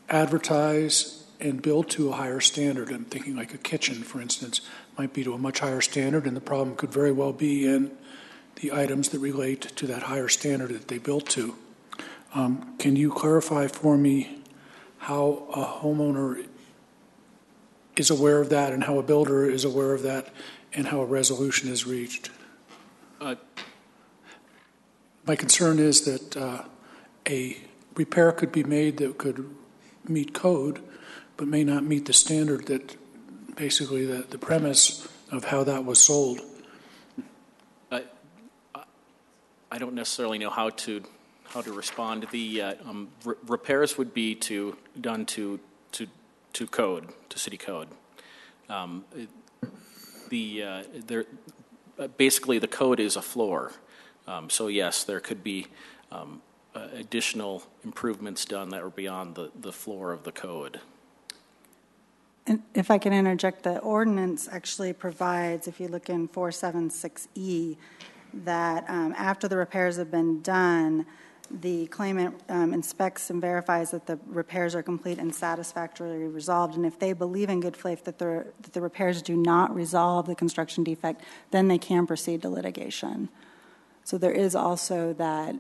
advertise and build to a higher standard. I'm thinking like a kitchen, for instance, might be to a much higher standard, and the problem could very well be in the items that relate to that higher standard that they built to. Can you clarify for me how a homeowner is aware of that, and how a builder is aware of that, and how a resolution is reached? My concern is that a repair could be made that could meet code, but may not meet the standard that basically the premise of how that was sold. I don't necessarily know how to respond. The repairs would be done to code, to city code. Basically the code is a floor. So yes, there could be additional improvements done that are beyond the floor of the code. And if I can interject, the ordinance actually provides, if you look in 476E, that after the repairs have been done, the claimant inspects and verifies that the repairs are complete and satisfactorily resolved. And if they believe in good faith that the repairs do not resolve the construction defect, then they can proceed to litigation. So there is also that,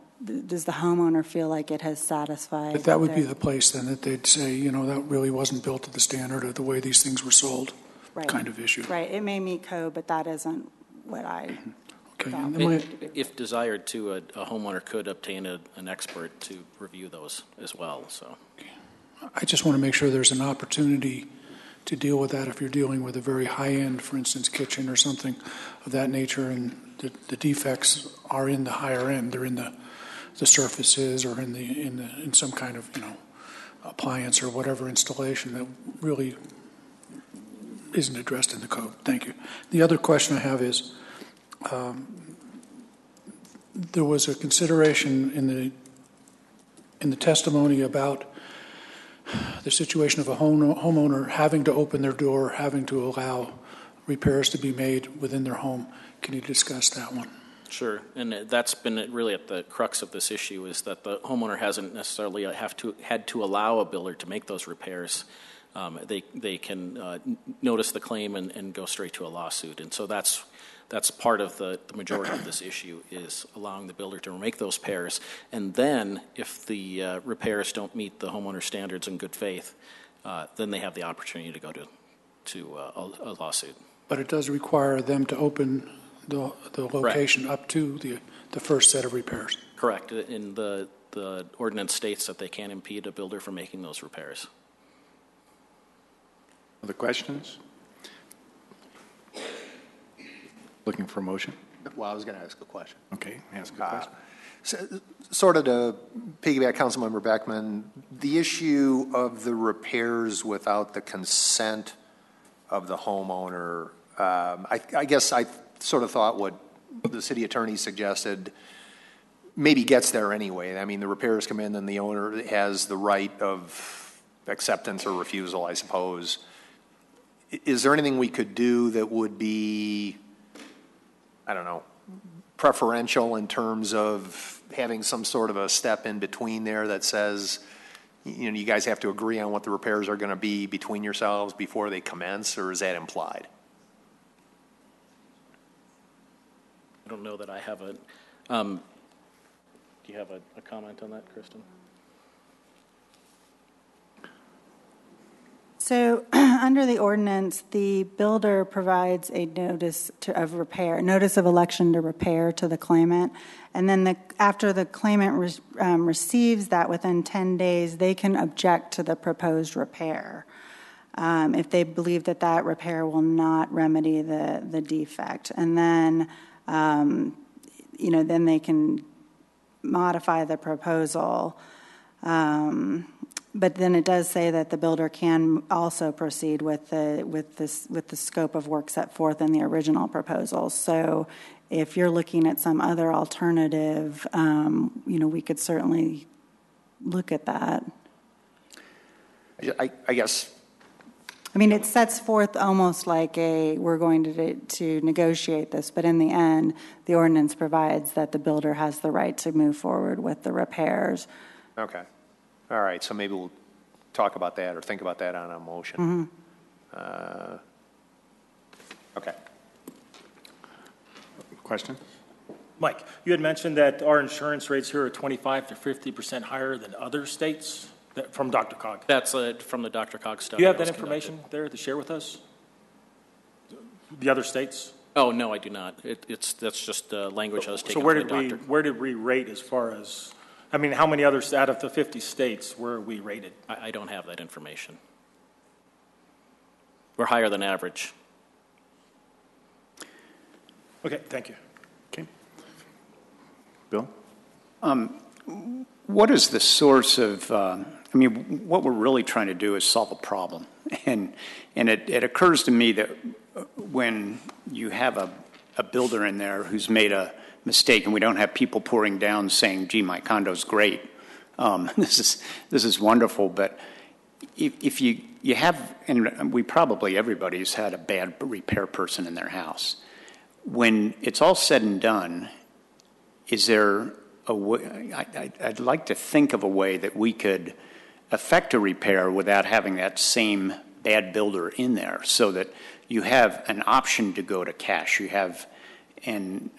does the homeowner feel like it has satisfied? But that would be the place then that they'd say, that really wasn't built to the standard of the way these things were sold, right. Kind of issue. Right. It may meet code, but that isn't what I Okay. If desired to, a homeowner could obtain an expert to review those as well. So, I just want to make sure there's an opportunity to deal with that if you're dealing with a very high-end, for instance, kitchen or something of that nature, and the defects are in the higher end. They're in the surfaces or in some kind of appliance or whatever installation that really isn't addressed in the code. Thank you. The other question I have is, there was a consideration in the testimony about the situation of a homeowner having to open their door, having to allow repairs to be made within their home. Can you discuss that one? Sure, and that's been really at the crux of this issue, is that the homeowner hasn't necessarily had to allow a builder to make those repairs. They can notice the claim and go straight to a lawsuit, and so that's part of the majority of this issue, is allowing the builder to make those repairs, and then if the repairs don't meet the homeowner standards in good faith, then they have the opportunity to go to a lawsuit. But it does require them to open the location up to the first set of repairs. Correct. In the ordinance states that they can't impede a builder from making those repairs. Other questions? Looking for a motion? Well, I was going to ask a question. Okay, ask a question. Sort of to piggyback Councilmember Beckman, the issue of the repairs without the consent of the homeowner, I guess I sort of thought what the city attorney suggested maybe gets there anyway. I mean, the repairs come in and the owner has the right of acceptance or refusal, I suppose. Is there anything we could do that would be, I don't know, preferential in terms of having some sort of a step in between there that says, you guys have to agree on what the repairs are going to be between yourselves before they commence, or is that implied? I don't know that I have a, do you have a comment on that, Kristen? So under the ordinance, the builder provides a notice of election to repair to the claimant. And then after the claimant receives that within 10 days, they can object to the proposed repair if they believe that repair will not remedy the defect. And then, then they can modify the proposal. But then it does say that the builder can also proceed with the scope of work set forth in the original proposal. So if you're looking at some other alternative, we could certainly look at that. I guess. I mean, it sets forth almost like we're going to negotiate this, but in the end, the ordinance provides that the builder has the right to move forward with the repairs. Okay. All right, so maybe we'll talk about that or think about that on a motion. Mm-hmm. Okay. Question? Mike, you had mentioned that our insurance rates here are 25 to 50% higher than other states from DRCOG. That's from the DRCOG study. Do you have that information there to share with us? The other states? Oh, no, I do not. That's just language I was taking from the doctor. Where did we rate as far as, I mean, how many others out of the 50 states were we rated? I don't have that information. We're higher than average. Okay, thank you. Okay. Bill? What is the source of, what we're really trying to do is solve a problem. And it occurs to me that when you have a builder in there who's made a mistake, and we don't have people pouring down saying, gee, my condo's great, this is wonderful, but if you have, and we probably, everybody's had a bad repair person in their house. When it's all said and done, is there a way, I'd like to think of a way that we could effect a repair without having that same bad builder in there, so that you have an option to go to cash. You have, and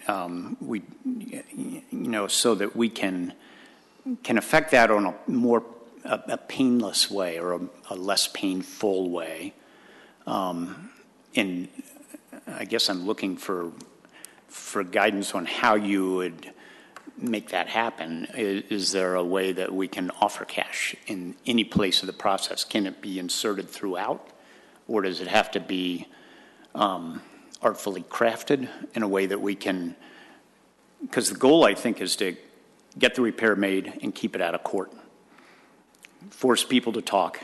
so that we can affect that on a painless way, or a less painful way. And I guess I'm looking for guidance on how you would make that happen. Is there a way that we can offer cash in any place of the process? Can it be inserted throughout? or does it have to be artfully crafted in a way that we can, because the goal, I think, is to get the repair made and keep it out of court. Force people to talk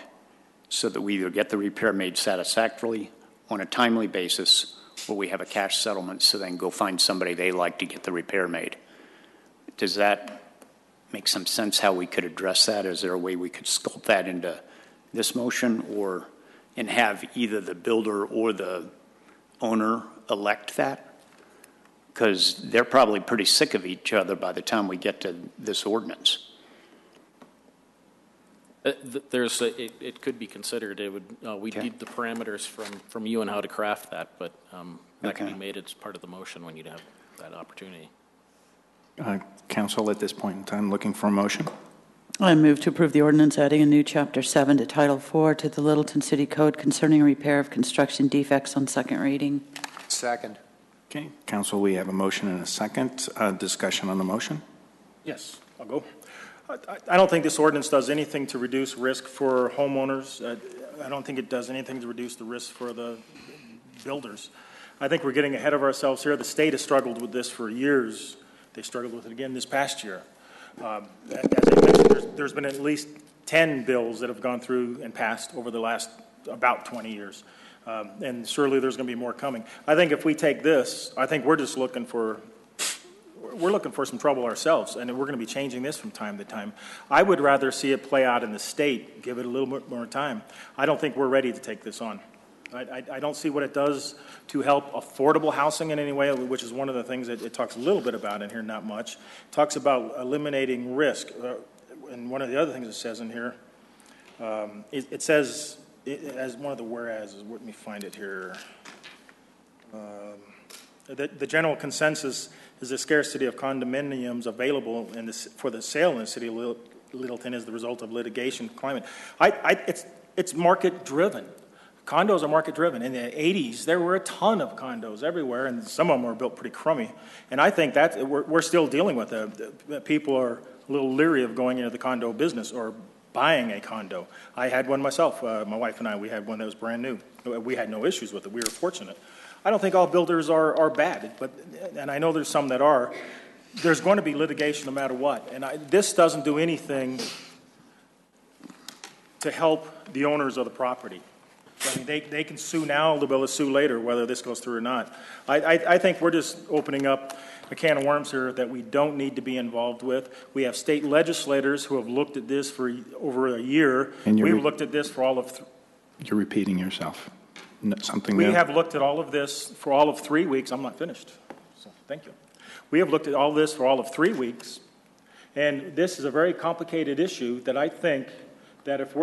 so that we either get the repair made satisfactorily on a timely basis, or we have a cash settlement so they can go find somebody they like to get the repair made. Does that make some sense how we could address that? Is there a way we could sculpt that into this motion, or and have either the builder or the owner elect that? Because they're probably pretty sick of each other by the time we get to this ordinance. It could be considered. It would. We need the parameters from you on how to craft that, but that can be made as part of the motion when you have that opportunity. Council, at this point in time, looking for a motion. I move to approve the ordinance adding a new Chapter 7 to Title 4 to the Littleton City Code concerning repair of construction defects on second reading. Second. Okay, Council, we have a motion and a second. Discussion on the motion? Yes, I'll go. I don't think this ordinance does anything to reduce risk for homeowners. I don't think it does anything to reduce the risk for the builders. I think we're getting ahead of ourselves here. The state has struggled with this for years. They struggled with it again this past year. As I mentioned, there's been at least 10 bills that have gone through and passed over the last about 20 years. And surely there's going to be more coming. I think if we take this, I think we're just looking for some trouble ourselves, and we're going to be changing this from time to time. I would rather see it play out in the state, give it a little bit more time. I don't think we're ready to take this on. I don't see what it does to help affordable housing in any way, which is one of the things that it talks a little bit about in here, not much. It talks about eliminating risk. And one of the other things it says in here, it says, as one of the whereases, let me find it here. The general consensus is the scarcity of condominiums available for the sale in the city of Littleton as the result of litigation climate. It's market-driven. Condos are market-driven. In the 80s, there were a ton of condos everywhere, and some of them were built pretty crummy. And I think that we're still dealing with it. People are a little leery of going into the condo business or buying a condo. I had one myself. My wife and I, we had one that was brand new. We had no issues with it. We were fortunate. I don't think all builders are bad, and I know there's some that are. There's going to be litigation no matter what. And this doesn't do anything to help the owners of the property. I mean, they can sue now, they'll be able to sue later, whether this goes through or not. I think we're just opening up a can of worms here that we don't need to be involved with. We have state legislators who have looked at this for over a year. And we've looked at this for all of... You're repeating yourself. Something we new? have looked at all of this for all of 3 weeks. I'm not finished, so thank you. We have looked at all this for all of 3 weeks, and this is a very complicated issue that I think that if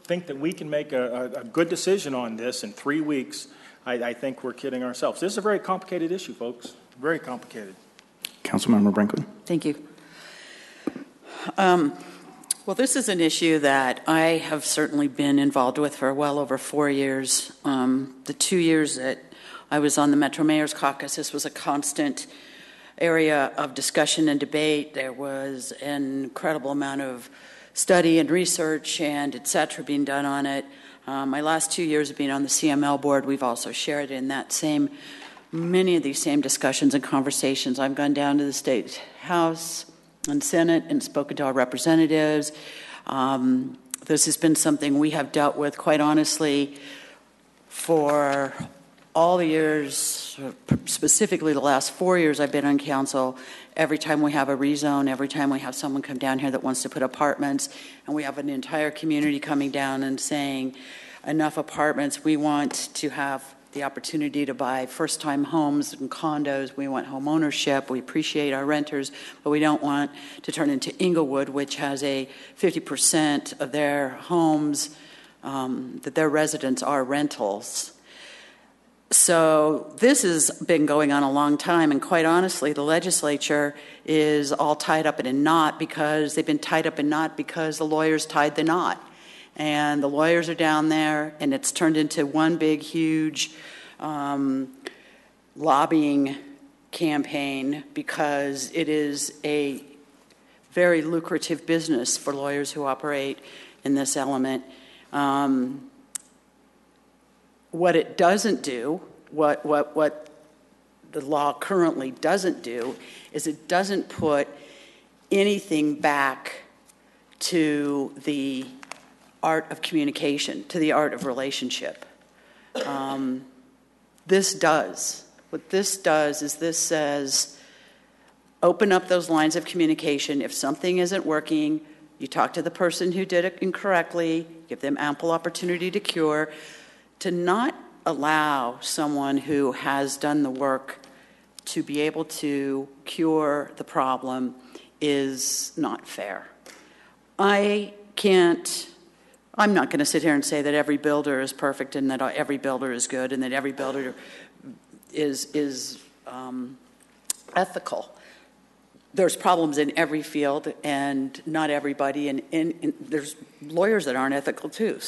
think that we can make a good decision on this in 3 weeks, I think we're kidding ourselves. This is a very complicated issue, folks. Very complicated. Councilmember Brinkley. Thank you. Well, this is an issue that I have certainly been involved with for well over 4 years. The 2 years that I was on the Metro Mayor's Caucus, this was a constant area of discussion and debate. There was an incredible amount of study and research and et cetera being done on it. My last 2 years of being on the CML board, we've also shared in that many of these same discussions and conversations. I've gone down to the State House and Senate and spoken to our representatives. This has been something we have dealt with, quite honestly, for all the years, specifically the last 4 years I've been on council. Every time we have a rezone, every time we have someone come down here that wants to put apartments, and we have an entire community coming down and saying, enough apartments, we want to have the opportunity to buy first-time homes and condos. We want home ownership. We appreciate our renters, but we don't want to turn into Inglewood, which has a 50% of their homes, that their residents are rentals. So this has been going on a long time, and quite honestly, the legislature is all tied up in a knot because they've been tied up in a knot because the lawyers tied the knot. And the lawyers are down there, and it's turned into one big, huge lobbying campaign because it is a very lucrative business for lawyers who operate in this element. What it doesn't do, what the law currently doesn't do, is it doesn't put anything back to the art of communication, to the art of relationship. This does. What this does is this says, open up those lines of communication. If something isn't working, you talk to the person who did it incorrectly, give them ample opportunity to cure. To not allow someone who has done the work to be able to cure the problem is not fair. I'm not going to sit here and say that every builder is perfect and that every builder is good and that every builder is ethical. There's problems in every field, and not everybody, and there's lawyers that aren't ethical too.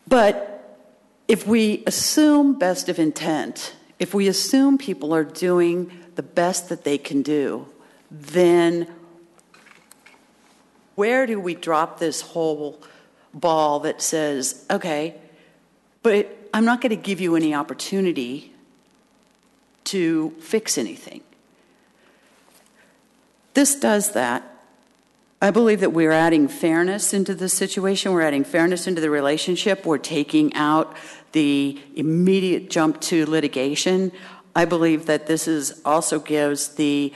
But if we assume best of intent, if we assume people are doing the best that they can do, then where do we drop this whole ball that says, okay, but I'm not going to give you any opportunity to fix anything? This does that. I believe that we're adding fairness into the situation. We're adding fairness into the relationship. We're taking out the immediate jump to litigation. I believe that this also gives the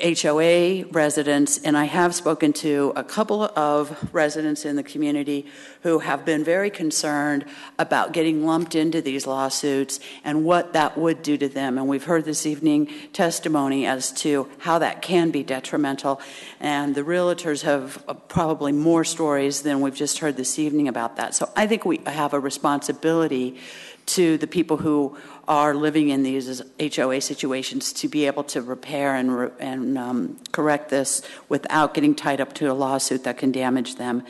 HOA residents, and I have spoken to a couple of residents in the community who have been very concerned about getting lumped into these lawsuits and what that would do to them. And we've heard this evening testimony as to how that can be detrimental. And the realtors have probably more stories than we've just heard this evening about that. So I think we have a responsibility to the people who are living in these HOA situations to be able to repair and correct this without getting tied up to a lawsuit that can damage them.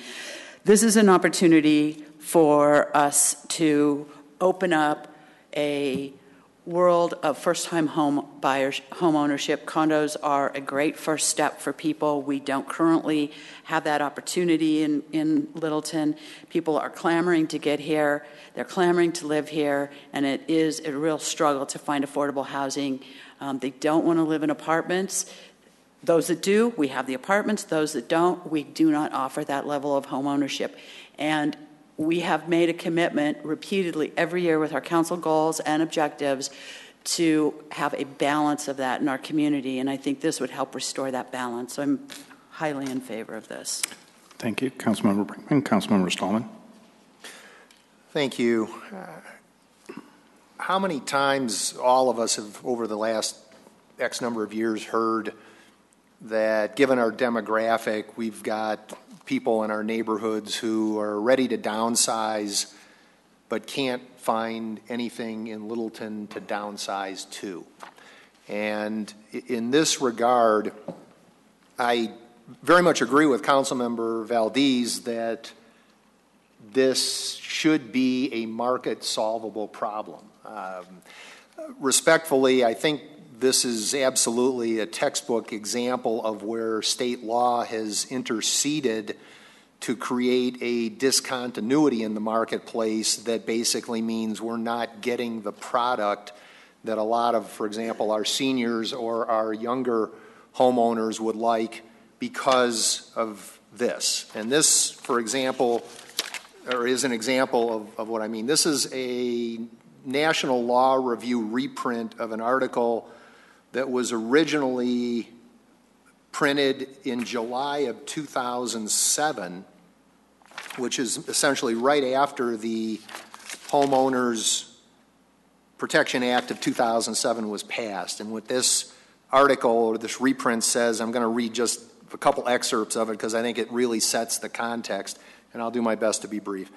This is an opportunity for us to open up a world of first-time home buyers, home ownership. Condos are a great first step for people. We don't currently have that opportunity in Littleton. People are clamoring to get here. They're clamoring to live here, and it is a real struggle to find affordable housing. They don't want to live in apartments. Those that do, we have the apartments. Those that don't, we do not offer that level of home ownership. And we have made a commitment repeatedly every year with our council goals and objectives to have a balance of that in our community, and I think this would help restore that balance. So I'm highly in favor of this. Thank you. Councilmember Brinkman. Councilmember Stallman. Thank you. How many times all of us have, over the last X number of years, heard that given our demographic, we've got people in our neighborhoods who are ready to downsize but can't find anything in Littleton to downsize to. And in this regard, I very much agree with Councilmember Valdez that this should be a market solvable problem. Respectfully, I think this is absolutely a textbook example of where state law has interceded to create a discontinuity in the marketplace that basically means we're not getting the product that a lot of, for example, our seniors or our younger homeowners would like because of this. And this, for example, or is an example of what I mean. This is a National Law Review reprint of an article that was originally printed in July of 2007, which is essentially right after the Homeowners Protection Act of 2007 was passed. And what this article or this reprint says, I'm going to read just a couple excerpts of it because I think it really sets the context, and I'll do my best to be brief.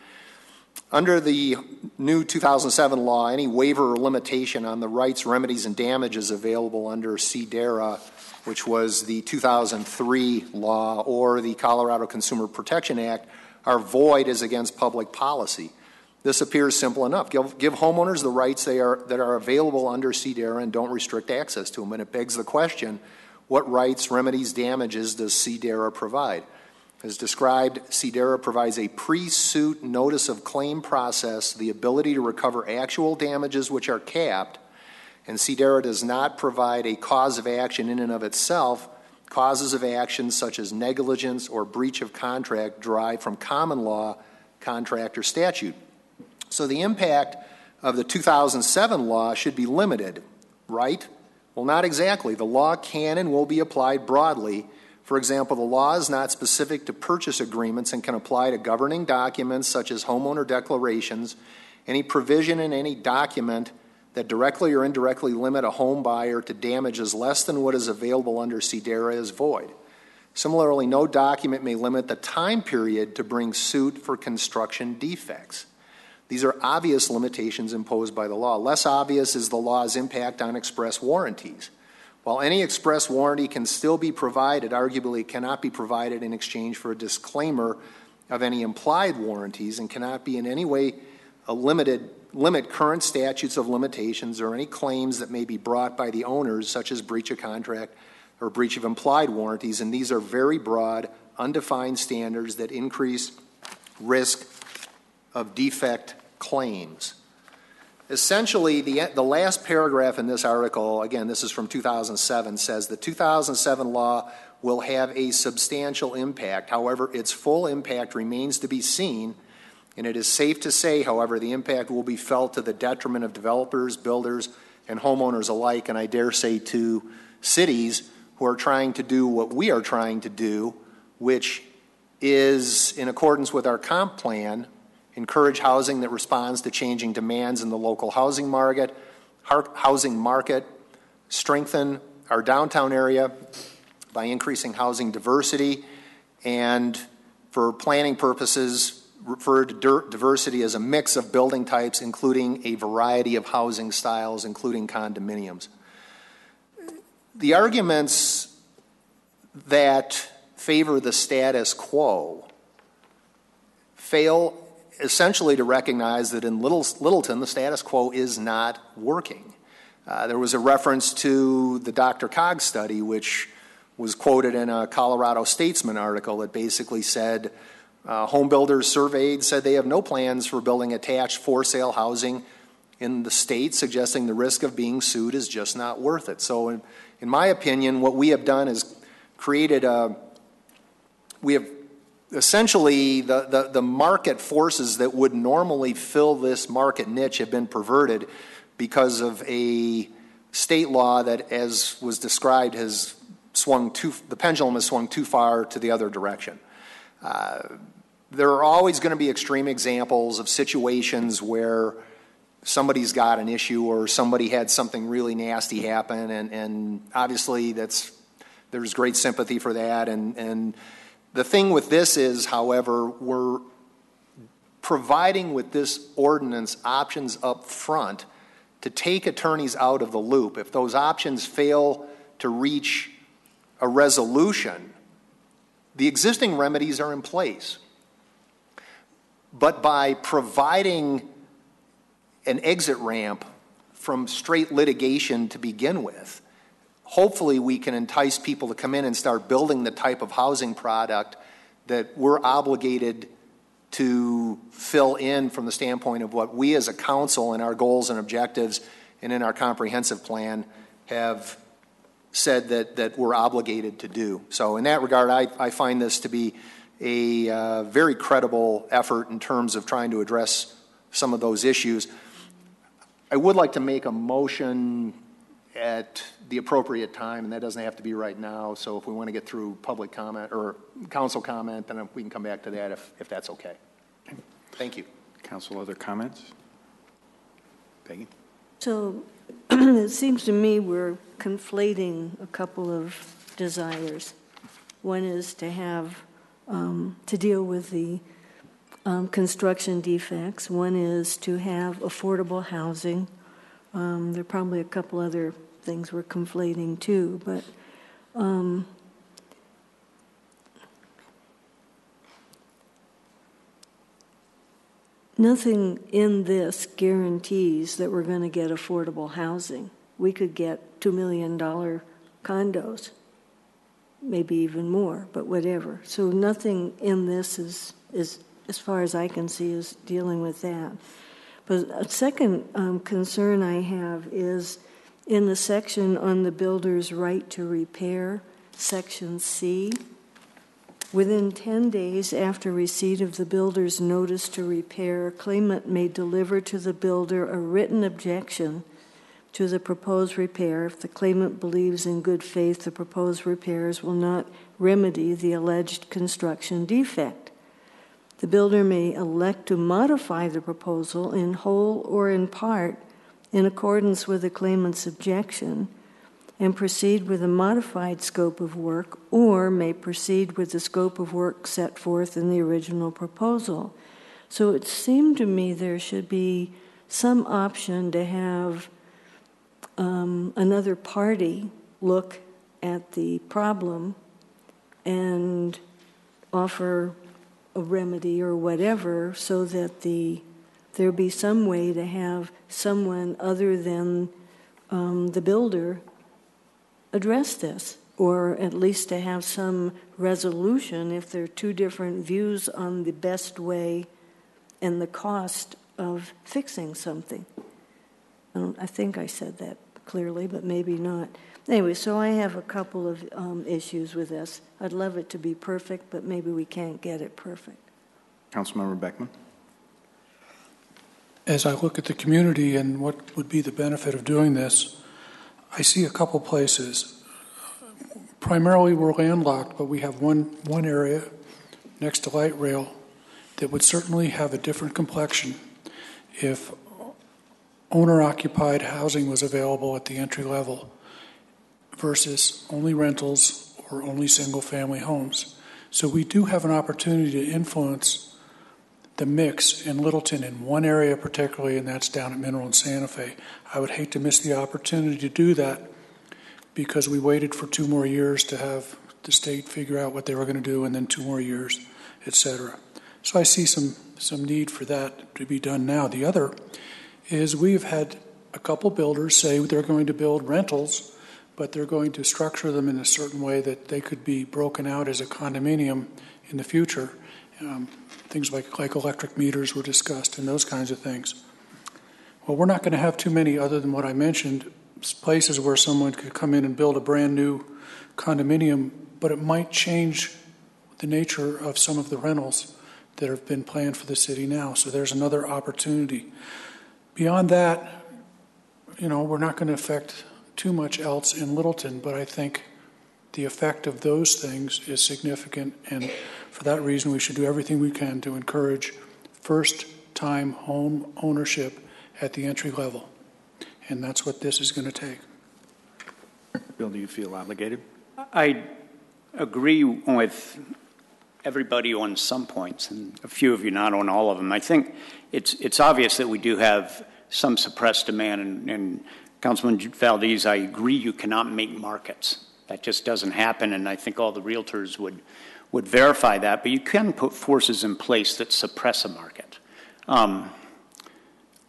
Under the new 2007 law, any waiver or limitation on the rights, remedies, and damages available under CDERA, which was the 2003 law, or the Colorado Consumer Protection Act, are void as against public policy. This appears simple enough. Give homeowners the rights that are available under CDERA and don't restrict access to them. And it begs the question, what rights, remedies, damages does CDERA provide? As described, CDERA provides a pre-suit notice of claim process, the ability to recover actual damages which are capped, and CDERA does not provide a cause of action in and of itself. Causes of action such as negligence or breach of contract derive from common law, contract, or statute. So the impact of the 2007 law should be limited, right? Well, not exactly. The law can and will be applied broadly. For example, the law is not specific to purchase agreements and can apply to governing documents such as homeowner declarations. Any provision in any document that directly or indirectly limit a home buyer to damages less than what is available under CDERA is void. Similarly, no document may limit the time period to bring suit for construction defects. These are obvious limitations imposed by the law. Less obvious is the law's impact on express warranties. While any express warranty can still be provided, arguably it cannot be provided in exchange for a disclaimer of any implied warranties and cannot be in any way limit current statutes of limitations or any claims that may be brought by the owners, such as breach of contract or breach of implied warranties. And these are very broad, undefined standards that increase risk of defect claims. Essentially, the last paragraph in this article, again, this is from 2007, says the 2007 law will have a substantial impact. However, its full impact remains to be seen, and it is safe to say, however, the impact will be felt to the detriment of developers, builders, and homeowners alike, and I dare say to cities who are trying to do what we are trying to do, which is, in accordance with our comp plan, encourage housing that responds to changing demands in the local housing market, strengthen our downtown area by increasing housing diversity, and for planning purposes, refer to diversity as a mix of building types, including a variety of housing styles, including condominiums. The arguments that favor the status quo fail essentially to recognize that in Littleton, the status quo is not working. There was a reference to the Dr. Cog study, which was quoted in a Colorado Statesman article that basically said, home builders surveyed said they have no plans for building attached for-sale housing in the state, suggesting the risk of being sued is just not worth it. So in my opinion, what we have done is we have essentially the market forces that would normally fill this market niche have been perverted because of a state law that, as was described, has the pendulum has swung too far to the other direction. There are always going to be extreme examples of situations where somebody's got an issue or somebody had something really nasty happen, and obviously there's great sympathy for that. And the thing with this is, however, we're providing with this ordinance options up front to take attorneys out of the loop. If those options fail to reach a resolution, the existing remedies are in place. But by providing an exit ramp from straight litigation to begin with, hopefully we can entice people to come in and start building the type of housing product that we're obligated to fill in from the standpoint of what we as a council and our goals and objectives and in our comprehensive plan have said that we're obligated to do. So in that regard, I find this to be a very credible effort in terms of trying to address some of those issues. I would like to make a motion at the appropriate time, and that doesn't have to be right now. So if we want to get through public comment or council comment, then we can come back to that if that's okay. Thank you. Council, other comments? Peggy? So it seems to me we're conflating a couple of desires. One is to have to deal with the construction defects. One is to have affordable housing. There are probably a couple other things we're conflating too, but nothing in this guarantees that we're going to get affordable housing. We could get $2 million condos. maybe even more, but whatever. So nothing in this is as far as I can see, is dealing with that. But a second concern I have is in the section on the builder's right to repair, section C, within 10 days after receipt of the builder's notice to repair, claimant may deliver to the builder a written objection to the proposed repair if the claimant believes in good faith the proposed repairs will not remedy the alleged construction defect. The builder may elect to modify the proposal in whole or in part in accordance with the claimant's objection and proceed with a modified scope of work, or may proceed with the scope of work set forth in the original proposal. So it seemed to me there should be some option to have another party look at the problem and offer a remedy or whatever, so that there be some way to have someone other than the builder address this, or at least to have some resolution if there are two different views on the best way and the cost of fixing something. I think I said that clearly, but maybe not. Anyway, so I have a couple of issues with this. I'd love it to be perfect, but maybe we can't get it perfect. Councilmember Beckman. As I look at the community and what would be the benefit of doing this, I see a couple places. Primarily, we're landlocked, but we have one area next to light rail that would certainly have a different complexion if owner-occupied housing was available at the entry level versus only rentals or only single-family homes. So we do have an opportunity to influence the mix in Littleton in one area particularly, and that's down at Mineral and Santa Fe. I would hate to miss the opportunity to do that because we waited for 2 more years to have the state figure out what they were going to do, and then 2 more years, et cetera. So I see some need for that to be done now. The other is we've had a couple builders say they're going to build rentals, but they're going to structure them in a certain way that they could be broken out as a condominium in the future. Things like electric meters were discussed and those kinds of things. Well, we're not going to have too many other than what I mentioned, places where someone could come in and build a brand new condominium, but it might change the nature of some of the rentals that have been planned for the city now. So there's another opportunity. Beyond that, we're not going to affect too much else in Littleton, but I think the effect of those things is significant, and for that reason we should do everything we can to encourage first-time home ownership at the entry level, and that's what this is going to take. Bill, do you feel obligated? I agree with everybody on some points, and a few of you not on all of them. I think it's obvious that we do have some suppressed demand, and Councilman Valdez, I agree you cannot make markets. That just doesn't happen, and I think all the realtors would verify that, but you can put forces in place that suppress a market.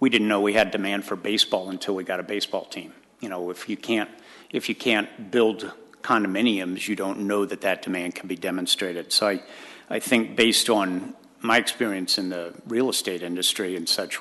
We didn't know we had demand for baseball until we got a baseball team. If you can't build condominiums, you don't know that demand can be demonstrated. So I think based on my experience in the real estate industry and such,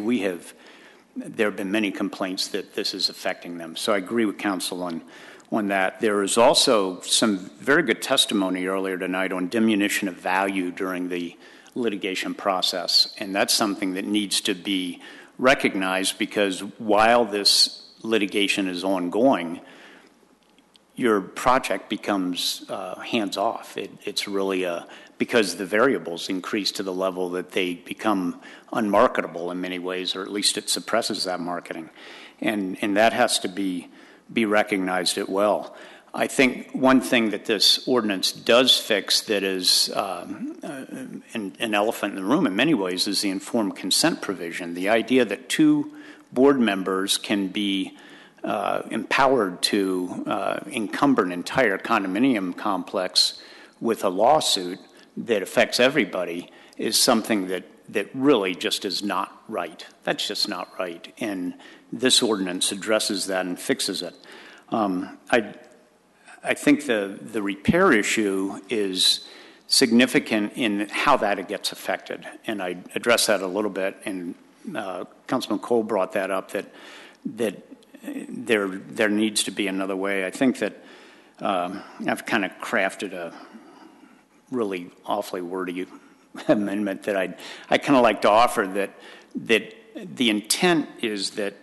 there have been many complaints that this is affecting them. So I agree with council on that. There is also some very good testimony earlier tonight on diminution of value during the litigation process, and that's something that needs to be recognized, because while this litigation is ongoing, your project becomes hands-off. It's really because the variables increase to the level that they become unmarketable in many ways, or at least it suppresses that marketing. And that has to be recognized as well. I think one thing that this ordinance does fix that is an elephant in the room in many ways is the informed consent provision. The idea that 2 board members can be empowered to encumber an entire condominium complex with a lawsuit that affects everybody is something that really just is not right. That's just not right. And this ordinance addresses that and fixes it. I think the repair issue is significant in how that gets affected, and I addressed that a little bit, and Councilman Cole brought that up, that there needs to be another way. I think that I've kind of crafted a really awfully wordy amendment that I kind of like to offer, that the intent is that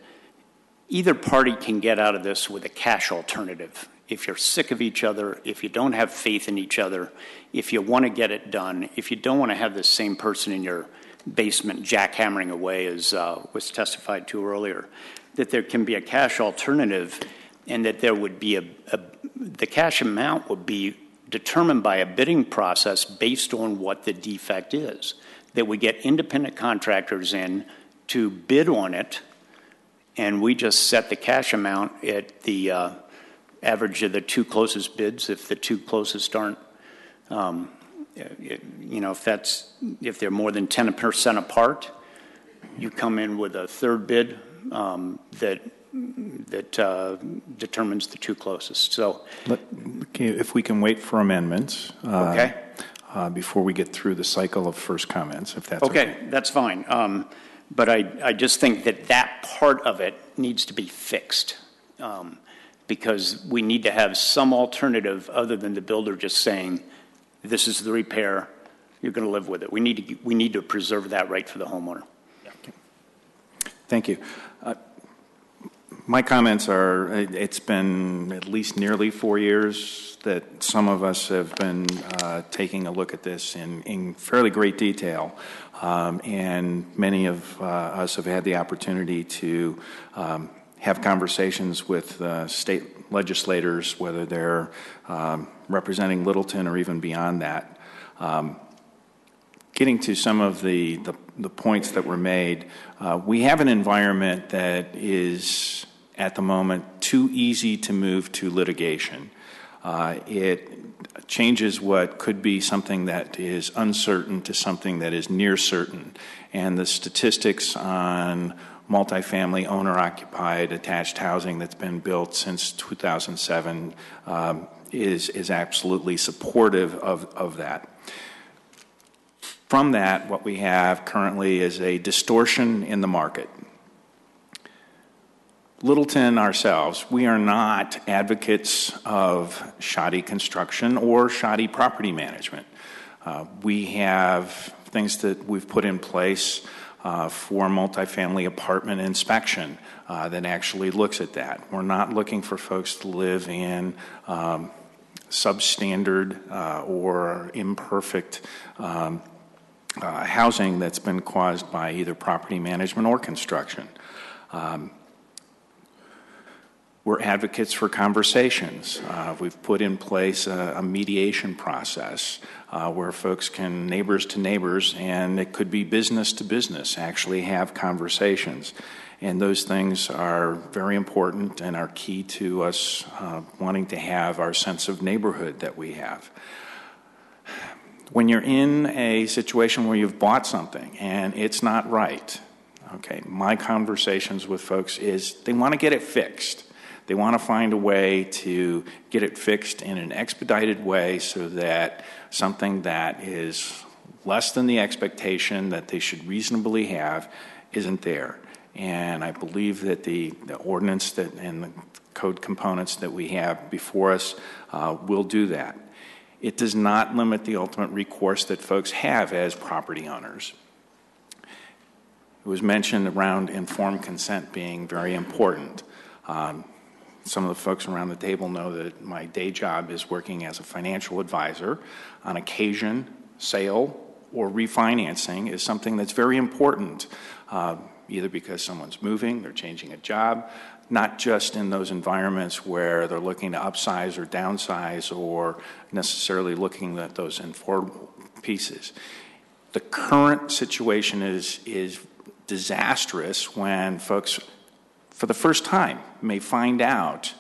either party can get out of this with a cash alternative. If you're sick of each other, if you don't have faith in each other, if you want to get it done, if you don't want to have the same person in your basement jackhammering away, as was testified to earlier, that there can be a cash alternative, and that there would be the cash amount would be determined by a bidding process based on what the defect is. That we get independent contractors in to bid on it, and we just set the cash amount at the average of the two closest bids. If the two closest aren't, if they're more than 10% apart, you come in with a third bid that determines the two closest. So, if we can wait for amendments, okay, before we get through the cycle of first comments, if that's okay. Okay, that's fine. But I just think that part of it needs to be fixed, because we need to have some alternative other than the builder just saying, "This is the repair. You're going to live with it." We need to preserve that right for the homeowner. Okay. Thank you. My comments are, it's been at least nearly 4 years that some of us have been taking a look at this in fairly great detail, and many of us have had the opportunity to have conversations with state legislators, whether they're representing Littleton or even beyond that. Getting to some of the points that were made, we have an environment that is, at the moment, too easy to move to litigation. It changes what could be something that is uncertain to something that is near certain. And the statistics on multifamily owner-occupied attached housing that's been built since 2007 is absolutely supportive of that. From that, what we have currently is a distortion in the market. Littleton ourselves, we are not advocates of shoddy construction or shoddy property management. We have things that we've put in place for multifamily apartment inspection that actually looks at that. We're not looking for folks to live in substandard or imperfect housing that's been caused by either property management or construction. We're advocates for conversations. We've put in place a mediation process where folks can, neighbors to neighbors, and it could be business to business, actually have conversations. And those things are very important and are key to us wanting to have our sense of neighborhood that we have. When you're in a situation where you've bought something and it's not right, okay, my conversations with folks is they want to get it fixed. They want to find a way to get it fixed in an expedited way so that something that is less than the expectation that they should reasonably have isn't there. And I believe that the ordinance that and the code components that we have before us will do that. It does not limit the ultimate recourse that folks have as property owners. It was mentioned around informed consent being very important. Some of the folks around the table know that my day job is working as a financial advisor. On occasion, sale or refinancing is something that's very important, either because someone's moving, they're changing a job, not just in those environments where they're looking to upsize or downsize or necessarily looking at those informal pieces. The current situation is disastrous when folks, for the first time, may find out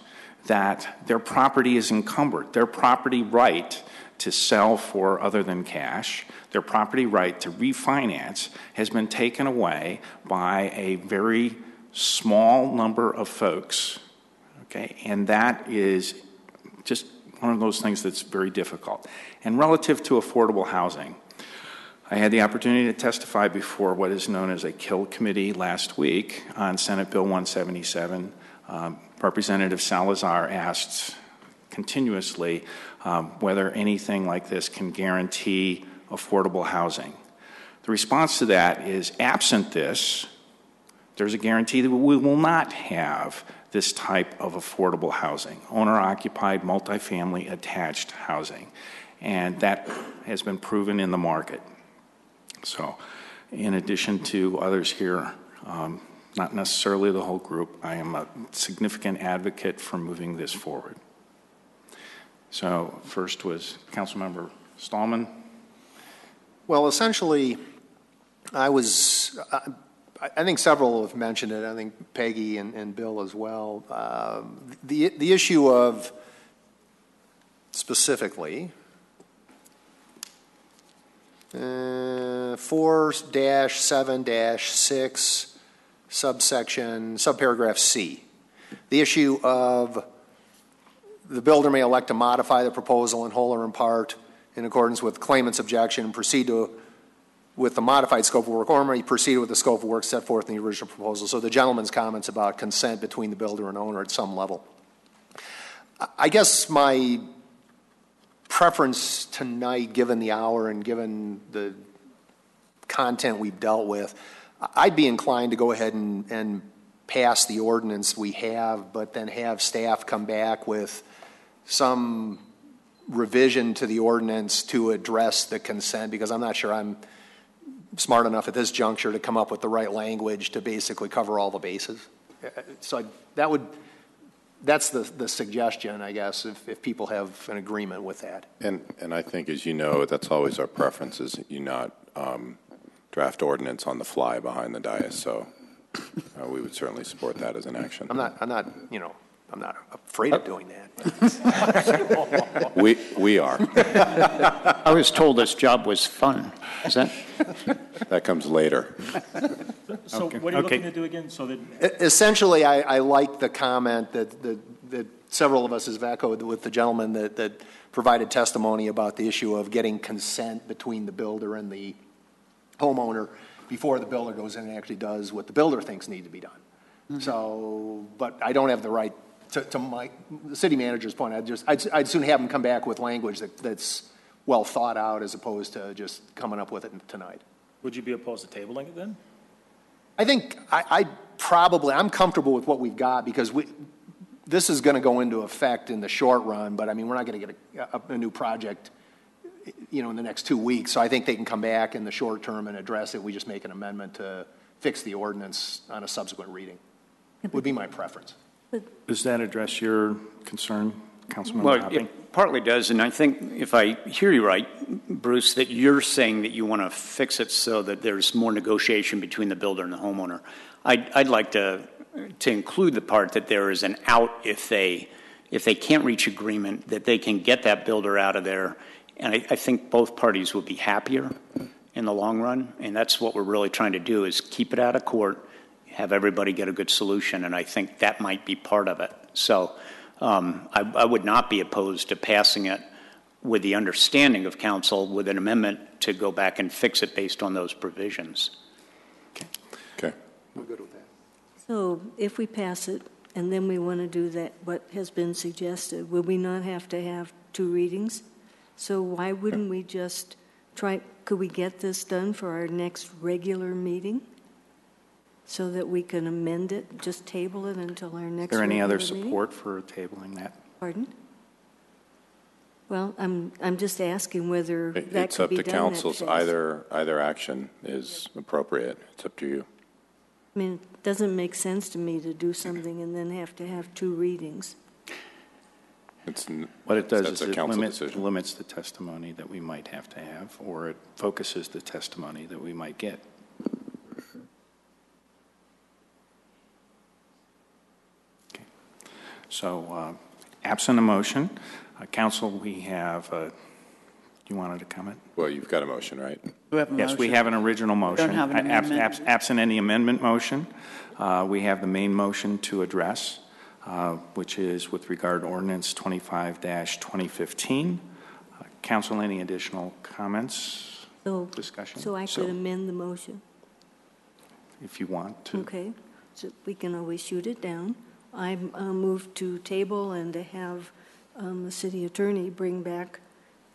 that their property is encumbered. Their property right to sell for other than cash, their property right to refinance has been taken away by a very small number of folks, okay? And that is just one of those things that's very difficult. And relative to affordable housing, I had the opportunity to testify before what is known as a Kill Committee last week on Senate Bill 177. Representative Salazar asked continuously whether anything like this can guarantee affordable housing. The response to that is, absent this, there's a guarantee that we will not have this type of affordable housing, owner-occupied, multifamily attached housing. And that has been proven in the market. So, in addition to others here, not necessarily the whole group, I am a significant advocate for moving this forward. So, first was Councilmember Stallman. Well, essentially, I think several have mentioned it. I think Peggy and Bill as well. The issue of specifically 4-7-6 subparagraph C. The issue of the builder may elect to modify the proposal in whole or in part in accordance with claimant's objection and proceed with the modified scope of work, or may proceed with the scope of work set forth in the original proposal. So the gentleman's comments about consent between the builder and owner at some level. I guess my preference tonight, given the hour and given the content we've dealt with, I'd be inclined to go ahead and pass the ordinance we have, but then have staff come back with some revision to the ordinance to address the consent, because I'm not sure I'm smart enough at this juncture to come up with the right language to basically cover all the bases. So that's the suggestion, I guess, if people have an agreement with that. And I think, as you know, that's always our preference, is you not draft ordinance on the fly behind the dais. So we would certainly support that as an action. I'm not afraid of doing that. we are. I was told this job was fun. Is that? That comes later. So what are you looking to do again? So that essentially, I like the comment that several of us have echoed with the gentleman that provided testimony about the issue of getting consent between the builder and the homeowner before the builder goes in and actually does what the builder thinks need to be done. Mm-hmm. So, but I don't have the right to the city manager's point. I'd soon have him come back with language that's well thought out, as opposed to just coming up with it tonight. Would you be opposed to tabling it then? I think I'm comfortable with what we've got, because this is going to go into effect in the short run, but I mean, we're not going to get a new project, in the next 2 weeks. So I think they can come back in the short term and address it. We just make an amendment to fix the ordinance on a subsequent reading. Would be my preference. Does that address your concern, Councilman? Well, it partly does, and I think if I hear you right, Bruce, that you're saying that you want to fix it so that there's more negotiation between the builder and the homeowner. I'd like to include the part that there is an out if they can't reach agreement, that they can get that builder out of there, and I think both parties would be happier in the long run, and that's what we're really trying to do, is keep it out of court, have everybody get a good solution, and I think that might be part of it. So I would not be opposed to passing it with the understanding of council with an amendment to go back and fix it based on those provisions. Okay. We're good with that. So if we pass it and then we want to do that, what has been suggested, will we not have to have 2 readings? So why wouldn't we just could we get this done for our next regular meeting, so that we can amend it, just table it until our next regular meeting? Is there any other support for tabling that? Pardon? Well, I'm just asking whether that it's could up be to done. councils. Either action is appropriate. It's up to you. I mean, it doesn't make sense to me to do something and then have to have 2 readings. What it does is a it council decision. limits the testimony that we might have to have, or it focuses the testimony that we might get. Okay. So, absent a motion, council, we have. You wanted to comment? Well, you've got a motion, right? Yes, we have an original motion. We don't have an amendment. Absent any amendment motion, we have the main motion to address. which is with regard to ordinance 25-2015. Council, any additional comments, discussion? So I could amend the motion? If you want to. Okay, so we can always shoot it down. I move to table and to have the city attorney bring back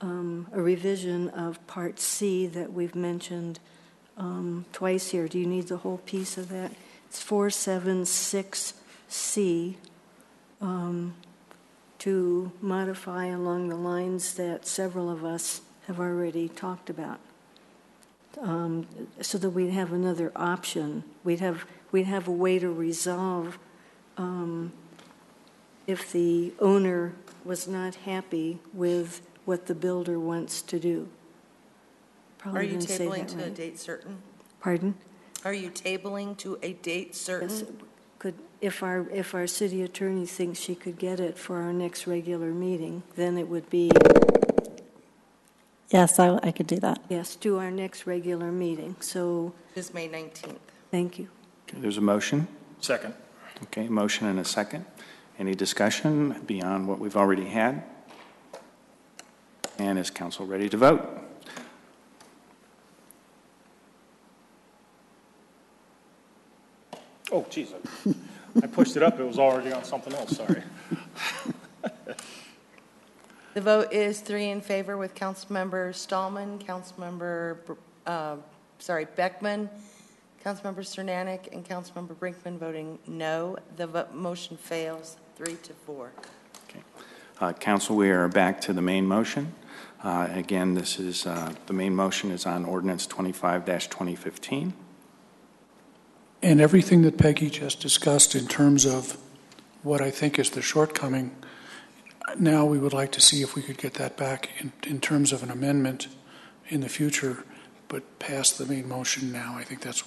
a revision of Part C that we've mentioned twice here. Do you need the whole piece of that? It's 476C to modify along the lines that several of us have already talked about, so that we'd have another option. We'd have a way to resolve if the owner was not happy with what the builder wants to do. Probably Are you didn't say tabling that to a right. date certain? Pardon? Are you tabling to a date certain? Yes. Could, if our city attorney thinks she could get it for our next regular meeting, then it would be. Yes, I could do that. Yes, to our next regular meeting. So. Is May 19th. Thank you. Okay, there's a motion. Second. Okay, motion and a second. Any discussion beyond what we've already had? And is council ready to vote? Oh, geez. I pushed it up. It was already on something else. Sorry. The vote is 3 in favor with Councilmember Stallman, Beckman, Councilmember Cernanek, and Councilmember Brinkman voting no. The motion fails 3-4. Okay. Council, we are back to the main motion. Again, this is the main motion is on ordinance 25-2015. And everything that Peggy just discussed in terms of what I think is the shortcoming, now we would like to see if we could get that back in terms of an amendment in the future, but pass the main motion now. I think that's,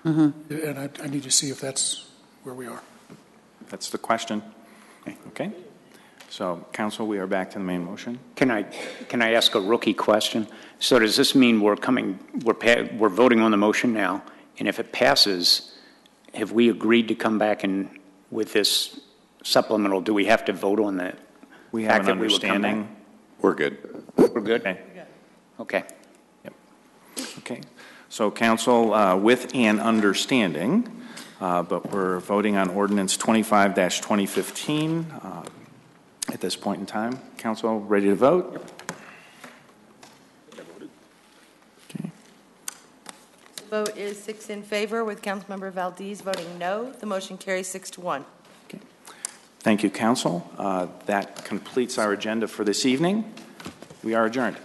and I need to see if that's where we are. That's the question. Okay. So, council, we are back to the main motion. Can I ask a rookie question? So does this mean we're voting on the motion now, and if it passes, have we agreed to come back and with this supplemental? Do we have to vote on that? We have an understanding. We're good. We're good. Okay. Okay. Yep. Okay. So, council, with an understanding, but we're voting on ordinance 25-2015. At this point in time, council, ready to vote? Okay. The vote is 6 in favor with Councilmember Valdez voting no. The motion carries 6-1. Okay. Thank you, council. That completes our agenda for this evening. We are adjourned.